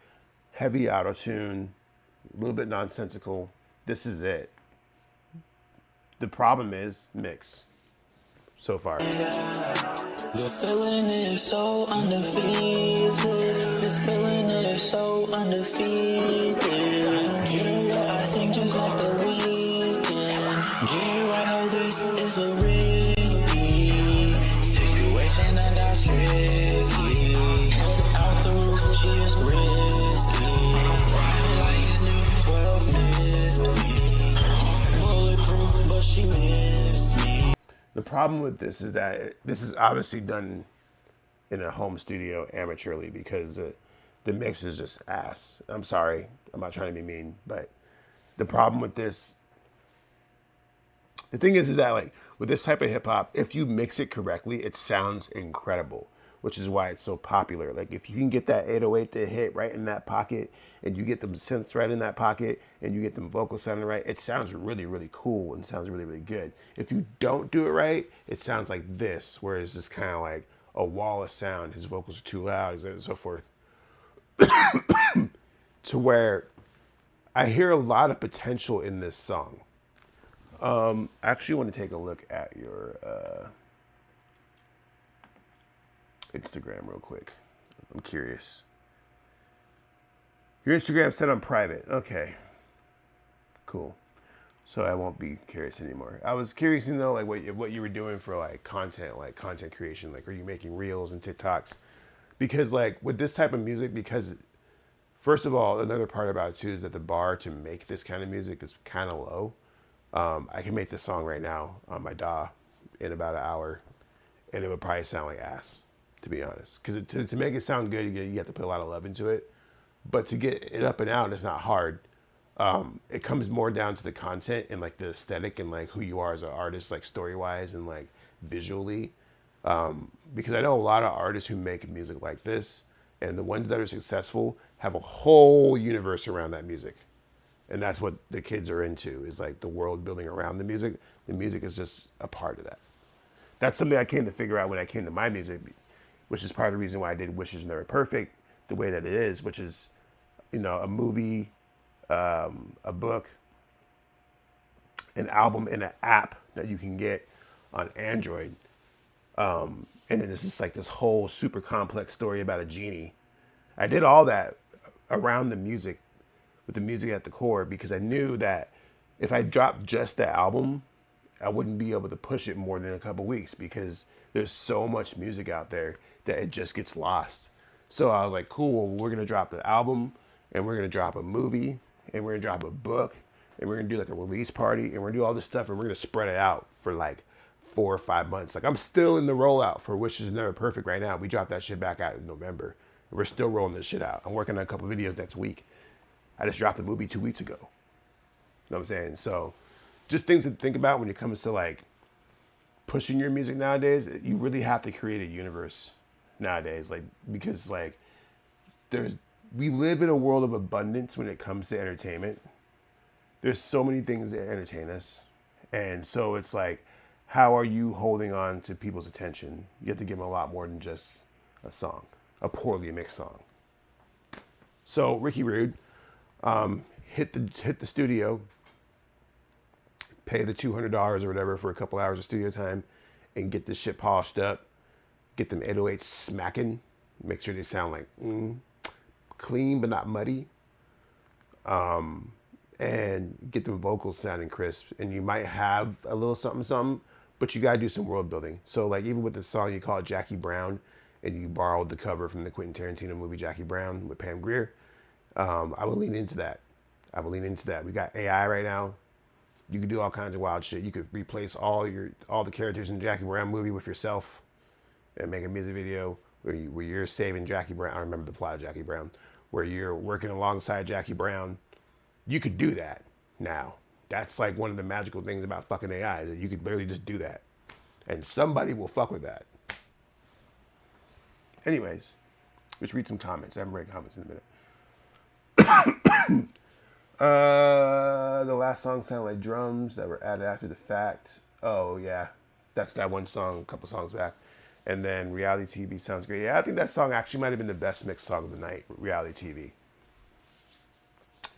heavy auto-tune, a little bit nonsensical. This is it. The problem is mix so far. The feeling is so undefeated. This feeling is so undefeated. You know what I sing just like the weekend. Get right how this is a risky situation that got tricky. Head out the roof, she is risky. Ride like it's new 12 missed me. Bulletproof, but she missed me. The problem with this is that this is obviously done in a home studio amateurly because the mix is just ass. I'm sorry. I'm not trying to be mean, but the problem with this, the thing is that like with this type of hip hop, if you mix it correctly, it sounds incredible, which is why it's so popular. Like if you can get that 808 to hit right in that pocket and you get them synths right in that pocket and you get them vocals sounding right, it sounds really, really cool and sounds really, really good. If you don't do it right, it sounds like this, where it's just kind of like a wall of sound. His vocals are too loud, and so forth. To where I hear a lot of potential in this song. I actually want to take a look at your Instagram real quick. I'm curious. Your Instagram set on private. Okay. Cool. So I won't be curious anymore. I was curious to know like what you were doing for like content creation. Like, are you making reels and TikToks? Because like with this type of music, because first of all, another part about it too is that the bar to make this kind of music is kind of low. I can make this song right now on my DAW in about an hour, and it would probably sound like ass, to be honest. Because to make it sound good, you have to put a lot of love into it. But to get it up and out, it's not hard. It comes more down to the content and like the aesthetic and like who you are as an artist, like story wise and like visually. Because I know a lot of artists who make music like this, and the ones that are successful have a whole universe around that music. And that's what the kids are into, is like the world building around the music. The music is just a part of that. That's something I came to figure out when I came to my music, which is part of the reason why I did Wishes Never Perfect the way that it is, which is, you know, a movie, a book, an album, and an app that you can get on Android. And then it's just like this whole super complex story about a genie. I did all that around the music, with the music at the core, because I knew that if I dropped just the album, I wouldn't be able to push it more than a couple weeks, because there's so much music out there that it just gets lost. So I was like, cool, we're going to drop the album, and we're going to drop a movie, and we're going to drop a book, and we're going to do like a release party, and we're going to do all this stuff, and we're going to spread it out for like 4 or 5 months. Like, I'm still in the rollout for Wishes Never Perfect right now. We dropped that shit back out in November, and we're still rolling this shit out. I'm working on a couple videos next week. I just dropped the movie 2 weeks ago. You know what I'm saying? So just things to think about when it comes to like pushing your music nowadays. You really have to create a universe nowadays, like, because like we live in a world of abundance when it comes to entertainment. There's so many things that entertain us. And so it's like, how are you holding on to people's attention? You have to give them a lot more than just a song, a poorly mixed song. So Ricky Rude, hit the studio, pay the $200 or whatever for a couple hours of studio time, and get this shit polished up. Get them 808s smacking. Make sure they sound like clean but not muddy. And get them vocals sounding crisp. And you might have a little something, but you gotta do some world building. So like even with the song, you call it Jackie Brown, and you borrowed the cover from the Quentin Tarantino movie Jackie Brown with Pam Grier. I would lean into that. We got AI right now. You can do all kinds of wild shit. You could replace all the characters in the Jackie Brown movie with yourself and make a music video where you're saving Jackie Brown. I don't remember the plot of Jackie Brown, where you're working alongside Jackie Brown. You could do that now. That's like one of the magical things about fucking AI, is that you could literally just do that. And somebody will fuck with that. Anyways, let's read some comments. I haven't read comments in a minute. The last song sounded like drums that were added after the fact. Oh yeah, that's that one song a couple songs back. And then Reality TV sounds great. Yeah, I think that song actually might have been the best mixed song of the night, Reality TV.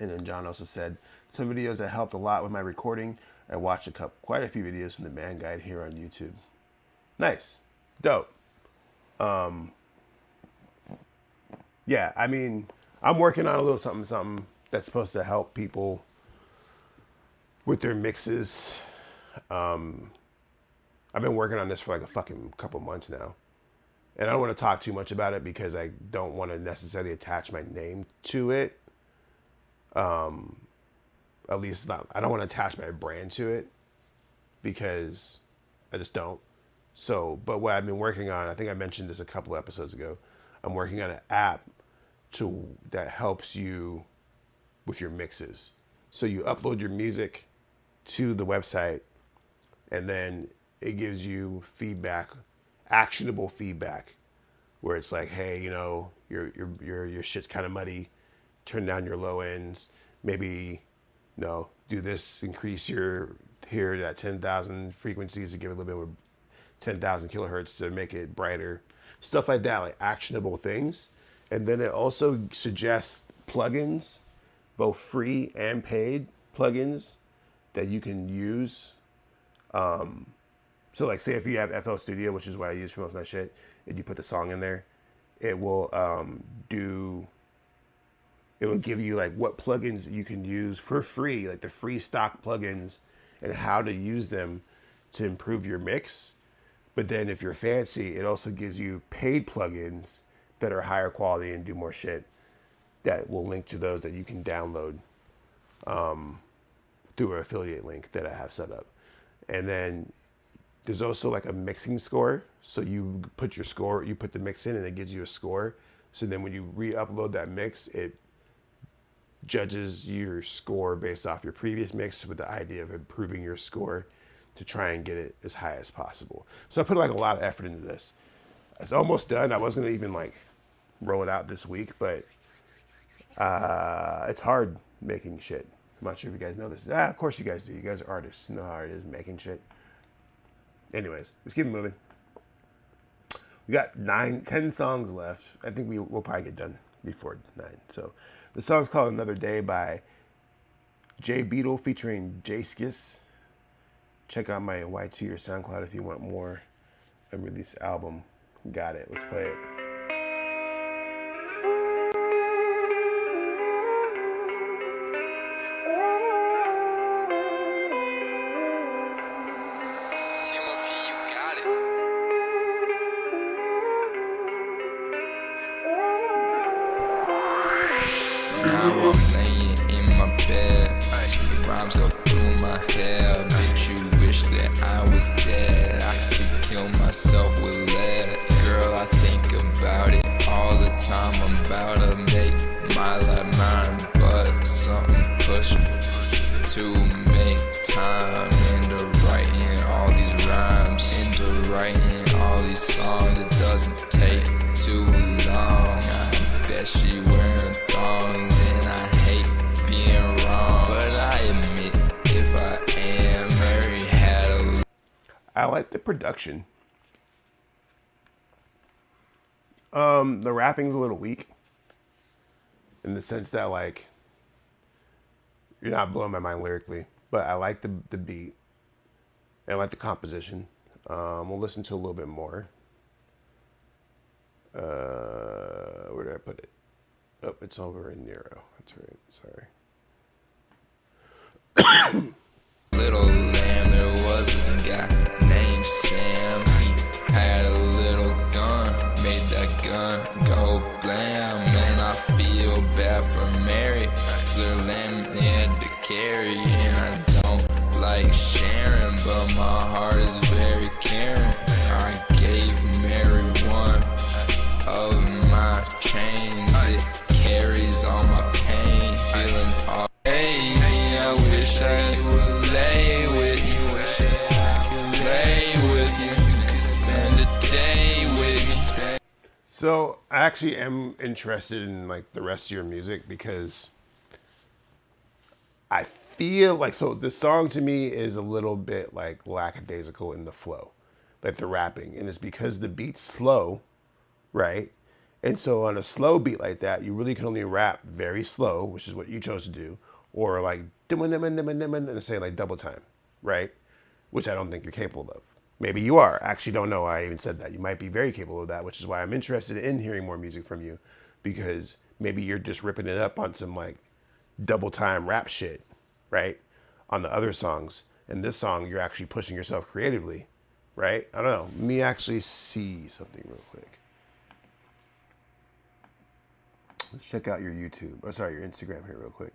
And then John also said, some videos that helped a lot with my recording. I watched quite a few videos from the Man Guide here on YouTube. Nice. Dope. Yeah, I mean, I'm working on a little something that's supposed to help people with their mixes. I've been working on this for like a fucking couple months now. And I don't want to talk too much about it because I don't want to necessarily attach my name to it. At least not, I don't want to attach my brand to it because I just don't. So, but what I've been working on, I think I mentioned this a couple episodes ago. I'm working on an app that helps you with your mixes. So you upload your music to the website, and then it gives you feedback, actionable feedback, where it's like, hey, you know, your shit's kind of muddy. Turn down your low ends. Maybe, you know, do this. Increase your here at 10,000 frequencies to give it a little bit more, 10,000 kilohertz to make it brighter. Stuff like that, like actionable things. And then it also suggests plugins, both free and paid plugins that you can use. So like say if you have FL Studio, which is what I use for most of my shit, and you put the song in there, it will give you like what plugins you can use for free, like the free stock plugins and how to use them to improve your mix. But then if you're fancy, it also gives you paid plugins that are higher quality and do more shit that will link to those that you can download through an affiliate link that I have set up. And then there's also like a mixing score. So you put your score, you put the mix in and it gives you a score. So then when you re-upload that mix, it judges your score based off your previous mix with the idea of improving your score to try and get it as high as possible. So I put like a lot of effort into this. It's almost done. I was gonna even like roll it out this week, but it's hard making shit. I'm not sure if you guys know this. Of course you guys do. You guys are artists. You know how it is making shit. Anyways, let's keep it moving. We got 10 songs left. I think we'll probably get done before 9. So the song's called Another Day by Jay Beetle featuring Jay Skis. Check out my YT or SoundCloud if you want more unreleased album. Got it. Let's play it. Now I'm laying in my bed. Rhymes go through my hair. Bitch, you wish that I was dead. I could kill myself with lead. Girl, I think about it all the time. I'm about to make my life mine, but something pushed me to make time into writing all these rhymes, into writing all these songs. It doesn't take too long. I bet she wearing thongs, and I hate being wrong, but I admit if I am Mary had a. I like the production. The rapping's a little weak in the sense that like you're not blowing my mind lyrically, but I like the beat and I like the composition. We'll listen to a little bit more. Where did I put it? Oh, it's over in Nero. That's right. Sorry. Little lamb, there was a guy named Sam. He had a little gun, made that gun go blam. And I feel bad for Mary, 'cause the lamb they had to carry. And I don't like sharing, but my heart is very caring. I gave Mary one of my chains. It carries all my pain, feelings all. Hey, I wish I would lay with you. Wish I could lay with you. You could spend a day with me. So I actually am interested in like the rest of your music because I feel like, so the song to me is a little bit like lackadaisical in the flow, like the rapping, and it's because the beat's slow, right? And so on a slow beat like that, you really can only rap very slow, which is what you chose to do, or like and say like double time, right? Which I don't think you're capable of. Maybe you are. I actually don't know. I even said that. You might be very capable of that, which is why I'm interested in hearing more music from you, because maybe you're just ripping it up on some like double time rap shit, right? On the other songs. And this song, you're actually pushing yourself creatively, right? I don't know. Let me actually see something real quick. Let's check out your YouTube. Oh, sorry, your Instagram here real quick.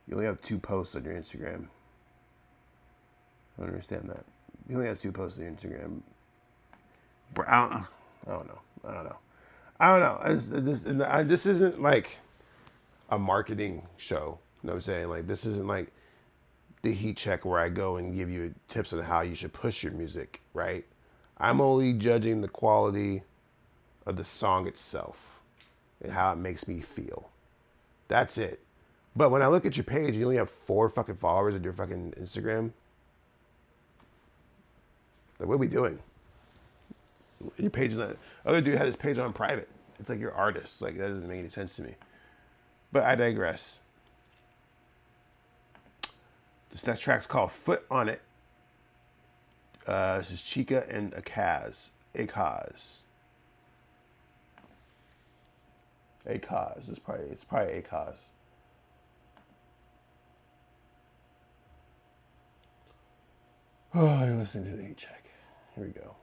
You only have 2 posts on your Instagram. I don't understand that. You only have 2 posts on your Instagram. I don't know. This isn't like a marketing show. You know what I'm saying? Like, this isn't like the heat check where I go and give you tips on how you should push your music, right? I'm only judging the quality of the song itself and how it makes me feel. That's it. But when I look at your page, you only have 4 fucking followers on your fucking Instagram. Like, what are we doing? Your page is not. Other dude had his page on private. It's like you're artists. Like, that doesn't make any sense to me. But I digress. This next track's called Foot on It. This is Chica and Akaz. Akaz. It's probably Akaz. Oh, you're listening to the heat check. Here we go.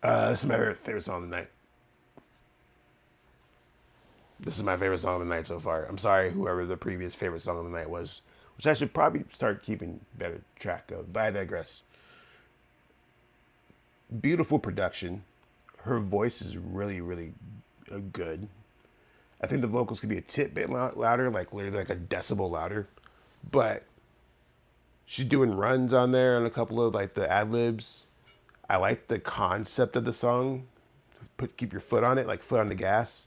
This is my favorite song of the night. This is my favorite song of the night so far. I'm sorry, whoever the previous favorite song of the night was, which I should probably start keeping better track of, but I digress. Beautiful production. Her voice is really, really good. I think the vocals could be a bit louder, like literally like a decibel louder, but she's doing runs on there and a couple of like the ad libs. I like the concept of the song. Keep your foot on it, like foot on the gas.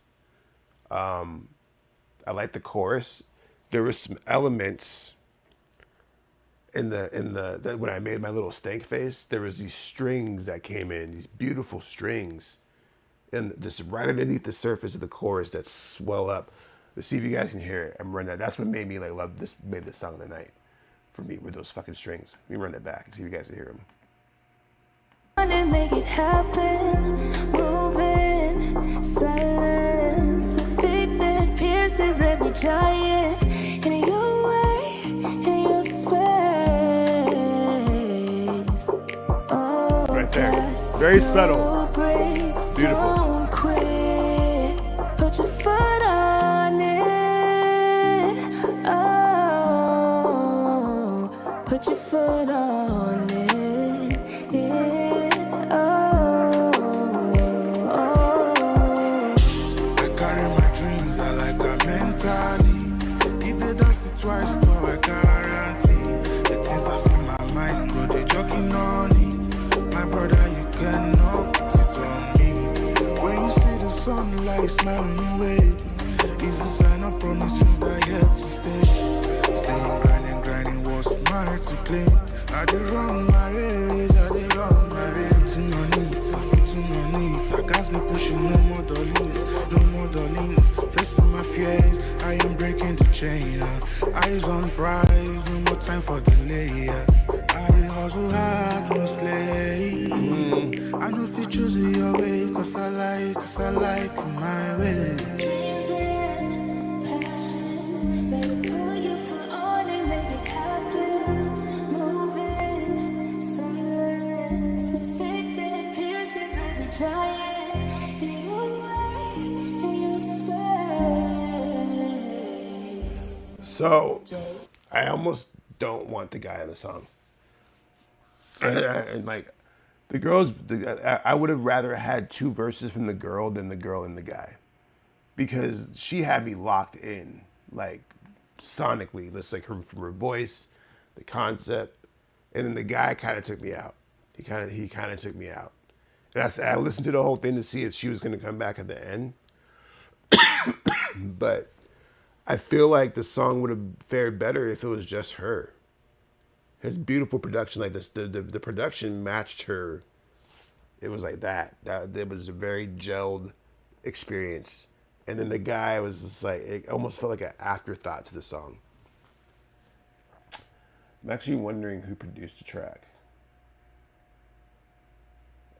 I like the chorus. There was some elements in the when I made my little stank face. There was these strings that came in, these beautiful strings, and just right underneath the surface of the chorus that swell up. Let's see if you guys can hear it. I'm running that. That's what made me like love this. Made this song of the night for me with those fucking strings. Let me run that back and see if you guys can hear them. And make it happen, moving, silence, with faith that pierces every giant, in your way, in your space. Oh, right there, very subtle, beautiful. Don't quit, put your foot on it. Oh, put your foot on it. Twice, though I guarantee the things I see in my mind, go they jogging on it. My brother, you cannot put it on me. When you see the sunlight smiling away, it's a sign of promising that here to stay. Staying grinding was mine to claim. I did run my race, footing on it, I got me pushing no more darlings. Facing my fears, I am breaking the chain. Eyes on prize, no more time for delay. I did hustle hard, no slave. I know if you choose your way, cause I like my way. Dreams and passions, better put your foot on and make it happen. Moving, silence, with faith that pierces every giant, in your way, in your space. So, I almost don't want the guy in the song. And like, the girls, I would have rather had two verses from the girl than the girl and the guy. Because she had me locked in, like, sonically. Just like from her voice, the concept. And then the guy kind of took me out. He kind of took me out. And I listened to the whole thing to see if she was going to come back at the end. But I feel like the song would have fared better if it was just her. It's beautiful production like this. The production matched her. It was like that. It was a very gelled experience. And then the guy was just like, it almost felt like an afterthought to the song. I'm actually wondering who produced the track.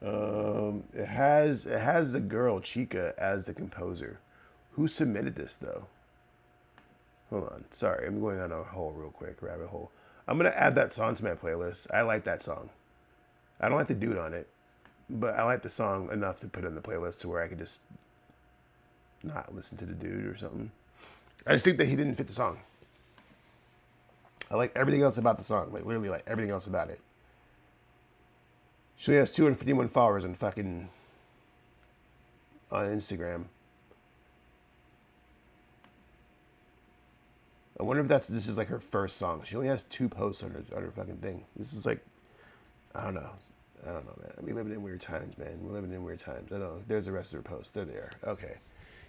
It has the girl Chica as the composer. Who submitted this though? Hold on. Sorry, I'm going on a hole real quick, rabbit hole. I'm going to add that song to my playlist. I like that song. I don't like the dude on it, but I like the song enough to put it in the playlist to where I could just not listen to the dude or something. I just think that he didn't fit the song. I like everything else about the song. Like, literally, like, everything else about it. She only has 251 followers on Instagram. I wonder if this is like her first song. She only has 2 posts on her fucking thing. This is like, I don't know, man. We living in weird times, man. We're living in weird times. I know. There's the rest of her posts. There they are. Okay.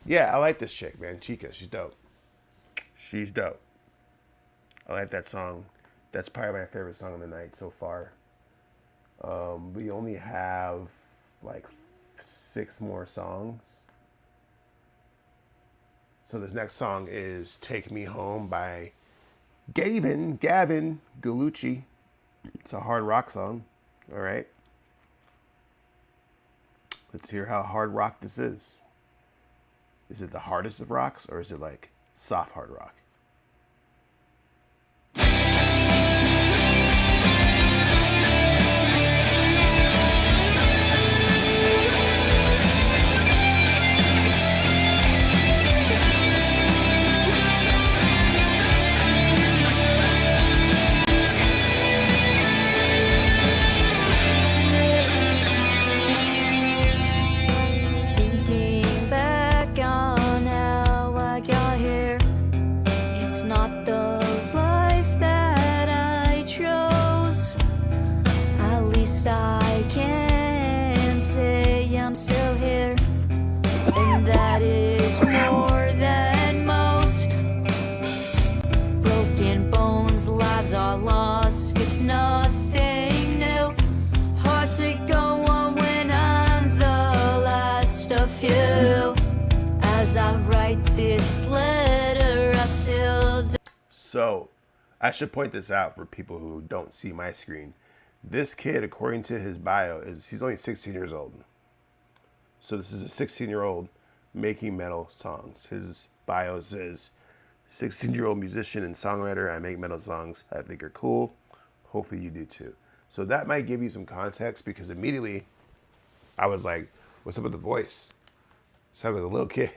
Yeah, I like this chick, man. Chica. She's dope. She's dope. I like that song. That's probably my favorite song of the night so far. We only have like 6 more songs. So this next song is Take Me Home by Gavin Gallucci. It's a hard rock song. All right. Let's hear how hard rock this is. Is it the hardest of rocks or is it like soft hard rock? you. As I write this letter, I still do. So, I should point this out for people who don't see my screen. This kid, according to his bio, he's only 16 years old. So this is a 16-year-old making metal songs. His bio says, 16-year-old musician and songwriter. I make metal songs I think are cool. Hopefully you do too. So that might give you some context, because immediately I was like, what's up with the voice? Sounds like a little kid.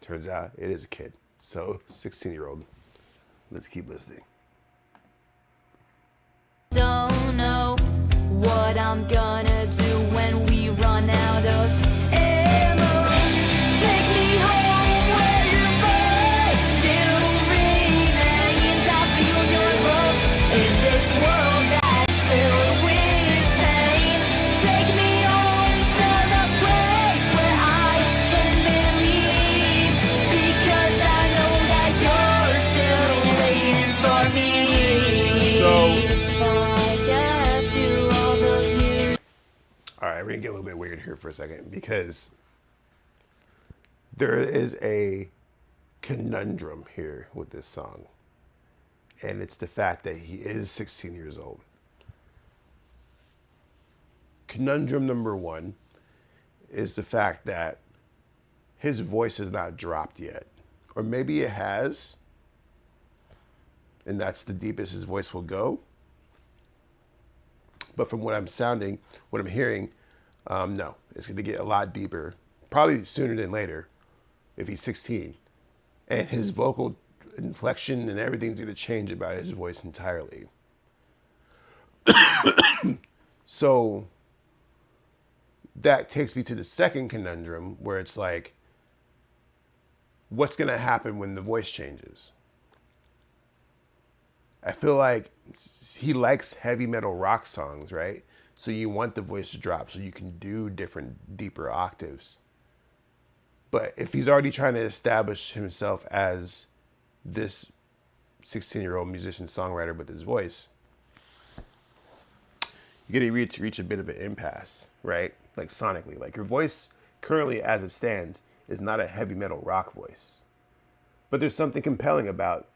Turns out it is a kid. So 16-year-old. Let's keep listening. Don't know what I'm gonna do when we run out of ammo. Take me home where your voice still remains. I feel your love in this world that's filled with pain. Take me home to the place where I can believe, because I know that you're still waiting for me. So, All right, we're gonna get a little bit weird here for a second, because there is a conundrum here with this song, and it's the fact that he is 16 years old. Conundrum number one is the fact that his voice has not dropped yet, or maybe it has, and that's the deepest his voice will go. But from what I'm hearing, no, it's going to get a lot deeper, probably sooner than later, if he's 16. And his vocal inflection and everything's going to change about his voice entirely. So that takes me to the second conundrum, where it's like, what's going to happen when the voice changes? I feel like he likes heavy metal rock songs, right? So you want the voice to drop so you can do different, deeper octaves. But if he's already trying to establish himself as this 16-year-old musician songwriter with his voice, you're going to reach a bit of an impasse, right? Like sonically. Like your voice currently as it stands is not a heavy metal rock voice. But there's something compelling about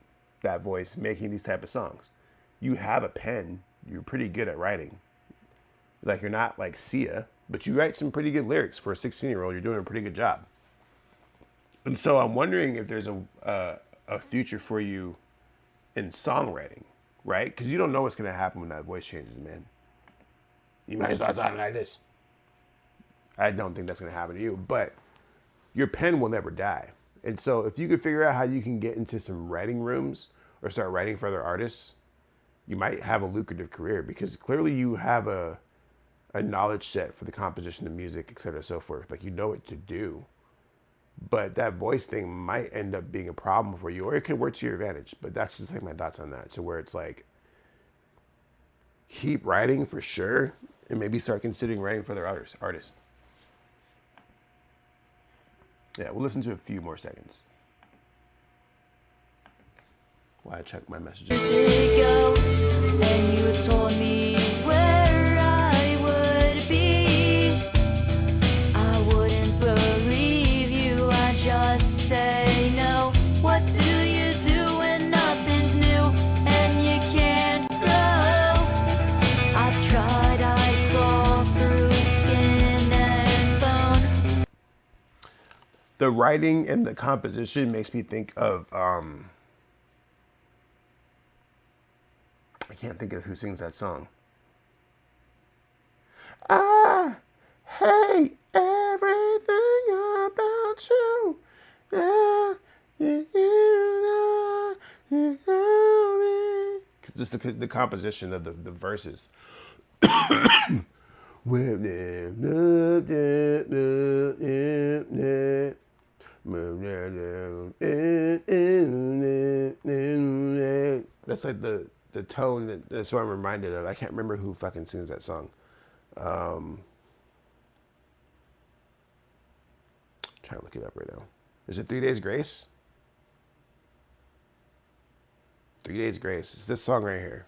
that voice making these type of songs. You have a pen, you're pretty good at writing. Like, you're not like Sia, but you write some pretty good lyrics for a 16-year-old. You're doing a pretty good job. And so I'm wondering if there's a future for you in songwriting, right? Because you don't know what's going to happen when that voice changes, man. You might start talking like this. I don't think that's going to happen to you, but your pen will never die. And so if you could figure out how you can get into some writing rooms or start writing for other artists, you might have a lucrative career, because clearly you have a knowledge set for the composition of music, et cetera, so forth. Like, you know what to do. But that voice thing might end up being a problem for you, or it could work to your advantage. But that's just like my thoughts on that. So where it's like, keep writing for sure, and maybe start considering writing for other artists. Yeah, we'll listen to a few more seconds while I check my messages. Years ago, and you told me where I would be. I wouldn't believe you, I just say no. What do you do when nothing's new and you can't grow? I've tried, I crawl through skin and bone. The writing and the composition makes me think of I can't think of who sings that song. I hate everything about you. Yeah, because just the composition of the verses. That's like the tone that's what I'm reminded of. I can't remember who fucking sings that song. Trying to look it up right now. Is it 3 Days Grace? 3 Days Grace. It's this song right here.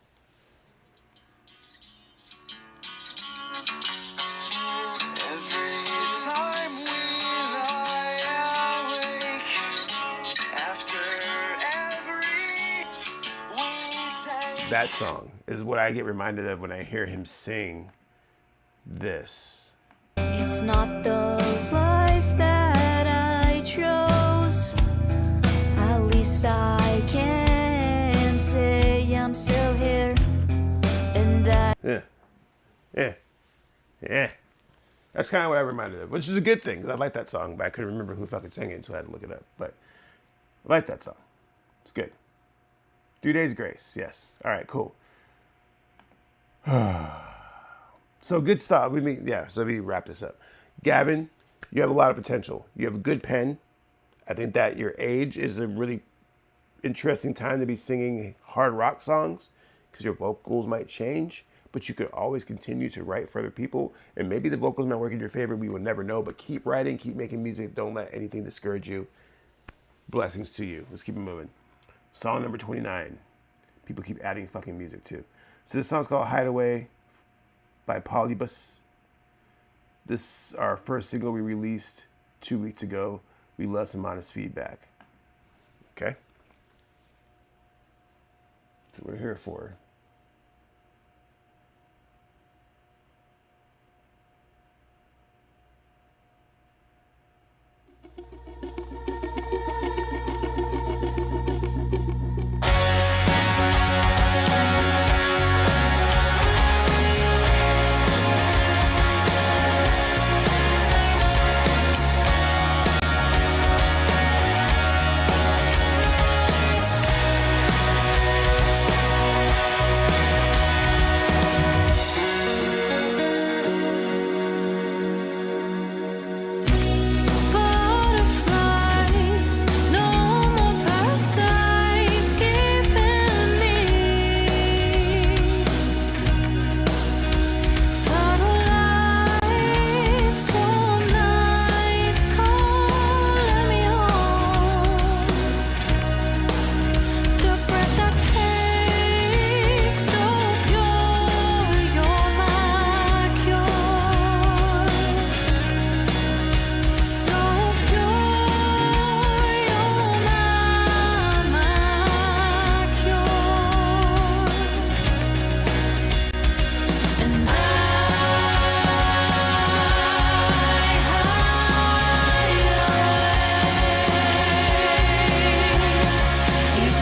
Every time we That song is what I get reminded of when I hear him sing this. It's not the life that I chose. At least I can say I'm still here. And that. Yeah. That's kind of what I reminded of, which is a good thing, because I like that song, but I couldn't remember who fucking sang it, so I had to look it up. But I like that song. It's good. 3 Days Grace, yes. All right, cool. So good stuff. So let me wrap this up. Gavin, you have a lot of potential. You have a good pen. I think that your age is a really interesting time to be singing hard rock songs because your vocals might change, but you could always continue to write for other people. And maybe the vocals might work in your favor. We will never know, but keep writing, keep making music. Don't let anything discourage you. Blessings to you. Let's keep it moving. Song number 29. People keep adding fucking music too. So this song's called Hideaway by Polybus. This is our first single we released 2 weeks ago. We love some honest feedback. Okay? That's what we're here for. Butterflies, no more parasites keeping me. Satellites, warm nights calling me home. The breath I take, so pure, you're my cure. So pure, you're my cure. And I you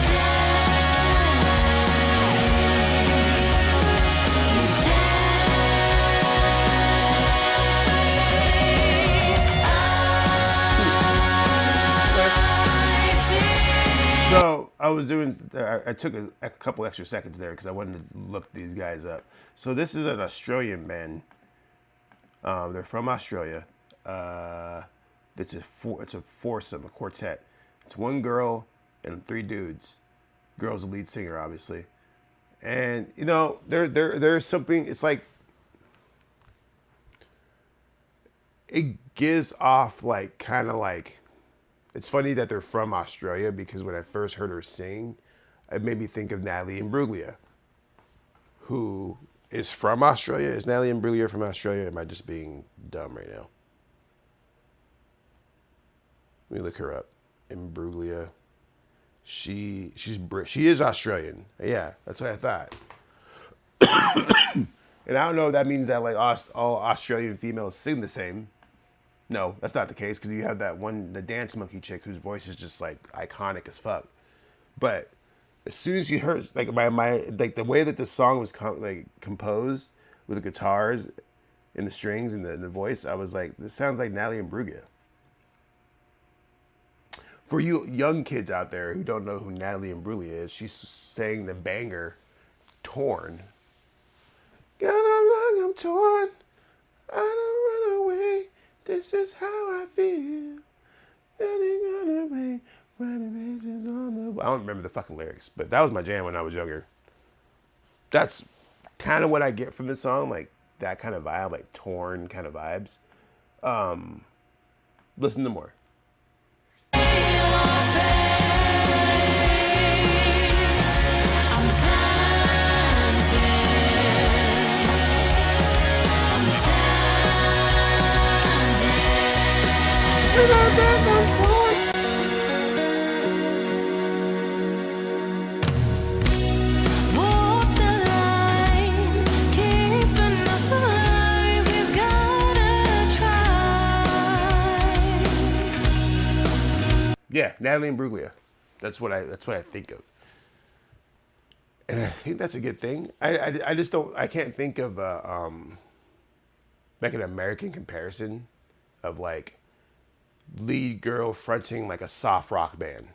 So I took a couple extra seconds there because I wanted to look these guys up. So this is an Australian band. They're from Australia. It's a foursome, a quartet. It's one girl and 3 dudes. Girl's the lead singer, obviously. And you know, there's something. It's like it gives off like kind of like. It's funny that they're from Australia because when I first heard her sing, it made me think of Natalie Imbruglia, who is from Australia. Is Natalie Imbruglia from Australia? Am I just being dumb right now? Let me look her up. Imbruglia. She is Australian. Yeah, that's what I thought. And I don't know if that means that like all Australian females sing the same. No, that's not the case because you have the dance monkey chick whose voice is just like iconic as fuck. But as soon as you heard like like the way that the song was composed with the guitars and the strings and the voice, I was like, this sounds like Natalie Imbruglia. For you young kids out there who don't know who Natalie Imbruglia is, she's saying the banger "Torn." I'm torn. I don't run away. This is how I feel. I don't remember the fucking lyrics, but that was my jam when I was younger. That's kind of what I get from the song, like that kind of vibe, like torn kind of vibes. Listen to more. Walk Yeah, Natalie Imbruglia. That's what I think of. And I think that's a good thing. I just don't, I can't think of like an American comparison of like lead girl fronting like a soft rock band,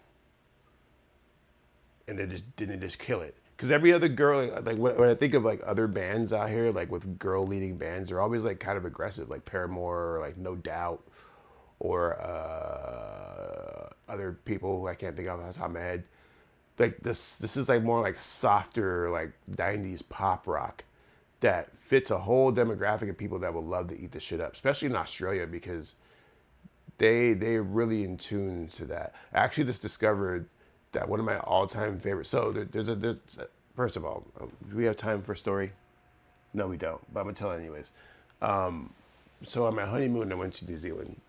and they just didn't just kill it. Because every other girl, like when I think of like other bands out here, like with girl leading bands, they're always like kind of aggressive, like Paramore or like No Doubt, or other people who I can't think of off the top of my head. Like this is like more like softer, like 90s pop rock that fits a whole demographic of people that would love to eat the shit up, especially in Australia, because they're really in tune to that. I actually just discovered that one of my all-time favorites. So there's first of all, do we have time for a story? No, we don't, but I'm gonna tell it anyways. So on my honeymoon, I went to New Zealand,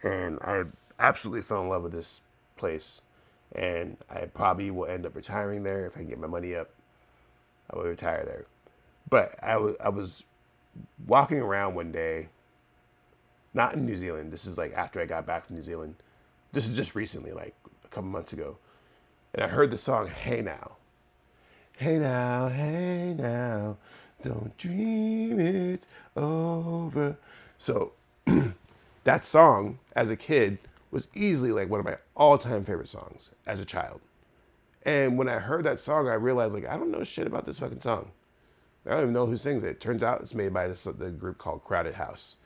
and I absolutely fell in love with this place, and I probably will end up retiring there if I can get my money up. I will retire there. But I was walking around one day, not in New Zealand. This is like after I got back from New Zealand. This is just recently, like a couple months ago. And I heard the song, Hey Now. Hey now, don't dream it's over. So that song, as a kid, was easily like one of my all-time favorite songs as a child. And when I heard that song, I realized, like, I don't know shit about this fucking song. I don't even know who sings it. Turns out it's made by the group called Crowded House.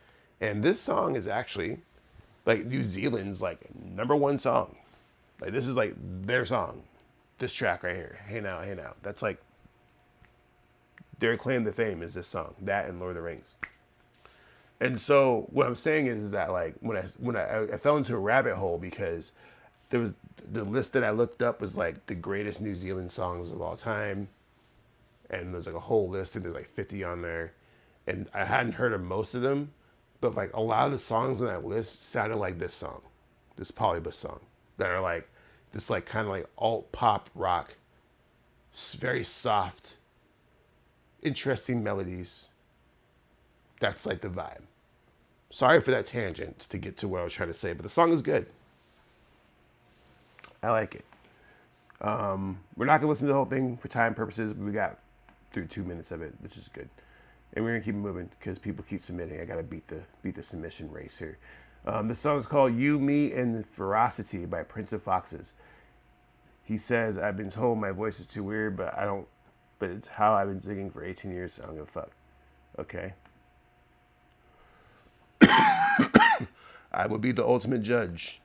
And this song is actually like New Zealand's like #1 song. Like this is like their song. This track right here, Hey Now, Hey Now. That's like their claim to fame is this song. That and Lord of the Rings. And so what I'm saying is that like when I fell into a rabbit hole because there was the list that I looked up was like the greatest New Zealand songs of all time. And there's like a whole list, and there's like 50 on there. And I hadn't heard of most of them, but like a lot of the songs on that list sounded like this song, this Polybus song, that are like this like kind of like alt pop rock, very soft, interesting melodies. That's like the vibe. Sorry for that tangent to get to what I was trying to say, but the song is good. I like it. We're not gonna listen to the whole thing for time purposes, but we got through 2 minutes of it, which is good. And we're gonna keep moving because people keep submitting. I gotta beat the submission race here. The song is called "You, Me, and Ferocity" by Prince of Foxes. He says, "I've been told my voice is too weird, but it's how I've been singing for 18 years, so I don't give a fuck." Okay. I will be the ultimate judge.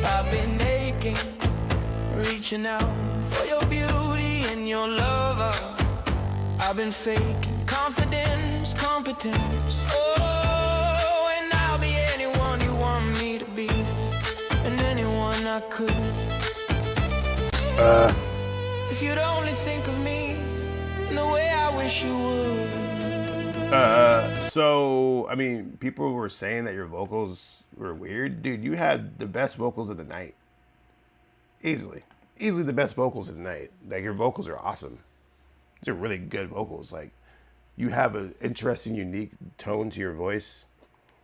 I've been aching, reaching out for your beauty and your love. I've been faking confidence, competence. Oh, and I'll be anyone you want me to be, and anyone I could. If you'd only think of me in the way I wish you would. So, I mean, people were saying that your vocals were weird. Dude, you had the best vocals of the night. Easily the best vocals of the night. Like, your vocals are awesome. These are really good vocals. Like, you have an interesting, unique tone to your voice.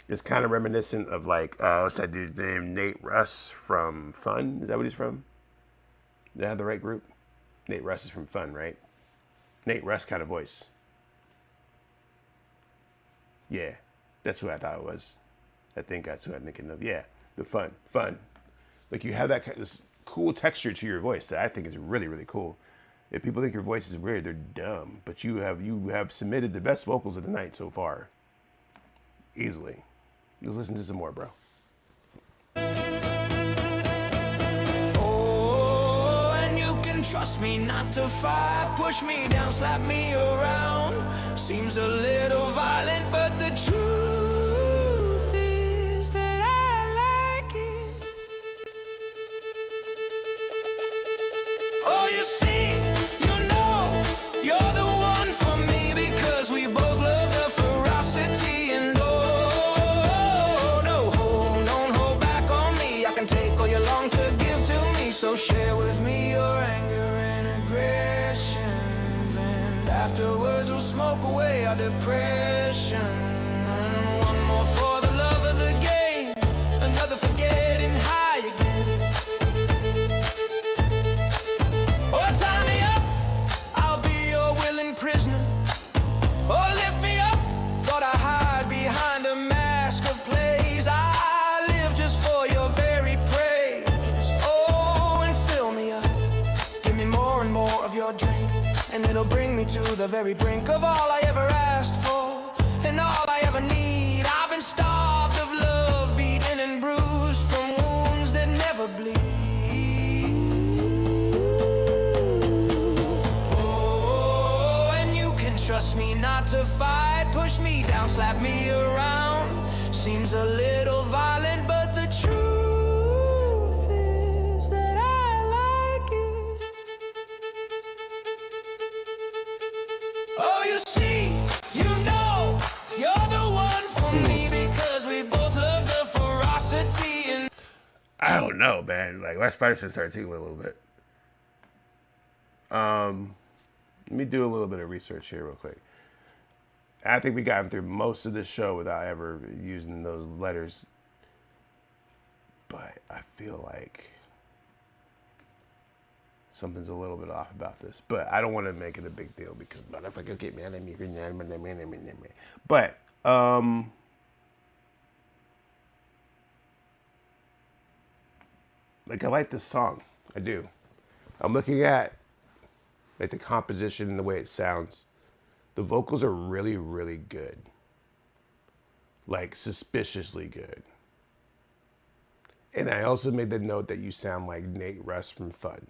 It's kind of reminiscent of, like, what's that dude's name? Nate Russ from Fun. Is that what he's from? Did I have the right group? Nate Russ is from Fun, right? Nate Russ kind of voice. Yeah, that's who I thought it was. I think that's who I'm thinking of. Yeah, the Fun. Like you have that kind of this cool texture to your voice that I think is really, really cool. If people think your voice is weird, they're dumb. But you have submitted the best vocals of the night so far. Easily. Just listen to some more, bro. Oh, and you can trust me not to fight. Push me down, slap me around. Seems a little violent, but the truth is that I like it. share with me your anger and aggressions, and afterwards we'll smoke away our depression. And one more for the love of the game, another for getting high again. Oh, tie me up, I'll be your willing prisoner. Oh, lift me up, thought I hide behind a mask of plays. I live just for your very praise. Oh, and fill me up, give me more and more of your drink, and it'll bring me to the very brink of all I ever asked for and all I ever need. I've been starved of love, beaten and bruised from wounds that never bleed. Oh, and you can trust me not to fight, push me down, slap me around. Seems a little violent, but the truth is that I like it. Oh, you see, you know, you're the one for me because we both love the ferocity and I don't know, man. Like Wes Spider started tingling a little bit. Let me do a little bit of research here real quick. I think we gotten through most of this show without ever using those letters. But I feel like something's a little bit off about this. But I don't want to make it a big deal because motherfuckers get mad at me. But, like, I like this song. I do. I'm looking at, like, the composition and the way it sounds. The vocals are really, really good. Like, suspiciously good. And I also made the note that you sound like Nate Russ from Fun.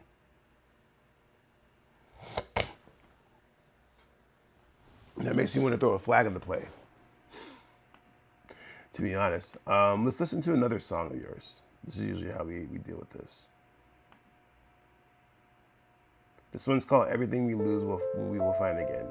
That makes me want to throw a flag in the play, to be honest. Let's listen to another song of yours. This is usually how we deal with this. This one's called Everything We Lose, We Will Find Again.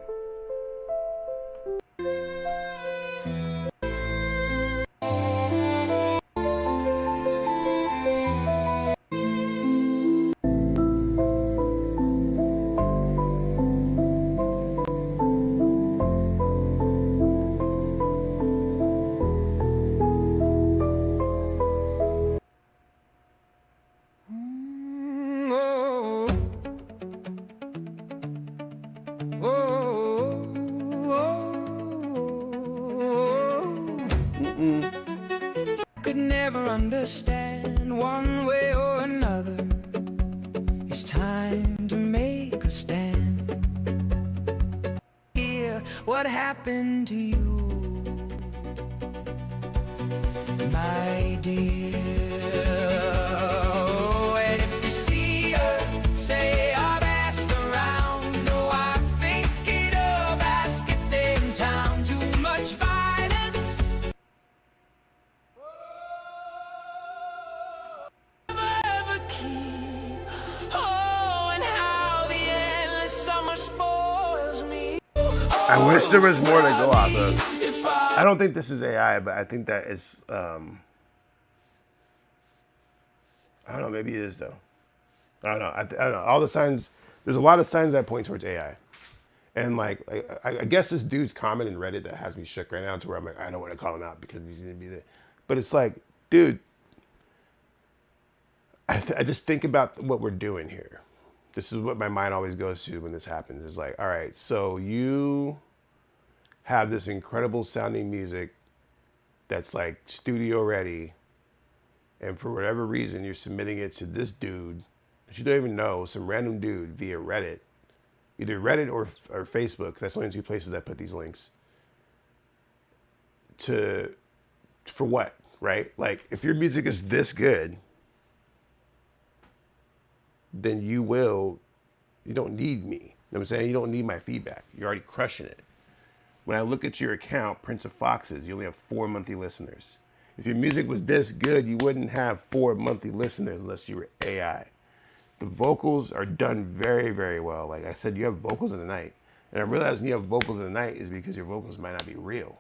could never understand one way or another. It's time to make a stand. Hear what happened to you, my dear. Oh, and if you see her, say I've asked around. No, I'm thinking of asking them town. Too much violence. Ever keep. Oh, and how the endless summer spoils me. I wish there was more to go off of. I don't think this is AI, but I think that it's, I don't know, maybe it is though. I don't know. I don't know. All the signs, there's a lot of signs that point towards AI. And like I guess this dude's comment in Reddit that has me shook right now to where I'm like, I don't want to call him out because he's going to be there. But it's like, dude, I just think about what we're doing here. This is what my mind always goes to when this happens. It's like, all right, so you have this incredible sounding music that's like studio ready, and for whatever reason you're submitting it to this dude that you don't even know, some random dude via Reddit, either Reddit or Facebook. That's the only two places I put these links. For what, right? Like, if your music is this good, then you don't need me. You know what I'm saying? You don't need my feedback. You're already crushing it. When I look at your account, Prince of Foxes, you only have 4 monthly listeners. If your music was this good, you wouldn't have 4 monthly listeners unless you were AI. The vocals are done very, very well. Like I said, you have vocals in the night. And I realized you have vocals in the night is because your vocals might not be real.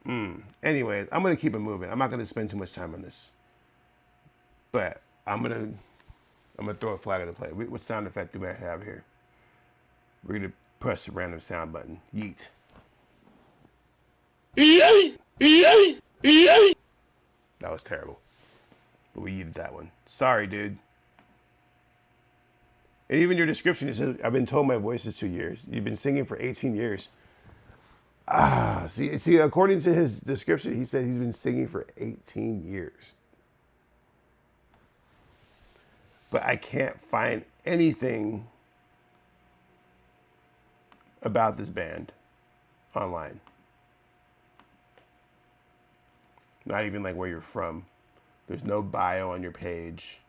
Anyways, I'm gonna keep it moving. I'm not gonna spend too much time on this, but I'm gonna throw a flag on the play. What sound effect do I have here? We're gonna press a random sound button. Yeet. That was terrible, but we yeeted that one. Sorry, dude. And even your description, it says, I've been told my voice is 2 years. You've been singing for 18 years. See, according to his description, he said he's been singing for 18 years. But I can't find anything about this band online. Not even like where you're from. There's no bio on your page.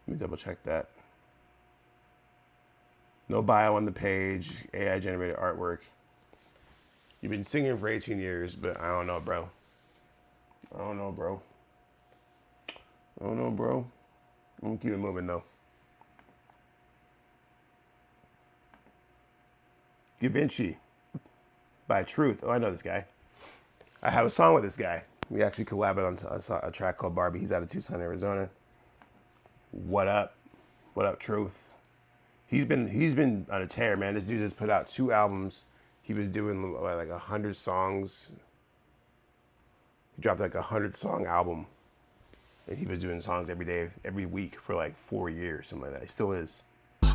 Let me double check that. No bio on the page. AI generated artwork. You've been singing for 18 years, but I don't know, bro. I don't know, bro. I'm gonna keep it moving though. Da Vinci by Truth. Oh, I know this guy. I have a song with this guy. We actually collabed on a track called Barbie. He's out of Tucson, Arizona. What up? What up, Truth? He's been on a tear, man. This dude has put out 2 albums. He was doing like 100 songs. He dropped like 100-song album. And he was doing songs every day, every week for like 4 years, something like that. He still is. I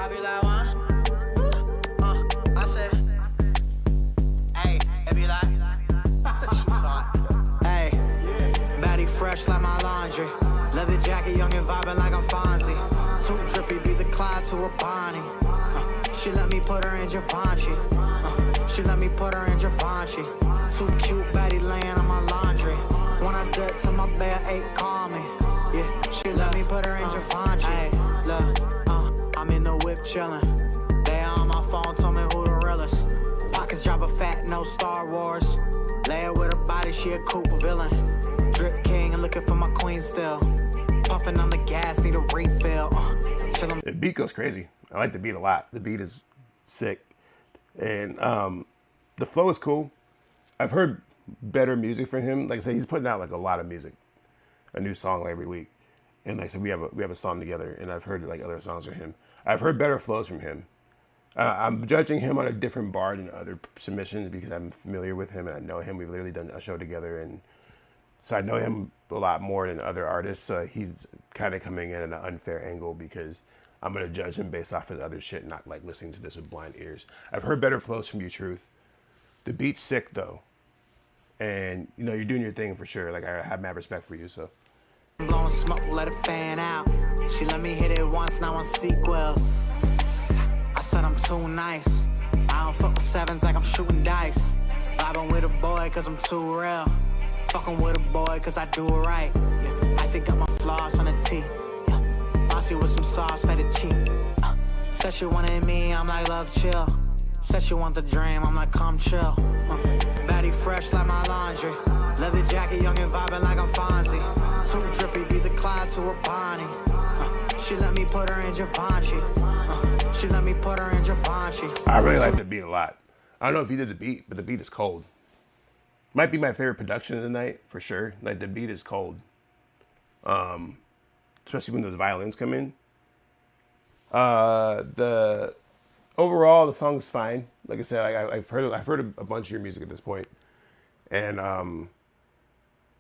be like, I said, hey, it be like, hey, baddie fresh like my laundry. Leather jacket, young and vibing like I'm Fonzie. Too drippy, be the Clyde to a Bonnie. She let me put her in Givenchy. She let me put her in Givenchy. Too cute, baddie laying on my laundry. When I get to my bed, 8 call me. Yeah, she let me put her in Givenchy. Hey, look, I'm in the whip chillin'. They on my phone, told me who the realest. Pockets drop a fat, no Star Wars. Lay her with her body, she a Cooper villain. Drip king and looking for my queen still. Puffing on the gas, need a refill. The beat goes crazy. I like the beat a lot. The beat is sick. And the flow is cool. I've heard better music from him. Like I said, he's putting out like a lot of music, a new song every week. And like I said, we have a song together, and I've heard like other songs from him. I've heard better flows from him. I'm judging him on a different bar than other submissions because I'm familiar with him and I know him. We've literally done a show together, and so I know him a lot more than other artists. So he's kind of coming in at an unfair angle because I'm gonna judge him based off of the other shit, not like listening to this with blind ears. I've heard better flows from you, Truth. The beat's sick though, and you know you're doing your thing for sure. Like I have mad respect for you. So. Blowing smoke, let it fan out. She let me hit it once, now on sequels. I said I'm too nice. I don't fuck with sevens like I'm shooting dice. Vibing with a boy cause I'm too real. Fucking with a boy cause I do it right. Yeah. I see got my flaws on the T. Yeah. Bossy with some sauce, fettuccine. Said she wanted me, I'm like love chill. Said she want the dream, I'm like come chill. Baddie fresh like my laundry. Leather jacket, young and vibing like I'm Fonzie. Too drippy, be the Clyde to a Bonnie. She let me put her in Givenchy. She let me put her in Givenchy. I really like the beat a lot. I don't know if you did the beat, but the beat is cold. Might be my favorite production of the night for sure. Like the beat is cold, especially when those violins come in. The overall the song's fine. Like I said, I've heard a bunch of your music at this point, and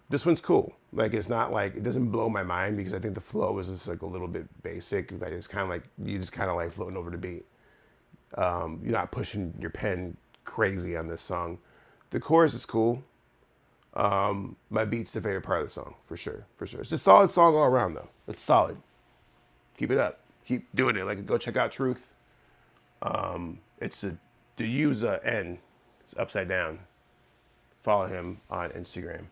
this one's cool. Like it's not like it doesn't blow my mind because I think the flow is just like a little bit basic. Like it's kind of like you just kind of like floating over the beat. You're not pushing your pen crazy on this song. The chorus is cool. My beat's the favorite part of the song for sure. It's a solid song all around though. It's solid. Keep it up. Keep doing it. Like go check out Truth. It's the U's N. It's upside down. Follow him on Instagram.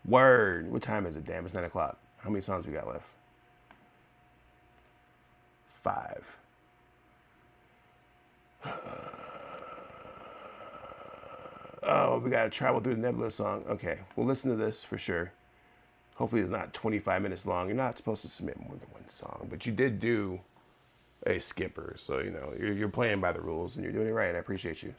Word. What time is it? Damn, it's 9 o'clock. How many songs we got left? 5. Oh, we gotta travel through the Nebula song. Okay, we'll listen to this for sure. Hopefully it's not 25 minutes long. You're not supposed to submit more than one song, but you did do a skipper. So, you know, you're playing by the rules and you're doing it right. I appreciate you.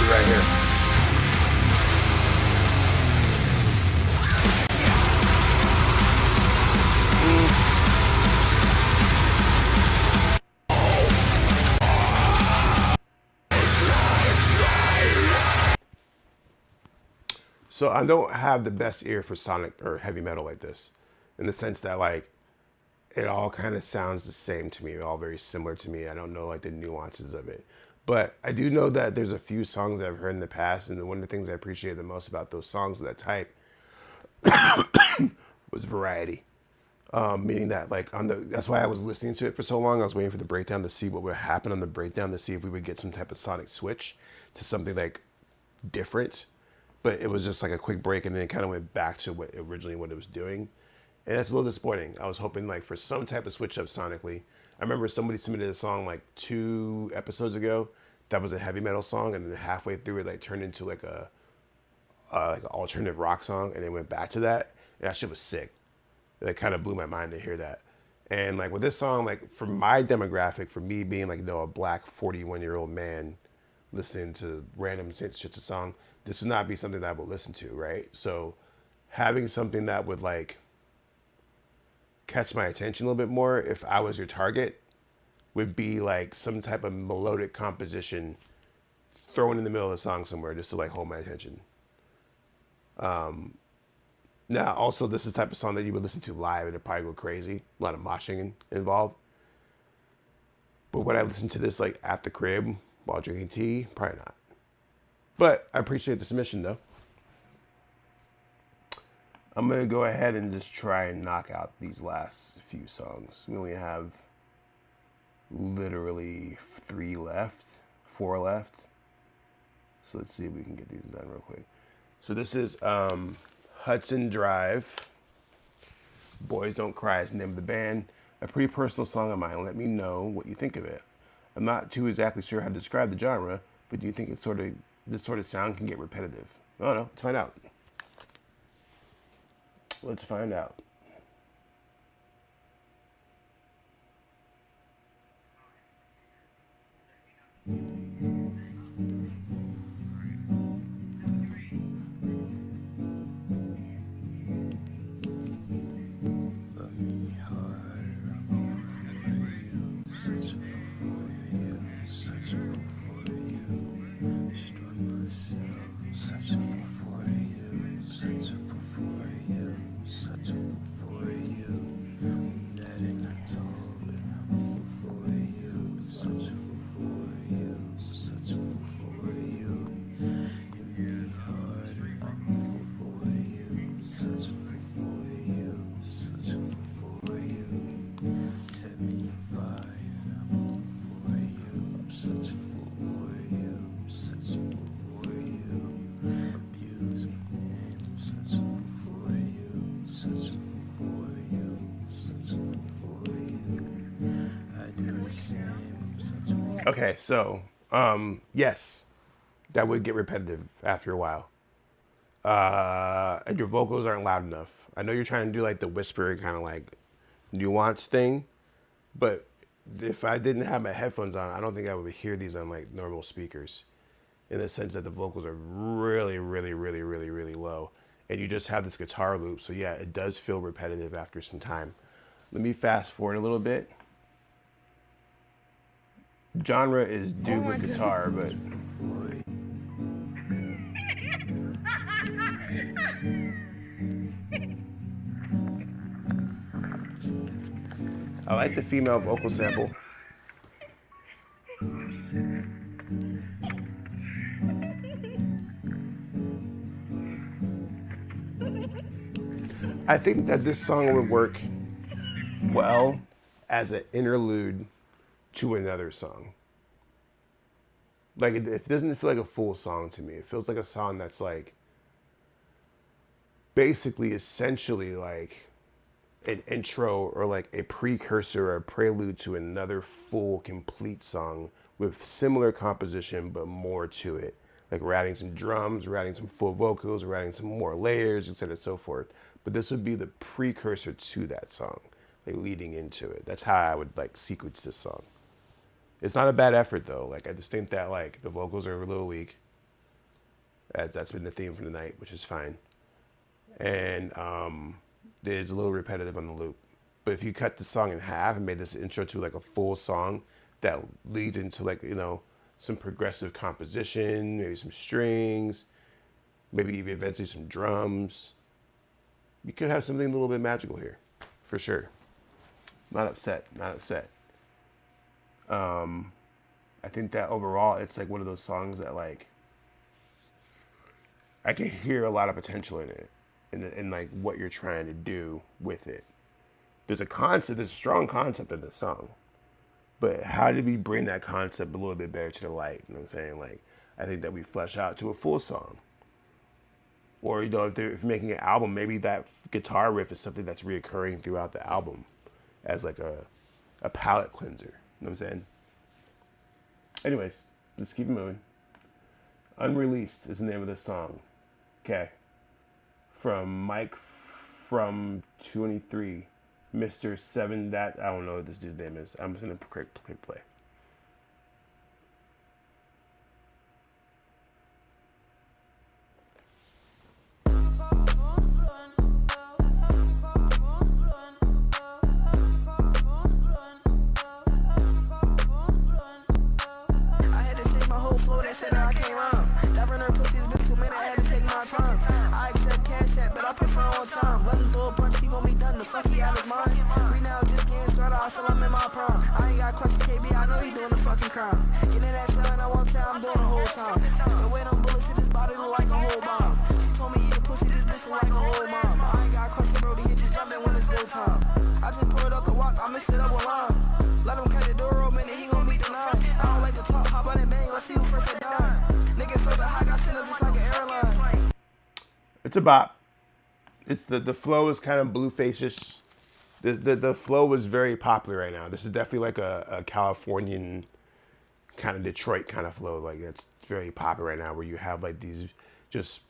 Right here. So I don't have the best ear for sonic or heavy metal like this, in the sense that like it all kind of sounds the same to me, all very similar to me. I don't know like the nuances of it, but I do know that there's a few songs that I've heard in the past, and one of the things I appreciate the most about those songs of that type was variety. Meaning that like that's why I was listening to it for so long. I was waiting for the breakdown to see what would happen on the breakdown, to see if we would get some type of sonic switch to something like different. But it was just like a quick break, and then it kind of went back to what it was doing. And that's a little disappointing. I was hoping like for some type of switch up sonically. I remember somebody submitted a song like 2 episodes ago that was a heavy metal song, and then halfway through it like turned into like an alternative rock song, and it went back to that. And that shit was sick. It kind of blew my mind to hear that. And like with this song, like for my demographic, for me being like, you know, a black 41-year-old man listening to random shit's a song, this would not be something that I would listen to, right? So having something that would like catch my attention a little bit more, if I was your target, would be like some type of melodic composition thrown in the middle of the song somewhere just to like hold my attention. Now also this is the type of song that you would listen to live and it'd probably go crazy, a lot of moshing involved. But would I listen to this like at the crib while drinking tea? Probably not. But I appreciate the submission though. I'm going to go ahead and just try and knock out these last few songs. We only have literally 4 left. So let's see if we can get these done real quick. So this is Hudson Drive. Boys Don't Cry is the name of the band. A pretty personal song of mine. Let me know what you think of it. I'm not too exactly sure how to describe the genre, but do you think this sort of sound can get repetitive? I don't know. Let's find out. Let's find out. Such a fool for you. Okay, so yes, that would get repetitive after a while. And your vocals aren't loud enough. I know you're trying to do like the whisper kind of like nuance thing, but if I didn't have my headphones on, I don't think I would hear these on like normal speakers, in the sense that the vocals are really, really, really, really, really low, and you just have this guitar loop. So yeah, it does feel repetitive after some time. Let me fast forward a little bit. Genre is dude with guitar, but I like the female vocal sample. I think that this song would work well as an interlude to another song. Like, it doesn't feel like a full song to me. It feels like a song that's like basically essentially like an intro or like a precursor or a prelude to another full complete song with similar composition but more to it. Like we're adding some drums, we're adding some full vocals, we're adding some more layers, etc. and so forth. But this would be the precursor to that song, like leading into it. That's how I would like sequence this song. It's not a bad effort though. Like I just think that like the vocals are a little weak. That's been the theme for the night, which is fine. And it's a little repetitive on the loop. But if you cut the song in half and made this intro to like a full song that leads into like, you know, some progressive composition, maybe some strings, maybe even eventually some drums, you could have something a little bit magical here, for sure. Not upset, not upset. I think that overall it's like one of those songs that like I can hear a lot of potential in it, and like what you're trying to do with it. There's a strong concept in this song, but how did we bring that concept a little bit better to the light? You know what I'm saying? Like, I think that we flesh out to a full song. Or, you know, if you're making an album, maybe that guitar riff is something that's reoccurring throughout the album as like a palate cleanser. You know what I'm saying? Anyways, let's keep it moving. Unreleased is the name of this song. Okay. From Mike from 23. Mr. 7 that I don't know what this dude's name is. I'm just gonna click play. Time. Let him throw a punch, he gon' be done. The fuck he out his mind. We now just getting started, I feel I'm in my prime. I ain't got question, KB, I know he doing the fucking crime. Getting that sun, I won't tell I'm doing the whole time. The way them bullets hit his body look like a whole bomb. She told me eat a pussy, this bitch look like a whole mom. I ain't got question, bro, he just jumping when it's go time. I just poured up the walk, I mixed it up with lime. Let him cut the door open and he gon' meet the nine. I don't like to talk, hop out and bang, let's see who first at dime. Nigga feel the high, got sent up just like an airline. It's a bop. It's the flow is kind of Blueface-ish. The flow is very popular right now. This is definitely like a Californian kind of Detroit kind of flow. Like it's very popular right now, where you have like these just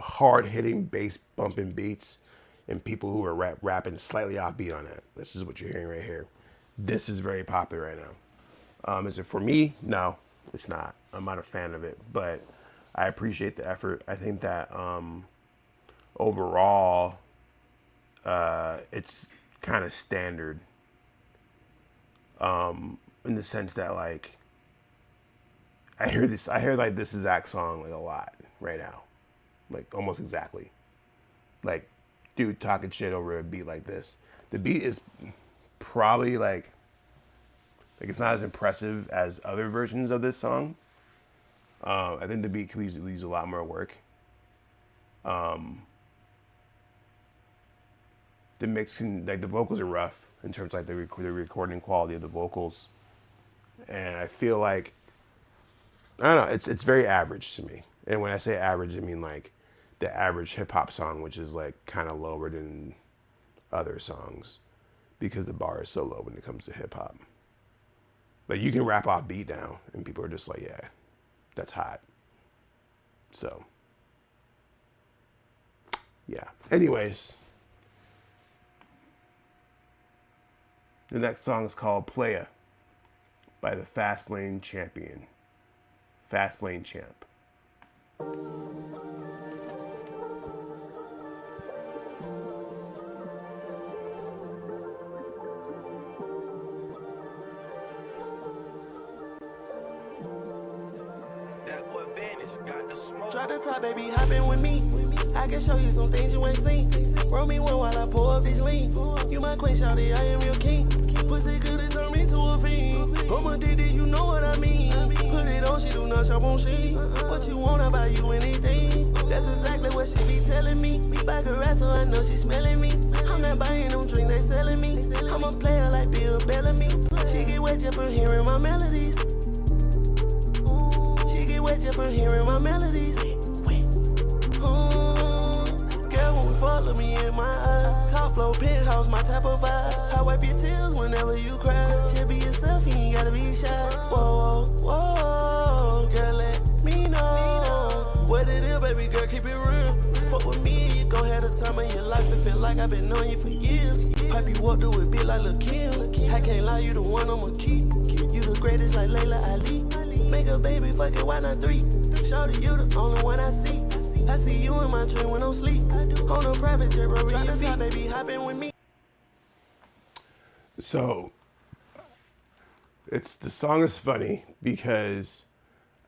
hard hitting bass bumping beats and people who are rapping slightly offbeat on it. This is what you're hearing right here. This is very popular right now. Is it for me? No, it's not. I'm not a fan of it, but I appreciate the effort. I think that overall, it's kind of standard, in the sense that like I hear like this exact song like a lot right now, like almost exactly, like dude talking shit over a beat like this. The beat is probably like it's not as impressive as other versions of this song. I think the beat could use a lot more work. The mixing, like the vocals are rough in terms of like the recording quality of the vocals, and I feel like I don't know, it's very average to me. And when I say average, I mean like the average hip hop song, which is like kind of lower than other songs because the bar is so low when it comes to hip hop. Like, you can rap off beat now, and people are just like, yeah, that's hot. So, yeah. Anyways, the next song is called Playa by the Fast Lane Champion. Fast Lane Champ. Drop the top, baby, hoppin' with me. I can show you some things you ain't seen. Roll me one while I pour up this lean. You my queen, shawty, I am your king. Pussy good, it turn me to a fiend. I'm addicted, you know what I mean. Put it on, she do not shop on she. What you want, I buy you anything. That's exactly what she be telling me. Back her ass, so I know she smelling me. I'm not buying them drinks, they selling me. I'm a player like Bill Bellamy. She get wet just for hearing my melodies. She get wet just for hearing my melodies. Girl, when we fall, look me in my eye. Top floor, penthouse, my type of vibe. I wipe your tears whenever you cry. Just be yourself, you ain't gotta be shy. Whoa, whoa, whoa. Girl, let me know what it is, baby girl, keep it real. Fuck with me, you gon' have the time of your life. It feel like I've been knowing you for years. Pipe you up, do it big like Lil' Kim. I can't lie, you the one I'ma keep. You the greatest like Layla Ali. Make a baby, fuck it, why not 3? Shorty, you the only one I see. I see you in my dream when I'm sleep. On a private jet, bro, drop the top, baby, hoppin' with me. So, the song is funny because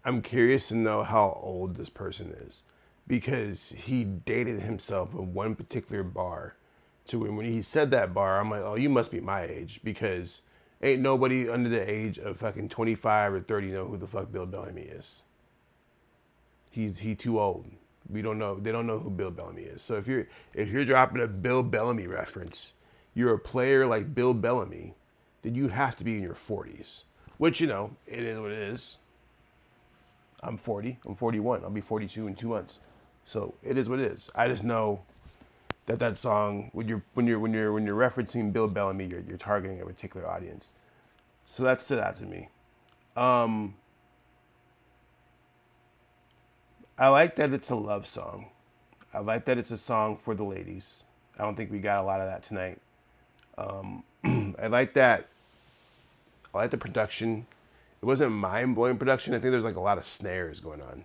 I'm curious to know how old this person is, because he dated himself in one particular bar. To when he said that bar, I'm like, oh, you must be my age, because ain't nobody under the age of fucking 25 or 30 know who the fuck Bill Bellamy is. He too old. We don't know. They don't know who Bill Bellamy is. So if you're dropping a Bill Bellamy reference, you're a player like Bill Bellamy, then you have to be in your 40s. Which, you know, it is what it is. I'm 40. I'm 41. I'll be 42 in 2 months. So it is what it is. I just know that song, when you're referencing Bill Bellamy, you're targeting a particular audience. So that stood out to me. I like that it's a love song. I like that it's a song for the ladies. I don't think we got a lot of that tonight. I like that. I like the production. It wasn't mind-blowing production. I think there's like a lot of snares going on.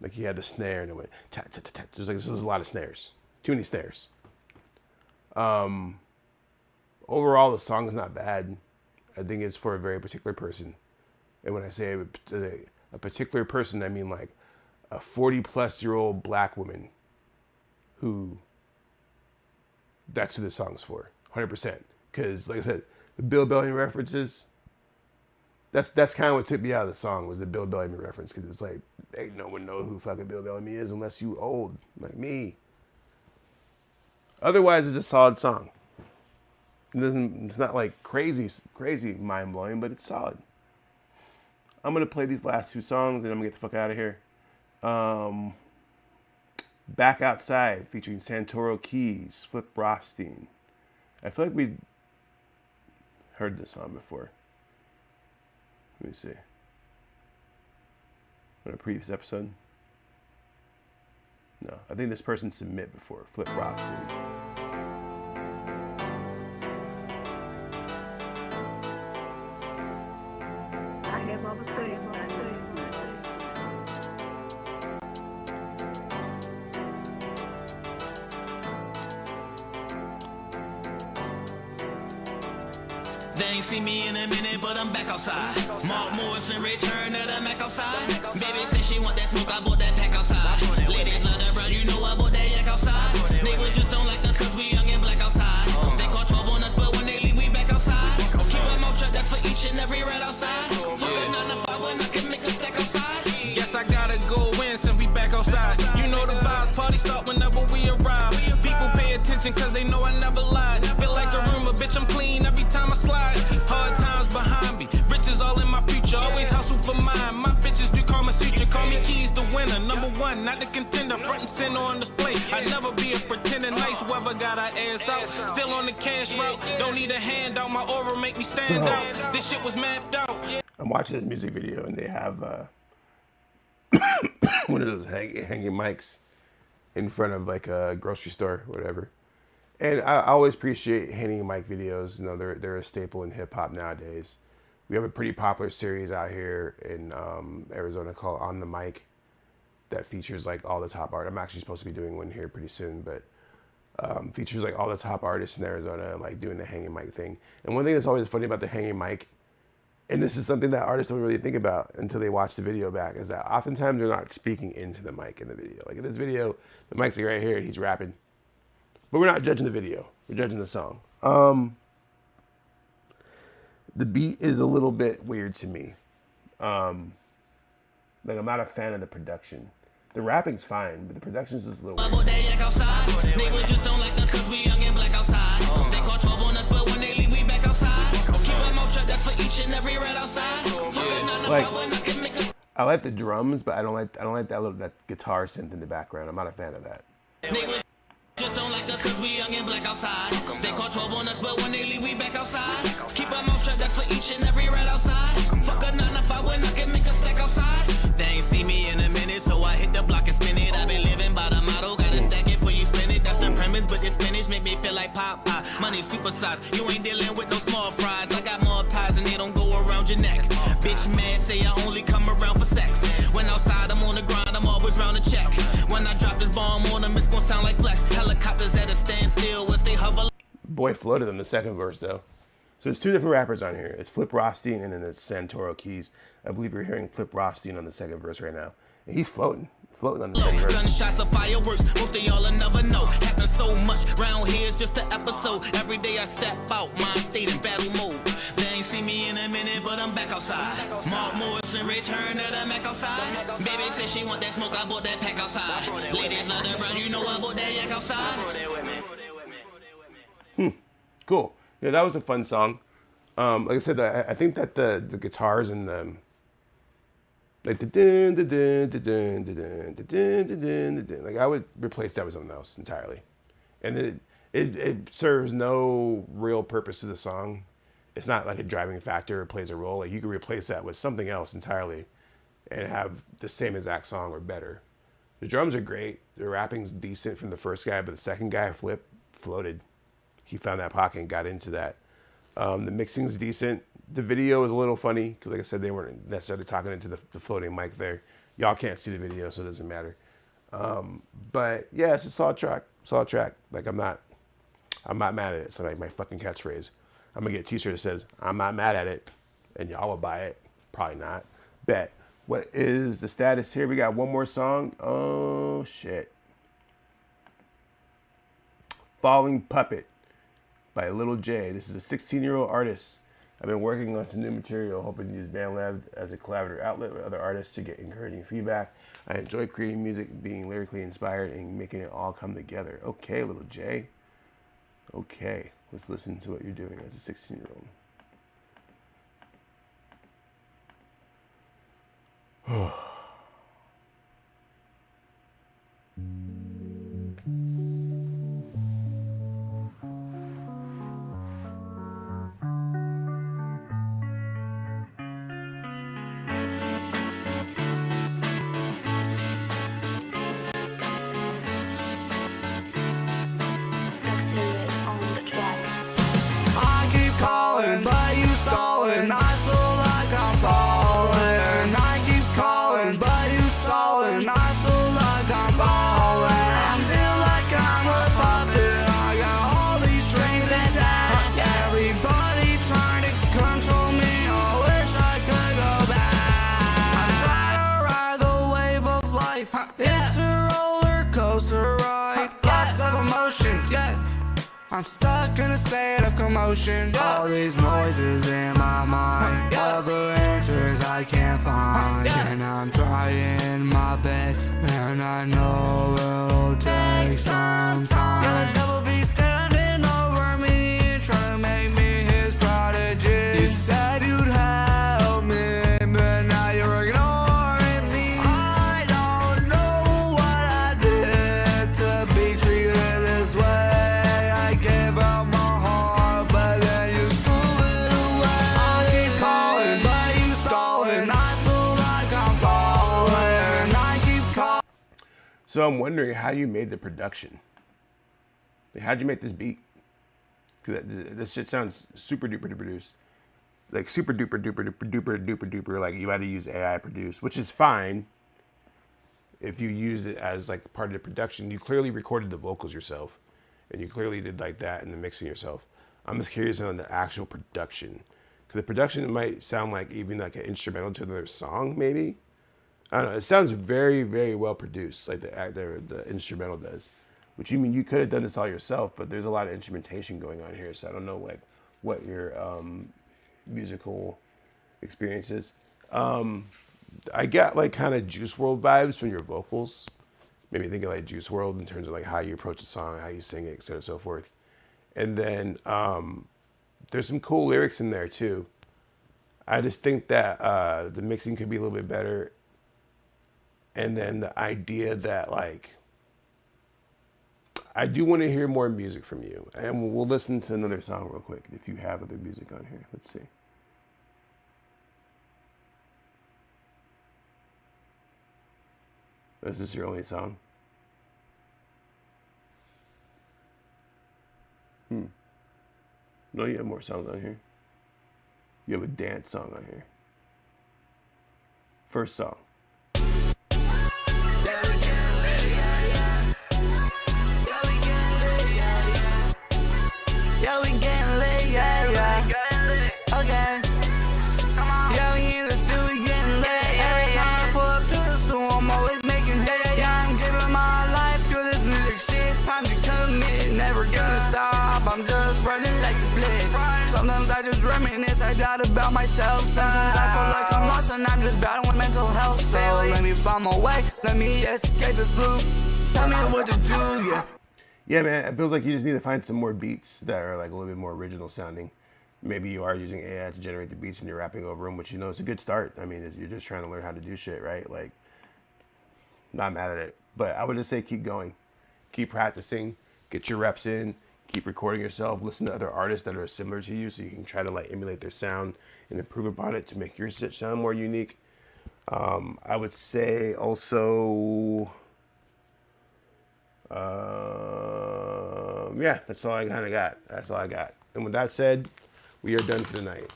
Like he had the snare and it went tat, tat, tat, tat. There's like, this is a lot of snares. Too many snares. Overall, the song is not bad. I think it's for a very particular person. And when I say a particular person, I mean like a 40-plus-year-old black woman who, that's who this song's for, 100%. Because, like I said, the Bill Bellamy references, that's kind of what took me out of the song, was the Bill Bellamy reference. Because it's like, ain't no one know who fucking Bill Bellamy is unless you old, like me. Otherwise, it's a solid song. It's not like crazy mind-blowing, but it's solid. I'm going to play these last 2 songs and I'm going to get the fuck out of here. Back Outside featuring Santoro Keys, Flip Rothstein. I feel like we heard this song before. Let me see. On a previous episode? No, I think this person submit before. Flip Rothstein. I have all the things. They ain't see me in a minute, but I'm back outside. Mark Morrison return to the Mac outside. Baby said she want that smoke, I bought that pack outside. Ladies love that brand, you know I bought that yak outside. Niggas just don't like us cause we young and black outside. They call 12 on us, but when they leave, we back outside. Keep our mouth shut, that's for each and every rat outside. Fuck a 9 to 5 when I can make a stack outside. Guess I gotta go in since we back outside. You know the vibes, party start whenever we arrive. People pay attention cause they know I never lied. Feel like a rumor, bitch, I'm clean every time I slide. Hard times behind me, riches all in my future. Always hustle for mine. My bitches do call my suture. Call me Keys the winner, #1 one, not the contender, front and center on display. I'd never be a pretender, nice whoever got our ass out. Still on the cash route, don't need a handout, my aura make me stand out. This shit was mapped out. I'm watching this music video and they have one of those hanging mics in front of like a grocery store or whatever. And I always appreciate hanging mic videos. You know, they're a staple in hip hop nowadays. We have a pretty popular series out here in Arizona called On the Mic that features like all the top art. I'm actually supposed to be doing one here pretty soon, but features like all the top artists in Arizona, like doing the hanging mic thing. And one thing that's always funny about the hanging mic, and this is something that artists don't really think about until they watch the video back, is that oftentimes they're not speaking into the mic in the video. Like in this video, the mic's like right here and he's rapping. But we're not judging the video. We're judging the song. The beat is a little bit weird to me. Like I'm not a fan of the production. The rapping's fine, but the production's just a little weird. Niggas just don't like us cause we young and black outside. They call 12 on us, but when they leave, we back outside. Keep our mouth shut, that's for each and every rat outside. Like, I like the drums, but I don't like that guitar synth in the background. I'm not a fan of that. Niggas just don't like us cause we young and black outside. They call 12 on us, but when they leave, we back outside. Keep our mouth shut, that's for each and every rat outside. Fuck a 9 to 5 when I can make a stack outside. They ain't see me in a minute, so I hit the block and spin it. I been living by the motto, gotta stack it before you spend it. That's the premise, but this spinach make me feel like Popeye. Money supersized, you ain't dealing with no small fries. I got mob ties and they don't go around your neck. Bitch mad, say I only come around for sex. When outside, I'm on the grind, I'm always round to check. When I drop this bomb on them, it's gonna sound like flex. Helicopters at a standstill, as they hover. Boy floated in the second verse though. So there's two different rappers on here. It's Flip Rothstein and then it's Santoro Keys. I believe you're hearing Flip Rothstein on the second verse right now. And he's floating on the second verse. Gunshots of fireworks, most of y'all will never know. Happens so much, round here is just an episode. Every day I step out, mind state in battle mode. They ain't see me in a minute, but I'm back outside. Mark Morrison, return to the Mac outside. Baby said she want that smoke, I bought that pack outside. Ladies love the brown, you know I bought that yak outside. Cool. Yeah, that was a fun song. Like I said, I think that the guitars and the like the dun dun dun dun dun dun dun dun, like I would replace that with something else entirely, and it serves no real purpose to the song. It's not like a driving factor or plays a role. Like you could replace that with something else entirely, and have the same exact song or better. The drums are great. The rapping's decent from the first guy, but the second guy, Flip, floated. He found that pocket and got into that. The mixing's decent. The video is a little funny because, like I said, they weren't necessarily talking into the floating mic there. Y'all can't see the video, so it doesn't matter. But yeah, it's a solid track. Solid track. Like I'm not mad at it. It's like my fucking catchphrase. I'm gonna get a T-shirt that says "I'm not mad at it," and y'all will buy it. Probably not. Bet. What is the status here? We got one more song. Oh shit. Falling Puppet by Little J. This is a 16-year-old artist. I've been working on some new material, hoping to use BandLab as a collaborative outlet with other artists to get encouraging feedback. I enjoy creating music, being lyrically inspired, and making it all come together. Okay, Little J. Okay, let's listen to what you're doing as a 16-year-old. I keep calling, but you stalling. I feel like I'm falling. I keep calling, but you stalling. I feel like I'm falling. I feel like I'm a puppet. I got all these strings attached. Everybody trying to control me. I wish I could go back. I'm trying to ride the wave of life. It's a roller coaster ride. Lots of emotions, yeah. I'm stuck in a state of commotion. All these noises in my mind. All the answers I can't find. And I'm trying my best. And I know it'll take some time. The devil be standing over me, trying to make me his prodigy. You said you'd help me, but now you're ignoring me. I don't know So I'm wondering how you made the production. Like, how'd you make this beat? Because this shit sounds super duper duper produced. Like super duper duper duper duper duper duper. Like you had to use AI produce, which is fine if you use it as like part of the production. You clearly recorded the vocals yourself, and you clearly did like that in the mixing yourself. I'm just curious on the actual production, because the production might sound like even like an instrumental to another song, maybe. I don't know. It sounds very, very well produced, like the instrumental does. Which you mean you could have done this all yourself, but there's a lot of instrumentation going on here, so I don't know like what your musical experience is. I got like kind of Juice WRLD vibes from your vocals. Maybe think of like Juice WRLD in terms of like how you approach the song, how you sing it, et cetera, so forth. And then there's some cool lyrics in there too. I just think that the mixing could be a little bit better. And then the idea that like, I do want to hear more music from you. And we'll listen to another song real quick if you have other music on here. Let's see. Is this your only song? No, you have more songs on here. You have a dance song on here. First song. Yeah, we getting lit, yeah, yeah. Okay. Yeah, we in the studio, we getting lit. Every time I pull up to the school, I'm always making hits. Yeah, I'm giving my life to this music shit. Time to commit, never gonna stop. I'm just running like a blitz. Sometimes I just reminisce, I doubt about myself. Sometimes I feel like I'm lost and I'm just battling mental health. So let me find my way, let me escape this loop. Tell me what to do, yeah. Yeah, man, it feels like you just need to find some more beats that are like a little bit more original sounding. Maybe you are using AI to generate the beats and you're rapping over them, which, you know, it's a good start. I mean, you're just trying to learn how to do shit, right? Like, not mad at it. But I would just say keep going. Keep practicing. Get your reps in. Keep recording yourself. Listen to other artists that are similar to you so you can try to like emulate their sound and improve upon it to make your shit sound more unique. I would say also... yeah, that's all I kind of got. That's all I got. And with that said, we are done for tonight.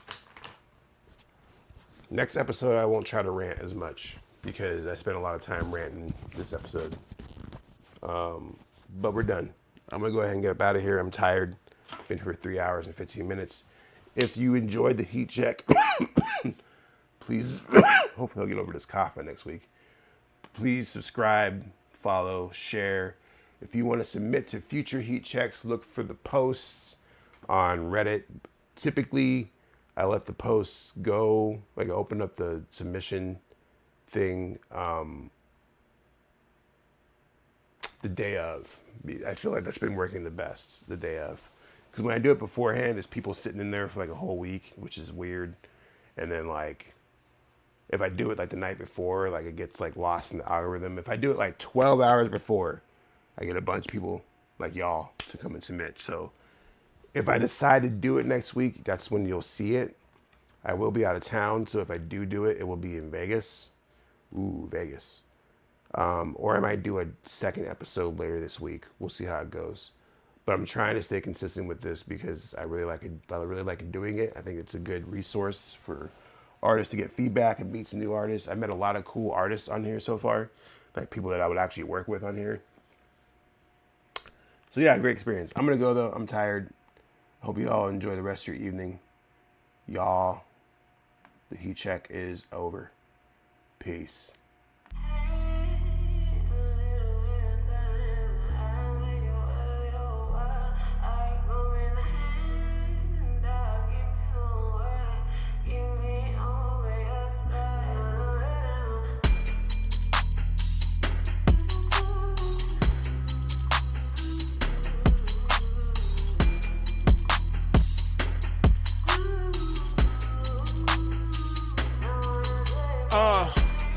Next episode, I won't try to rant as much because I spent a lot of time ranting this episode. But we're done. I'm going to go ahead and get up out of here. I'm tired. Been here for 3 hours and 15 minutes. If you enjoyed the heat check, please, hopefully I'll get over this cough by next week. Please subscribe, follow, share. If you want to submit to future heat checks, look for the posts on Reddit. Typically, I let the posts go, like I open up the submission thing the day of. I feel like that's been working the best, the day of. Because when I do it beforehand, there's people sitting in there for like a whole week, which is weird. And then like, if I do it like the night before, like it gets like lost in the algorithm. If I do it like 12 hours before, I get a bunch of people like y'all to come and submit. So if I decide to do it next week, that's when you'll see it. I will be out of town, so if I do it, it will be in Vegas. Ooh, Vegas. Or I might do a second episode later this week. We'll see how it goes. But I'm trying to stay consistent with this because I really like it. I really like doing it. I think it's a good resource for artists to get feedback and meet some new artists. I met a lot of cool artists on here so far, like people that I would actually work with on here. So yeah, great experience. I'm gonna go though. I'm tired. Hope you all enjoy the rest of your evening. Y'all, the heat check is over. Peace.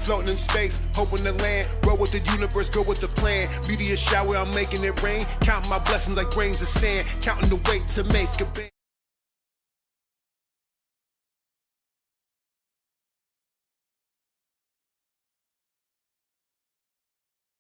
Floating in space, hoping to land. Roll with the universe, go with the plan. Meteor shower, I'm making it rain. Counting my blessings like grains of sand. Counting the weight to make a band.